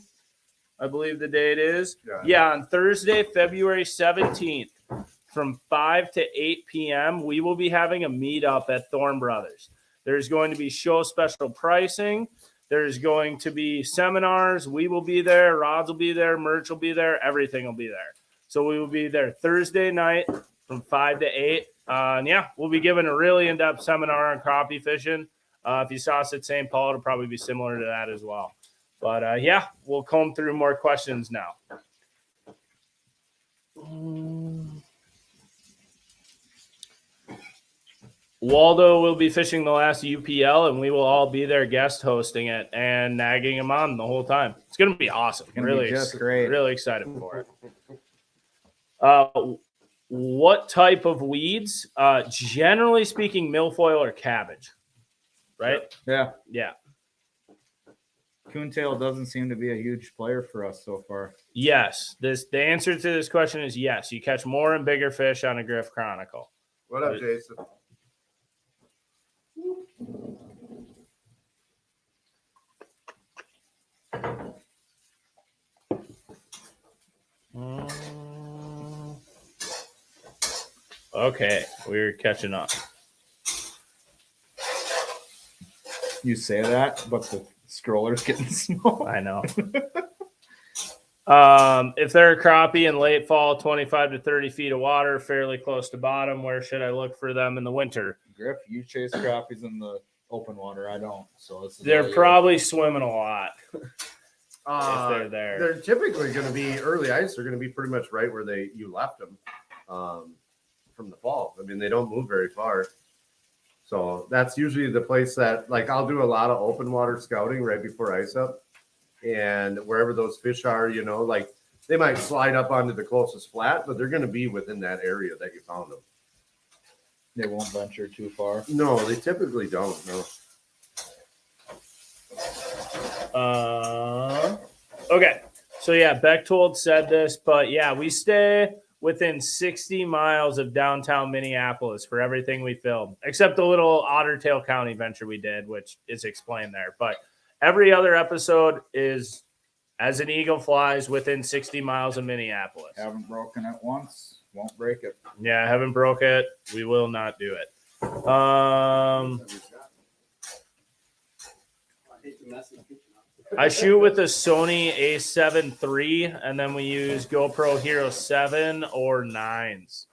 I believe the date is. Yeah, on Thursday, February 17th, from 5 to 8 p.m., we will be having a meetup at Thorn Brothers. There's going to be show special pricing. There's going to be seminars. We will be there. Rods will be there. Merch will be there. Everything will be there. So we will be there Thursday night from 5 to 8. And yeah, we'll be giving a really in-depth seminar on crappie fishing. If you saw us at St. Paul, it'll probably be similar to that as well. But yeah, we'll comb through more questions now. Waldo will be fishing the last UPL, and we will all be there guest hosting it and nagging him on the whole time. It's going to be awesome. Really, just great. Really excited for it. What type of weeds? Generally speaking, milfoil or cabbage, right? Yeah. Yeah. Coontail doesn't seem to be a huge player for us so far. Yes. The answer to this question is yes. You catch more and bigger fish on a Griff Chronicle. What up, Jason? Okay, we're catching up. You say that, but the scroller's getting small. I know. If they're a crappie in late fall, 25 to 30 feet of water, fairly close to bottom, where should I look for them in the winter? Griff, you chase crappies in the open water. I don't. So they're probably swimming a lot. If they're there. They're typically going to be early ice. They're going to be pretty much right where you left them from the fall. I mean, they don't move very far. So that's usually the place that, like, I'll do a lot of open water scouting right before ice up. And wherever those fish are, you know, like they might slide up onto the closest flat, but they're going to be within that area that you found them. They won't venture too far. No, they typically don't. No. Okay. So yeah, Bechtold said this, but yeah, we stay within 60 miles of downtown Minneapolis for everything we film, except the little Ottertail County venture we did, which is explained there. But every other episode is as an eagle flies within 60 miles of Minneapolis. Haven't broken it once. Won't break it. Yeah, haven't broke it. We will not do it. I shoot with the Sony A7 III, and then we use GoPro Hero 7 or 9s.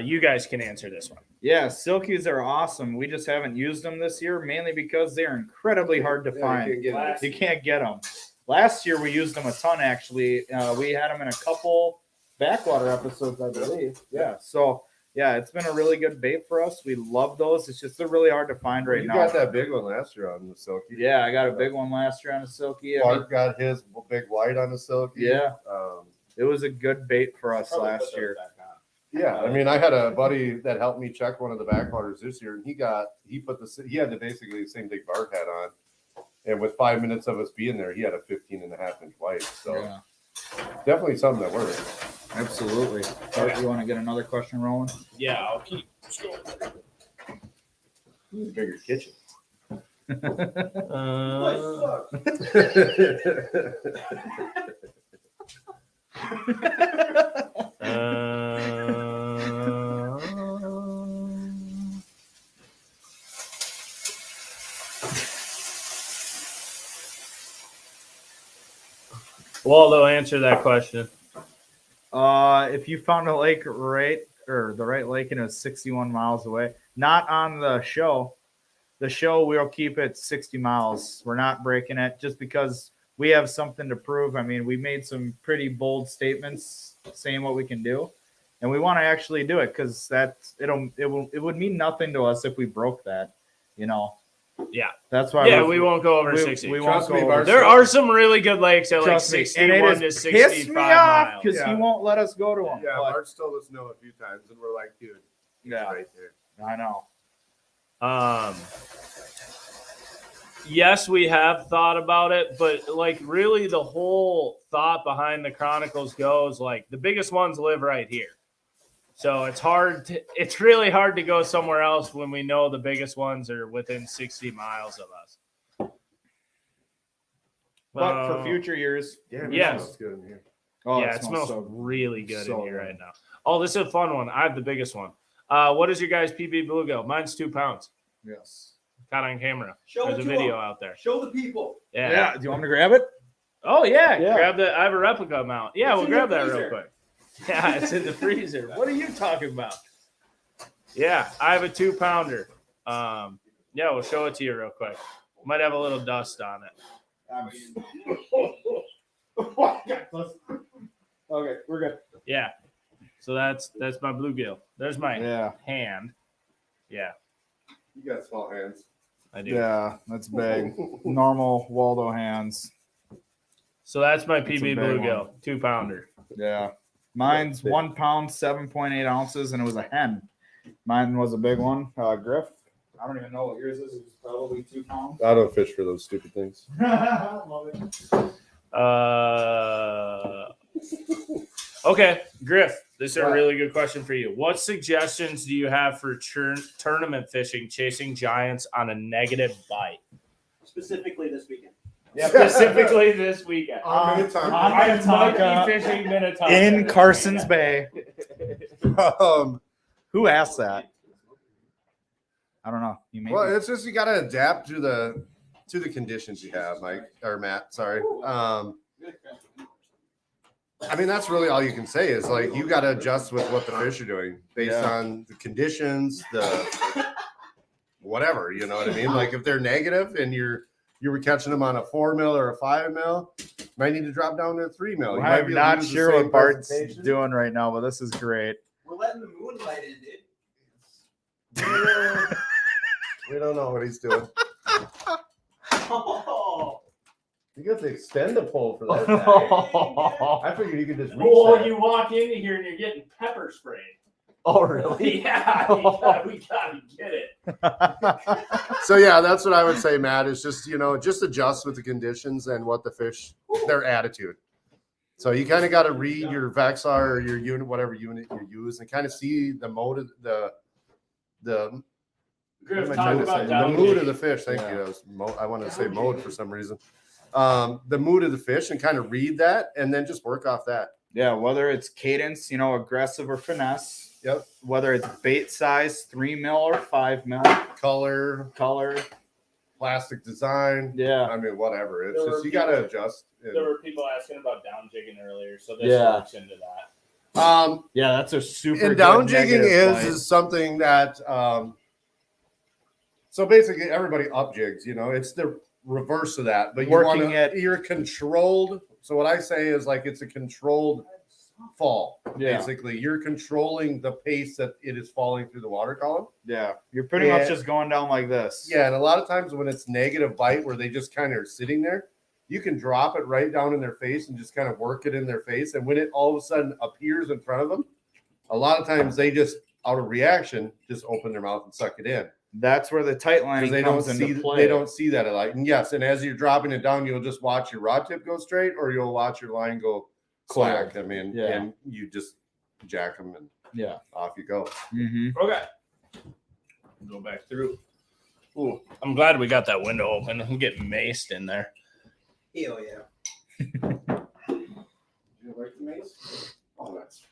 You guys can answer this one. Yeah, Silkies are awesome. We just haven't used them this year, mainly because they're incredibly hard to find. You can't get them. Last year, we used them a ton, actually. We had them in a couple backwater episodes, I believe. Yeah, so, yeah, it's been a really good bait for us. We love those. It's just they're really hard to find right now. You got that big one last year on the Silky. Yeah, I got a big one last year on a Silky. Bart got his big white on the Silky. Yeah, it was a good bait for us last year. Yeah, I mean, I had a buddy that helped me check one of the backwaters this year, and he had basically the same thing Bart had on, and with 5 minutes of us being there, he had a 15.5-inch white. So yeah. Definitely something that works. Absolutely. Bart, you want to get another question rolling? Yeah, I'll keep going. Bigger kitchen. Waldo, answer that question. If you found a lake the right lake and it was 61 miles away, not on the show we'll keep it 60 miles. We're not breaking it just because we have something to prove. I mean, we made some pretty bold statements saying what we can do, and we want to actually do it because it would mean nothing to us if we broke that, you know. Yeah. That's why. Yeah, we won't go over we- 60. we won't Trust go me, over Bart. There are some really good lakes at like Trust me, and 61 it to has pissed 65 me off miles. because he Yeah. won't let us go to him. Yeah, but- Bart's told us no a few times, and we're like, dude, he's Yeah. right there. I know. Yes, we have thought about it, but like really the whole thought behind the Chronicles goes like the biggest ones live right here. So it's really hard to go somewhere else when we know the biggest ones are within 60 miles of us. But for future years, Yeah, Yes. smells good in here. oh, yeah, it smells so really good so in here good. right now. Oh, this is a fun one. I have the biggest one. What is your guys' PB bluegill? Mine's 2 pounds. Yes. Caught on camera. Show There's it a to video 'em. out there. Show the people. Yeah. Do you want me to grab it? Oh yeah. Yeah. Grab the. I have a replica mount. Yeah, It's we'll in grab the that real freezer. quick. Yeah, it's in the freezer. What are you talking about? Yeah, I have a 2 pounder. Yeah, we'll show it to you real quick. Might have a little dust on it. Okay, we're good. Yeah. So that's my bluegill. There's my Yeah. hand. Yeah, You got small hands. I do. Yeah, that's big. Normal Waldo hands. So that's my That's a PB big bluegill, 2 pounder. Yeah. Mine's 1 pound, 7.8 ounces, and it was a hen. Mine was a big one. Griff. I don't even know what yours is. It's probably 2 pounds. I don't fish for those stupid things. Love it. Okay, Griff, this is a really good question for you. What suggestions do you have for tournament fishing, chasing giants on a negative bite? Specifically this weekend. Yeah, specifically this weekend. On Minnetonka. on I Minnetonka. might be fishing Minnetonka In this Carson's weekend. Bay. Who asked that? I don't know. You may Well, it's just you got to adapt to the conditions you have, Mike or Matt. Sorry. I mean, that's really all you can say is like you got to adjust with what the fish are doing based Yeah. on the conditions, the whatever. You know what I mean? Like if they're negative and you were catching them on a 4 mil or a 5 mil, might need to drop down to a 3 mil. You might I'm be able to not use the sure same what Bart's presentation. doing right now, but this is great. We're letting the moonlight in, dude. We don't know what he's doing. Oh, You got to extend the pole for that. Oh, I figured you could just reach Oh, that. you walk into here and you're getting pepper sprayed. really? Yeah, we gotta get it. So yeah, that's what I would say, Matt, is just, just adjust with the conditions and what the fish, their attitude. So you kind of got to read your Vexar or your unit, whatever unit you use, and kind of see the mode of the Griff, what am I talk trying to about say? down The mood jigging. of the fish. Thank you. That was I want to say mode for some reason. The mood of the fish and kind of read that and then just work off that. Yeah, whether it's cadence, aggressive or finesse. Yep. Whether it's bait size, 3 mil or 5 mil. Color, plastic design. Yeah. I mean, whatever. It's There just were you got to people- adjust. There were people asking about down jigging earlier, so this Yeah. works into that. Yeah, that's a super And good down jigging negative bite. is something that so basically everybody up jigs, it's the reverse of that, but you're controlled. So what I say is like it's a controlled fall. Yeah. Basically, you're controlling the pace that it is falling through the water column. Yeah, you're pretty much just going down like this. Yeah, and a lot of times when it's negative bite where they just kind of are sitting there, you can drop it right down in their face and just kind of work it in their face. And when it all of a sudden appears in front of them, a lot of times they just, out of reaction, just open their mouth and suck it in. That's where the tight lining Because comes into play. they don't see that a lot. And yes, and as you're dropping it down, you'll just watch your rod tip go straight, or you'll watch your line go slack. I mean, Yeah. and you just jack them and Yeah. off you go. Mm-hmm. Okay. Go back through. Ooh, I'm glad we got that window open. I'm getting maced in there. hell yeah. You like the mace? Oh, that's.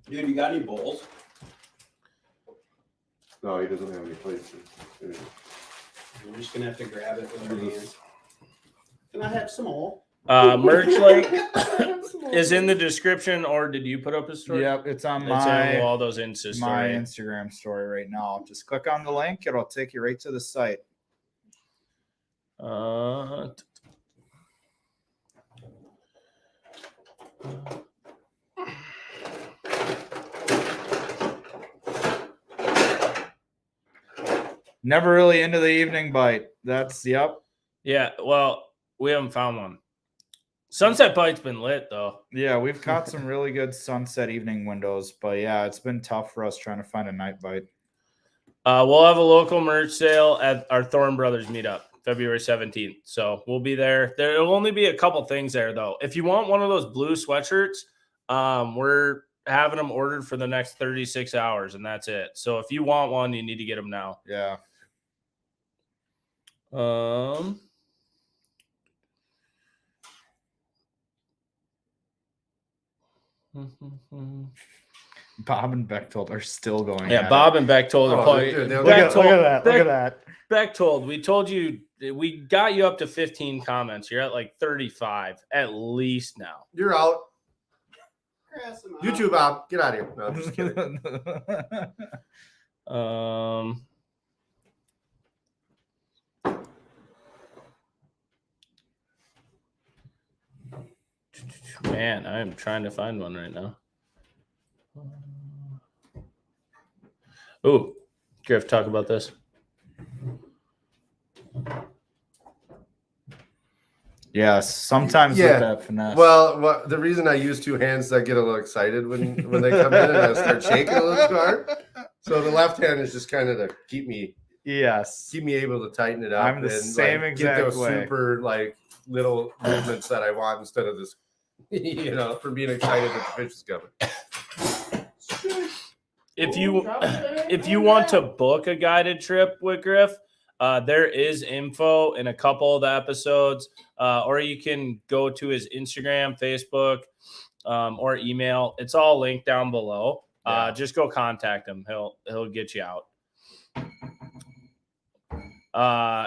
Dude, you got any bowls? No, he doesn't have any places. We're just gonna have to grab it with our hands. Can I have some more? Merch link is in the description, or did you put up a story? Yep, it's on It's my in all those Insta my story. Instagram story right now. Just click on the link; it'll take you right to the site. Never really into the evening bite. That's yep. Yeah, well, we haven't found one. Sunset Bite's been lit though. Yeah, we've caught some really good sunset evening windows, but yeah, it's been tough for us trying to find a night bite. We'll have a local merch sale at our Thorn Brothers meetup, February 17th. So we'll be there. There will only be a couple things there though. If you want one of those blue sweatshirts, we're having them ordered for the next 36 hours, and that's it. So if you want one, you need to get them now. Yeah. Bob and Bechtold are still going. Yeah, Bob and Bechtold are playing. Look at that. Look at that. Bechtold, we told you we got you up to 15 comments. You're at like 35 at least now. You're out. YouTube out. Get out of here. No, I'm just kidding. Man, I am trying to find one right now. Ooh, Griff, talk about this. Yes, sometimes with that finesse. Well, the reason I use two hands is I get a little excited when they come in and I start shaking a little too hard. So the left hand is just kind of to keep me able to tighten it up. I'm the same exact get those way. super like little movements that I want instead of this, from being excited that the fish is coming. If you want to book a guided trip with Griff, there is info in a couple of the episodes, or you can go to his Instagram, Facebook, or email. It's all linked down below. Just go contact him. He'll get you out.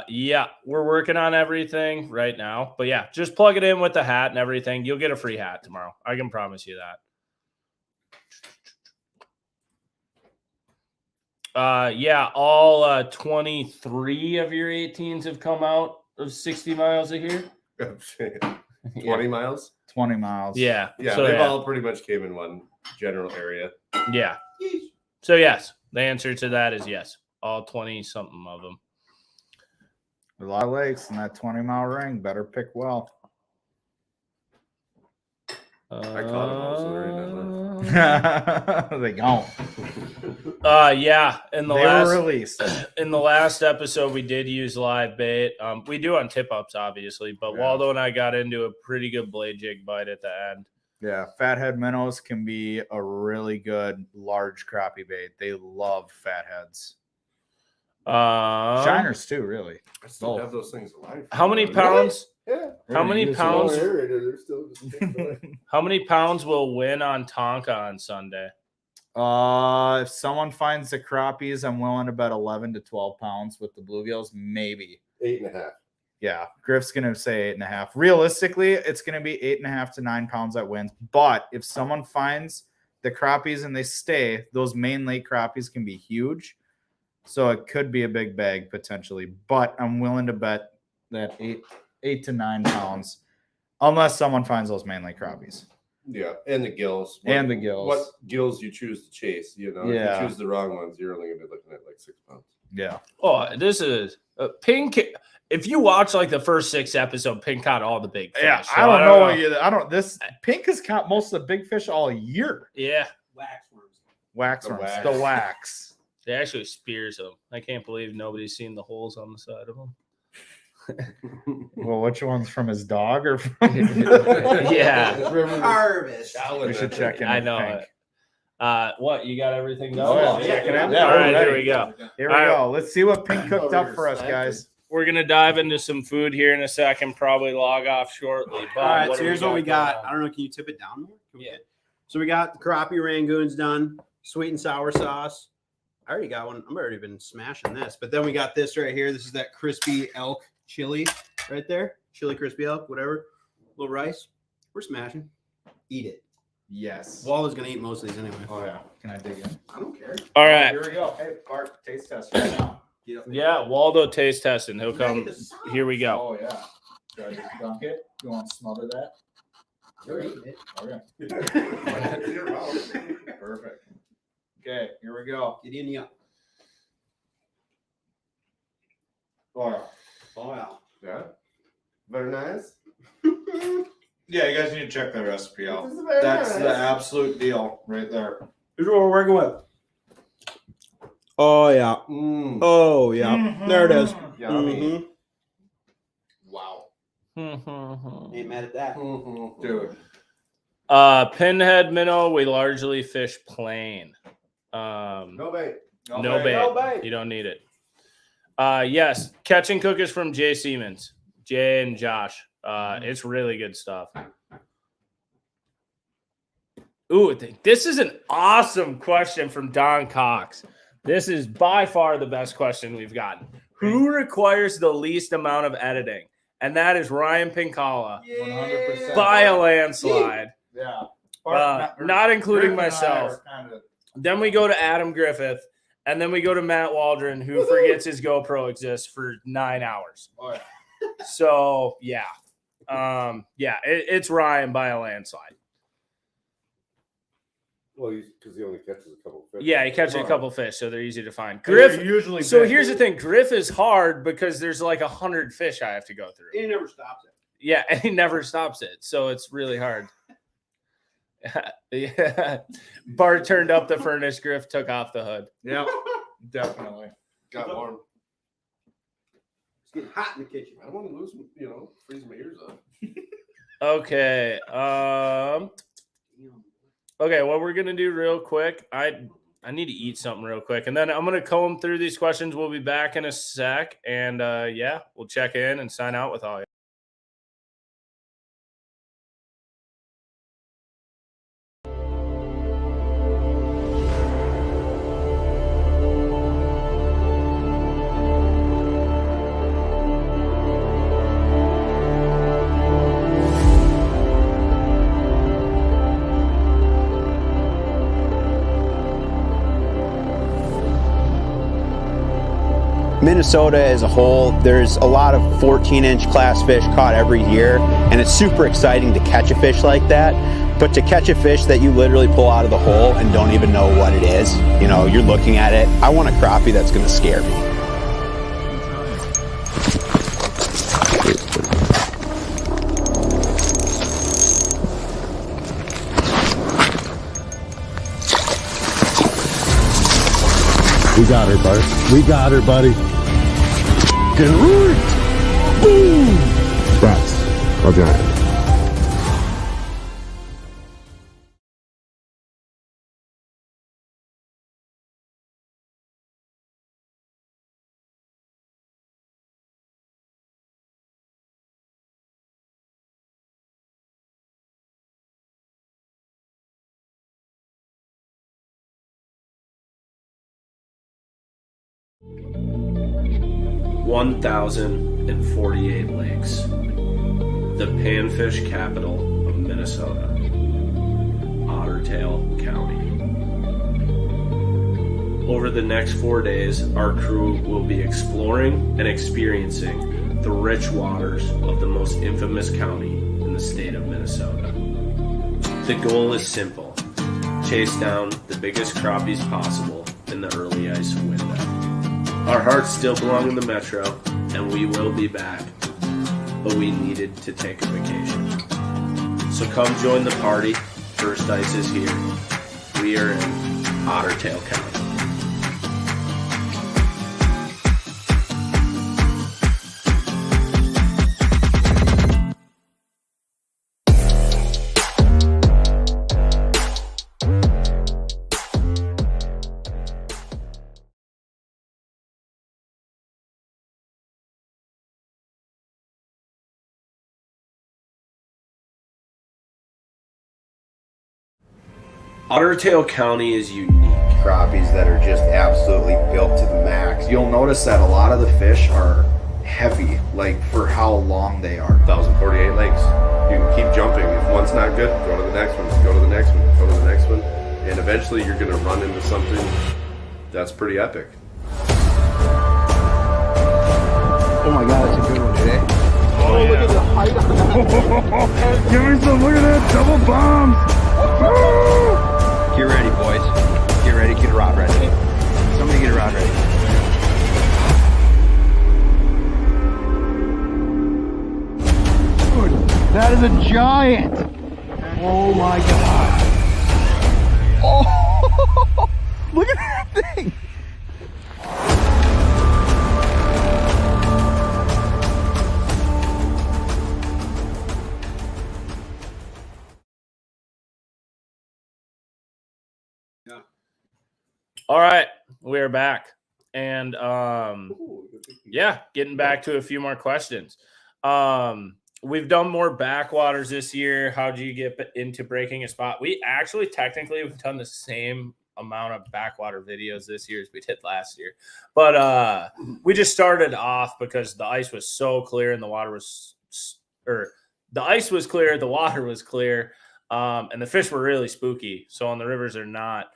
Yeah, we're working on everything right now, but yeah, just plug it in with the hat and everything. You'll get a free hat tomorrow. I can promise you that. Yeah, all 23 of your 18s have come out of 60 miles a year. 20 miles? 20 miles. Yeah. Yeah, so, they've all pretty much came in one general area. Yeah. So, yes, the answer to that is yes. All 20-something of them. A lot of lakes in that 20-mile ring. Better pick well. I caught them all, so they're in that list. They don't. Yeah. They were released. In the last episode, we did use live bait. We do on tip-ups, obviously, but Waldo and I got into a pretty good blade jig bite at the end. Yeah, fathead minnows can be a really good large crappie bait. They love fatheads. Shiners too, really. I still have those things alive. How many pounds? Yeah. How many pounds? They're still just How many pounds will win on Tonka on Sunday? If someone finds the crappies, I'm willing to bet 11 to 12 pounds. With the bluegills, maybe 8.5. Yeah, Griff's gonna say 8.5. Realistically, it's gonna be 8.5 to 9 pounds that wins. But if someone finds the crappies and they stay, those main lake crappies can be huge. So it could be a big bag potentially. But I'm willing to bet that 8 to 9 pounds, unless someone finds those main lake crappies. Yeah, and the gills. What gills you choose to chase, If you choose the wrong ones, you're only going to be looking at like 6 pounds. Yeah. Oh, this is a Pink. If you watch like the first 6 episodes, Pink caught all the big fish. Yeah, So I don't know. This Pink has caught most of the big fish all year. Yeah. Waxworms. The wax. They actually spears them. I can't believe nobody's seen the holes on the side of them. Well, which one's from his dog or from Yeah. Harvest. We should check in. I with know Pink. it. What, you got everything done? Oh, yeah. Checking Yeah. in? Yeah, All right, we're here ready. we go. Here we All right. go. Let's see what Pink cooked up for us, guys. We're going to dive into some food here in a second, probably log off shortly. But All right, what so do here's what we got. going on? I don't know. Can you tip it down more? Yeah. So we got the crappie rangoons done, sweet and sour sauce. I already got one. I've already been smashing this. But then we got this right here. This is that crispy elk chili right there. Chili crispy elk, whatever. Little rice. We're smashing. Eat it. Yes. Waldo's going to eat most of these anyway. Oh, yeah. Can I dig in? I don't care. All right. Here we go. Hey, Bart, taste test right now. Yeah, Waldo taste testing. He'll come. Here we go. Oh, yeah. Do I just dunk it? You want to smother that? You're eating it. Okay. Perfect. Okay, here we go. Get in ya. Oh, yeah. Oh yeah. Yeah. Very nice. Yeah, you guys need to check that recipe out. This is very That's nice. the absolute deal right there. Here's what we're working with. Oh yeah. Mm, Oh yeah. Mhm. There it is. yummy. Wow. Ain't mad at that. Mhm. Dude. Pinhead minnow, we largely fish plain. No bait. No bait. No bait. You don't need it. Yes, catch and cook is from Jay Siemens, Jay and Josh. It's really good stuff. Ooh, this is an awesome question from Don Cox. This is by far the best question we've gotten. Who requires the least amount of editing? And that is Ryan Pinkala 100%. by a landslide. Yeah. Not including Griff and I myself. are kinda- Then we go to Adam Griffith, and then we go to Matt Waldron, who forgets his GoPro exists for 9 hours. Oh, yeah. So yeah, it's Ryan by a landslide. Well, because he only catches a couple fish. Yeah, he catches a couple fish, so they're easy to find. They're Griff. usually So big. here's the thing: Griff is hard because there's like 100 fish I have to go through. He never stops it. Yeah, and he never stops it, so it's really hard. Yeah, Bart turned up the furnace. Griff took off the hood. Yeah, definitely. Got warm. It's getting hot in the kitchen. I don't want to lose, freeze my ears off. Okay. Okay, what we're gonna do real quick, I need to eat something real quick, and then I'm gonna comb through these questions. We'll be back in a sec, and yeah, we'll check in and sign out with all you. Minnesota as a whole, there's a lot of 14-inch class fish caught every year, and it's super exciting to catch a fish like that. But to catch a fish that you literally pull out of the hole and don't even know what it is, you're looking at it. I want a crappie that's going to scare me. We got her, Bart. We got her, buddy. Get right. Boom. That's a giant. (1,048 lakes), the panfish capital of Minnesota, Ottertail County. Over the next 4 days, our crew will be exploring and experiencing the rich waters of the most infamous county in the state of Minnesota. The goal is simple: chase down the biggest crappies possible in the early ice window. Our hearts still belong in the metro, and we will be back, but we needed to take a vacation. So come join the party. First ice is here. We are in Ottertail County. Ottertail County is unique. Crappies that are just absolutely built to the max. You'll notice that a lot of the fish are heavy, like for how long they are. 1,048 lakes. You can keep jumping. If one's not good, go to the next one, go to the next one, go to the next one. And eventually you're going to run into something that's pretty epic. Oh my God, that's a good one today. Oh, look at the height on that. Give me some. Look at that. Double bombs. Get ready, boys. Get ready. Get a rod ready. Somebody get a rod ready. Dude, that is a giant. Oh my god. Oh, look at that thing. All right, we're back. And yeah, getting back to a few more questions. We've done more backwaters this year. How do you get into breaking a spot? We actually technically have done the same amount of backwater videos this year as we did last year. But we just started off because the ice was so clear and the water was the ice was clear, the water was clear, and the fish were really spooky. So on the rivers are not.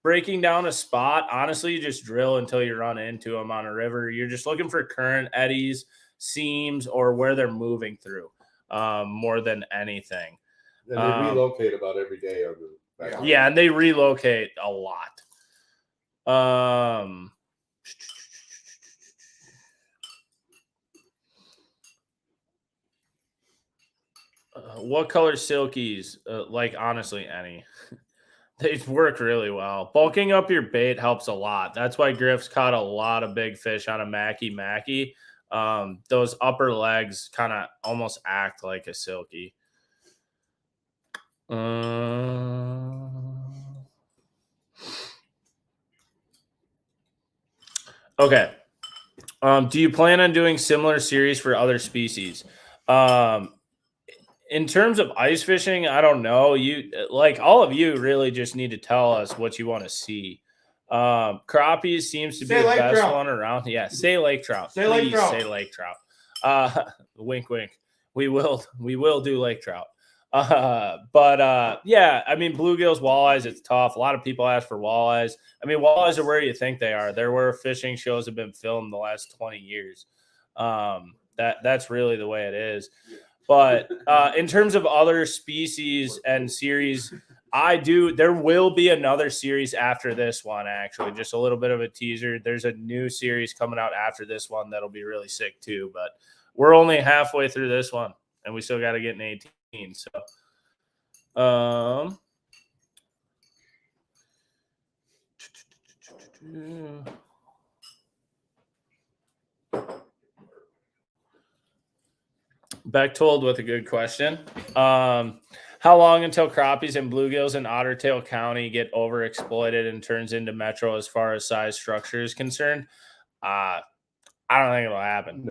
Breaking down a spot, honestly, you just drill until you run into them on a river. You're just looking for current, eddies, seams, or where they're moving through more than anything. And they relocate about every day on the back. Yeah, and they relocate a lot. What color silkies? Like, honestly, any. They work really well. Bulking up your bait helps a lot. That's why Griff's caught a lot of big fish on a Mackie. Those upper legs kind of almost act like a silky. Okay. Do you plan on doing similar series for other species? In terms of ice fishing, I don't know. You like all of you really just need to tell us what you want to see. Crappies seems to be the best one around. Yeah, say lake trout. Say lake trout. Say lake trout. Wink, wink. We will do lake trout. But yeah, I mean bluegills, walleyes, it's tough. A lot of people ask for walleyes. I mean, walleyes are where you think they are. They're where fishing shows have been filmed the last 20 years. That's really the way it is. But in terms of other species and series, there will be another series after this one, actually. Just a little bit of a teaser. There's a new series coming out after this one that'll be really sick too. But we're only halfway through this one, and we still got to get an 18. So, Bechtold with a good question. How long until crappies and bluegills in Ottertail County get overexploited and turns into metro as far as size structure is concerned? I don't think it'll happen.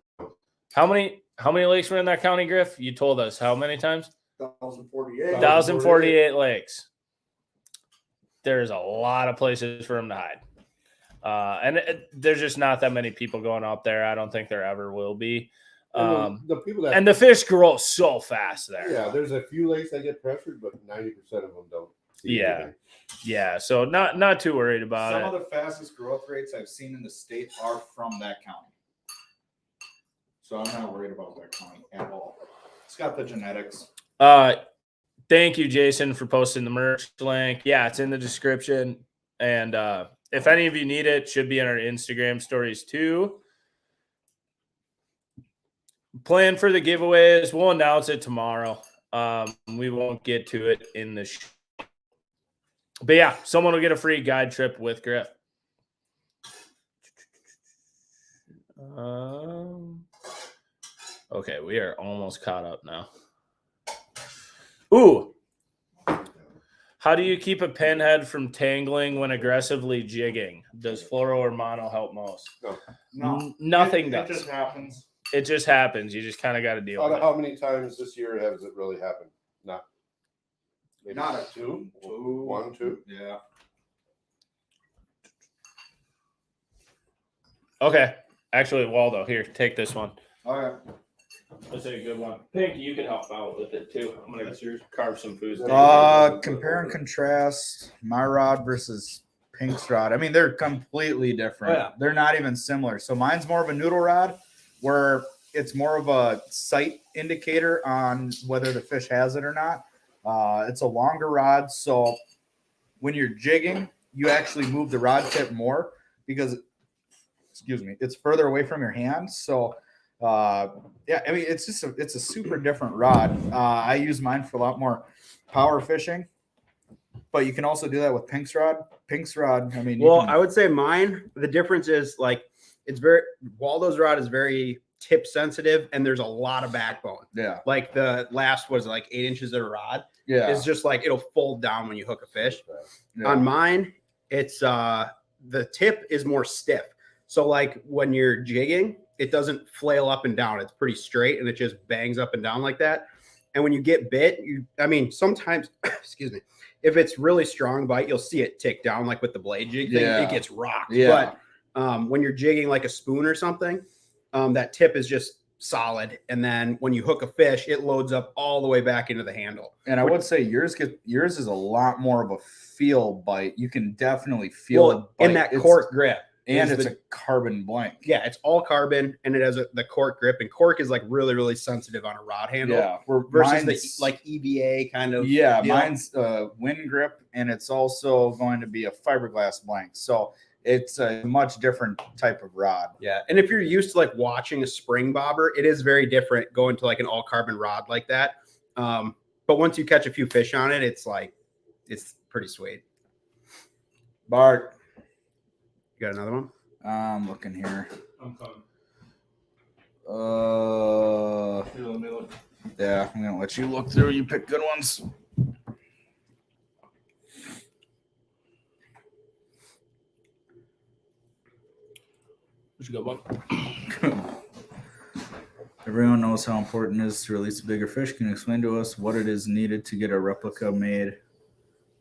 How many lakes were in that county, Griff? You told us how many times? 1,048. 1,048 lakes. There's a lot of places for them to hide. And there's just not that many people going up there. I don't think there ever will be. The people that and the fish grow so fast there. Yeah, there's a few lakes that get pressured, but 90% of them don't. Yeah. So not too worried about it. Some of the fastest growth rates I've seen in the state are from that county. So I'm not worried about that county at all. It's got the genetics. Thank you, Jason, for posting the merch link. Yeah, it's in the description. And if any of you need it should be in our Instagram stories too. Plan for the giveaways. We'll announce it tomorrow. We won't get to it in the show. But yeah, someone will get a free guide trip with Griff. Okay, we are almost caught up now. Ooh. How do you keep a pinhead from tangling when aggressively jigging? Does fluoro or mono help most? No. Nothing does. It just happens. It just happens. You just kind of got to deal with it. How many times this year has it really happened? Maybe Not a two. One, two. Yeah. Okay. Actually, Waldo, here, take this one. All right. That's a good one. Pink, you can help out with it too. I'm gonna carve some food. Compare and contrast my rod versus Pink's rod. I mean, they're completely different. Oh, yeah. They're not even similar. So mine's more of a noodle rod, where it's more of a sight indicator on whether the fish has it or not. It's a longer rod, so when you're jigging, you actually move the rod tip more because, excuse me, it's further away from your hand. So, yeah, I mean, it's a super different rod. I use mine for a lot more power fishing, but you can also do that with Pink's rod. Pink's rod, I mean, Well, I would say mine, the difference is like Waldo's rod is very tip sensitive and there's a lot of backbone. yeah, Like the last was like 8 inches of rod. yeah, It's just like it'll fold down when you hook a fish. yeah. On mine, it's the tip is more stiff. So like when you're jigging, it doesn't flail up and down. It's pretty straight and it just bangs up and down like that. And when you get bit, sometimes, excuse me, if it's really strong bite, you'll see it tick down like with the blade jig thing. Yeah. It gets rocked. Yeah. But when you're jigging like a spoon or something, that tip is just solid. And then when you hook a fish, it loads up all the way back into the handle. And I would say yours is a lot more of a feel bite. You can definitely feel it in that cork grip. and is it's a carbon blank. Yeah, it's all carbon and it has the cork grip, and cork is like really, really sensitive on a rod handle. Yeah, Versus the like EVA kind of. Yeah, deal. mine's wind grip, and it's also going to be a fiberglass blank. So it's a much different type of rod. Yeah, and if you're used to like watching a spring bobber, it is very different going to like an all carbon rod like that. But once you catch a few fish on it, it's pretty sweet. Bart, you got another one? I'm looking here. I'm coming. Yeah, I'm gonna let you look through. You pick good ones. What you got, Bob? Everyone knows how important it is to release a bigger fish. Can you explain to us what it is needed to get a replica made?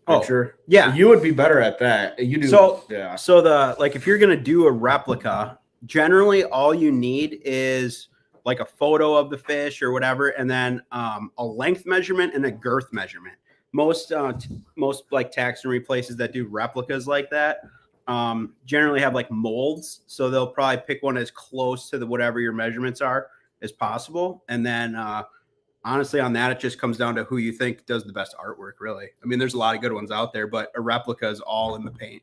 Picture? Yeah. You would be better at that. You do. So yeah. So if you're gonna do a replica, generally all you need is like a photo of the fish or whatever, and then a length measurement and a girth measurement. Most like taxidermy places that do replicas like that generally have like molds, so they'll probably pick one as close to whatever your measurements are as possible, and then honestly, on that, it just comes down to who you think does the best artwork, really. I mean, there's a lot of good ones out there, but a replica is all in the paint.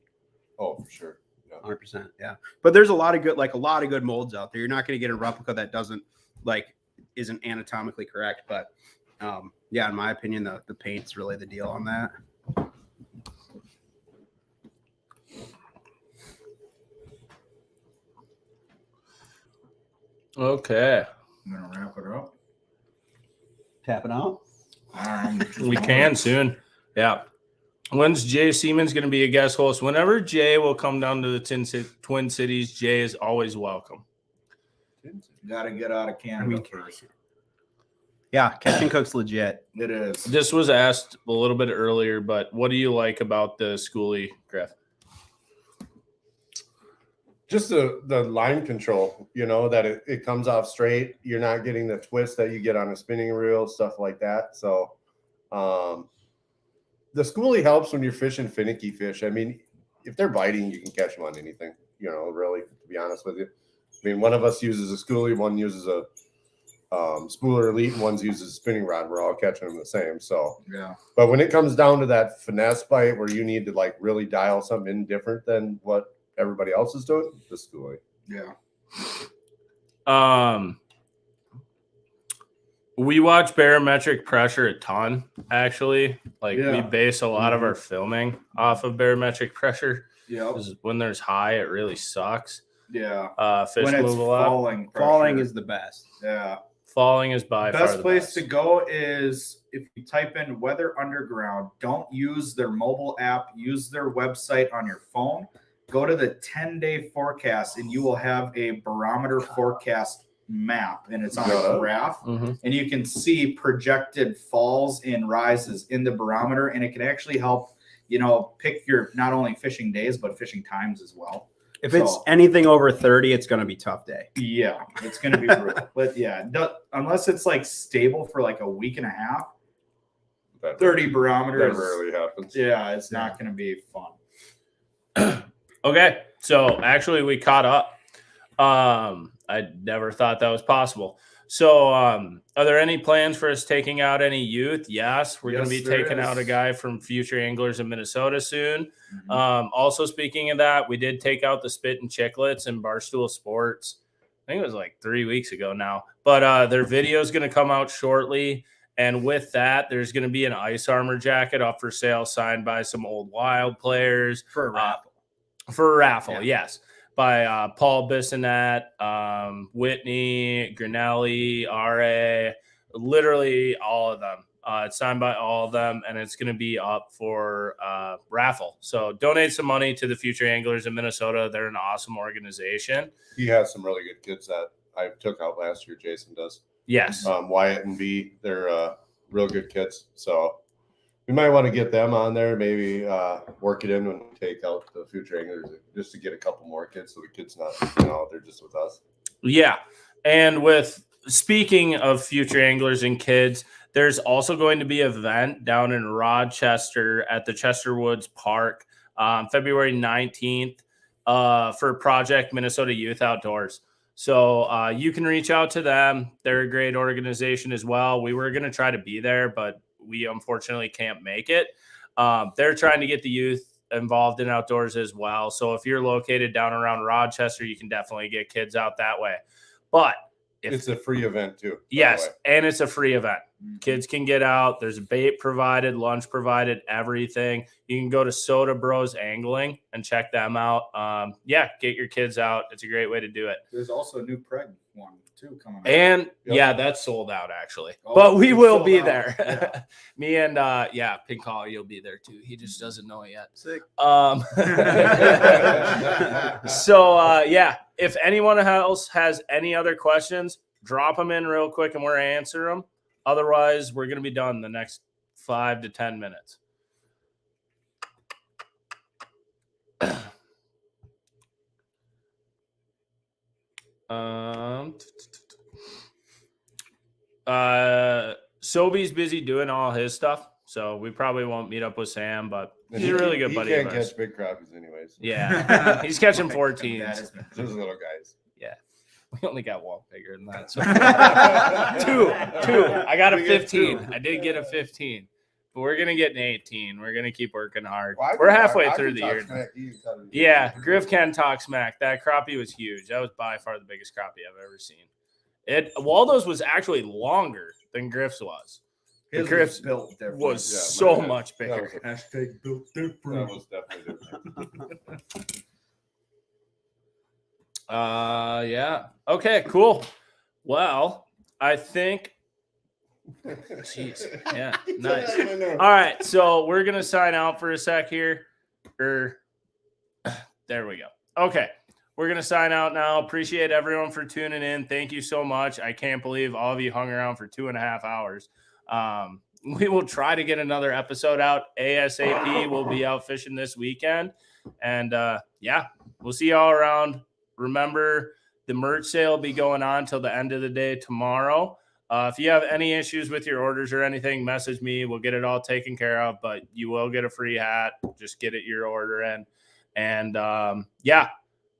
Oh, for sure. Yeah. 100%. Yeah. But there's a lot of good molds out there. You're not going to get a replica that isn't anatomically correct. But yeah, in my opinion, the paint's really the deal on that. Okay. I'm gonna wrap it up. Tap it out. We can soon. Yeah. When's Jay Siemens going to be a guest host? Whenever Jay will come down to the Twin Cities, Jay is always welcome. Got to get out of Canada first. Yeah, Catch and Cook's legit. It is. This was asked a little bit earlier, but what do you like about the schoolie, Griff? Just the line control, that it comes off straight. You're not getting the twist that you get on a spinning reel, stuff like that. So the schoolie helps when you're fishing finicky fish. I mean, if they're biting, you can catch them on anything, really, to be honest with you. I mean, one of us uses a schoolie, one uses a Spooler Elite, and one uses a spinning rod. We're all catching them the same. So, yeah. But when it comes down to that finesse bite where you need to like really dial something in different than what everybody else is doing, the schoolie. Yeah. We watch barometric pressure a ton, actually. We base a lot of our filming off of barometric pressure. Yeah. When there's high, it really sucks. Yeah. Fish when it's move a lot. Falling is the best. Yeah. Falling is by far Best the place best. to go is if you type in Weather Underground. Don't use their mobile app. Use their website on your phone. Go to the 10-day forecast, and you will have a barometer forecast map, and it's on a graph, and you can see projected falls and rises in the barometer, and it can actually help, pick your not only fishing days but fishing times as well. If it's anything over 30, it's going to be a tough day. Yeah, it's going to be brutal. But yeah, unless it's like stable for like a week and a half, 30 barometers. That rarely happens. Yeah, it's not going to be fun. Okay, so actually we caught up. I never thought that was possible. So are there any plans for us taking out any youth? Yes, we're going to be taking out a guy from Future Anglers in Minnesota soon. Also, speaking of that, we did take out the Spit and Chicklets and Barstool Sports. I think it was like 3 weeks ago now. But their video is going to come out shortly. And with that, there's going to be an Ice Armor jacket up for sale signed by some old Wild players. For a raffle. For a raffle, yes. By Paul Bissonette, Whitney, Grinelli, R.A., literally all of them. It's signed by all of them, and it's going to be up for raffle. So donate some money to the Future Anglers in Minnesota. They're an awesome organization. He has some really good kids that I took out last year. Jason does. Yes. Wyatt and B, they're real good kids. So we might want to get them on there, maybe work it in when we take out the Future Anglers just to get a couple more kids so the kids not, they're just with us. Yeah. And with speaking of Future Anglers and kids, there's also going to be an event down in Rochester at the Chester Woods Park February 19th for Project Minnesota Youth Outdoors. So you can reach out to them. They're a great organization as well. We were going to try to be there, but we unfortunately can't make it. They're trying to get the youth involved in outdoors as well. So if you're located down around Rochester, you can definitely get kids out that way. But it's a free event too. Yes, and it's a free event. Kids can get out. There's bait provided, lunch provided, everything. You can go to Soda Bros Angling and check them out. Get your kids out. It's a great way to do it. There's also a new preg one too coming up. And that's sold out actually. But we will be there. Yeah. Me and Pink Hall, you'll be there too. He just doesn't know it yet. Sick. If anyone else has any other questions, drop them in real quick and we're answer them. Otherwise, we're going to be done in the next 5 to 10 minutes. Sobe's busy doing all his stuff, so we probably won't meet up with Sam, but he's a really good buddy He of can't ours. catch big crappies anyways. Yeah, he's catching 14s. Those little guys. Yeah, we only got one bigger than that. So two. I got a 15. I did get a 15, but we're gonna get an 18. We're gonna keep working hard. Well, we're halfway through the year. Yeah, Griff can talk smack. That crappie was huge. That was by far the biggest crappie I've ever seen. Waldo's was actually longer than Griff's was. Griff's built different. Was so much bigger. Hashtag built different. That was definitely different. Yeah. Okay, cool. Well, I think jeez. Yeah, nice. All right, so we're gonna sign out for a sec here. There we go. Okay. We're going to sign out now. Appreciate everyone for tuning in. Thank you so much. I can't believe all of you hung around for 2.5 hours. We will try to get another episode out ASAP. We'll be out fishing this weekend. And, we'll see y'all around. Remember, the merch sale will be going on till the end of the day tomorrow. If you have any issues with your orders or anything, message me. We'll get it all taken care of. But you will get a free hat. Just get it your order in. And,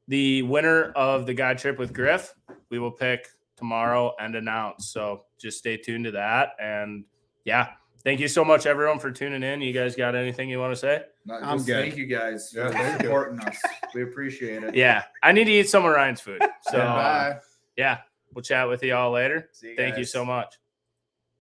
the winner of the guide trip with Griff, we will pick tomorrow and announce. So just stay tuned to that. And thank you so much, everyone, for tuning in. You guys got anything you want to say? I'm good. Thank you guys for supporting us. We appreciate it. Yeah, I need to eat some of Ryan's food. So bye. We'll chat with you all later. Thank you so much.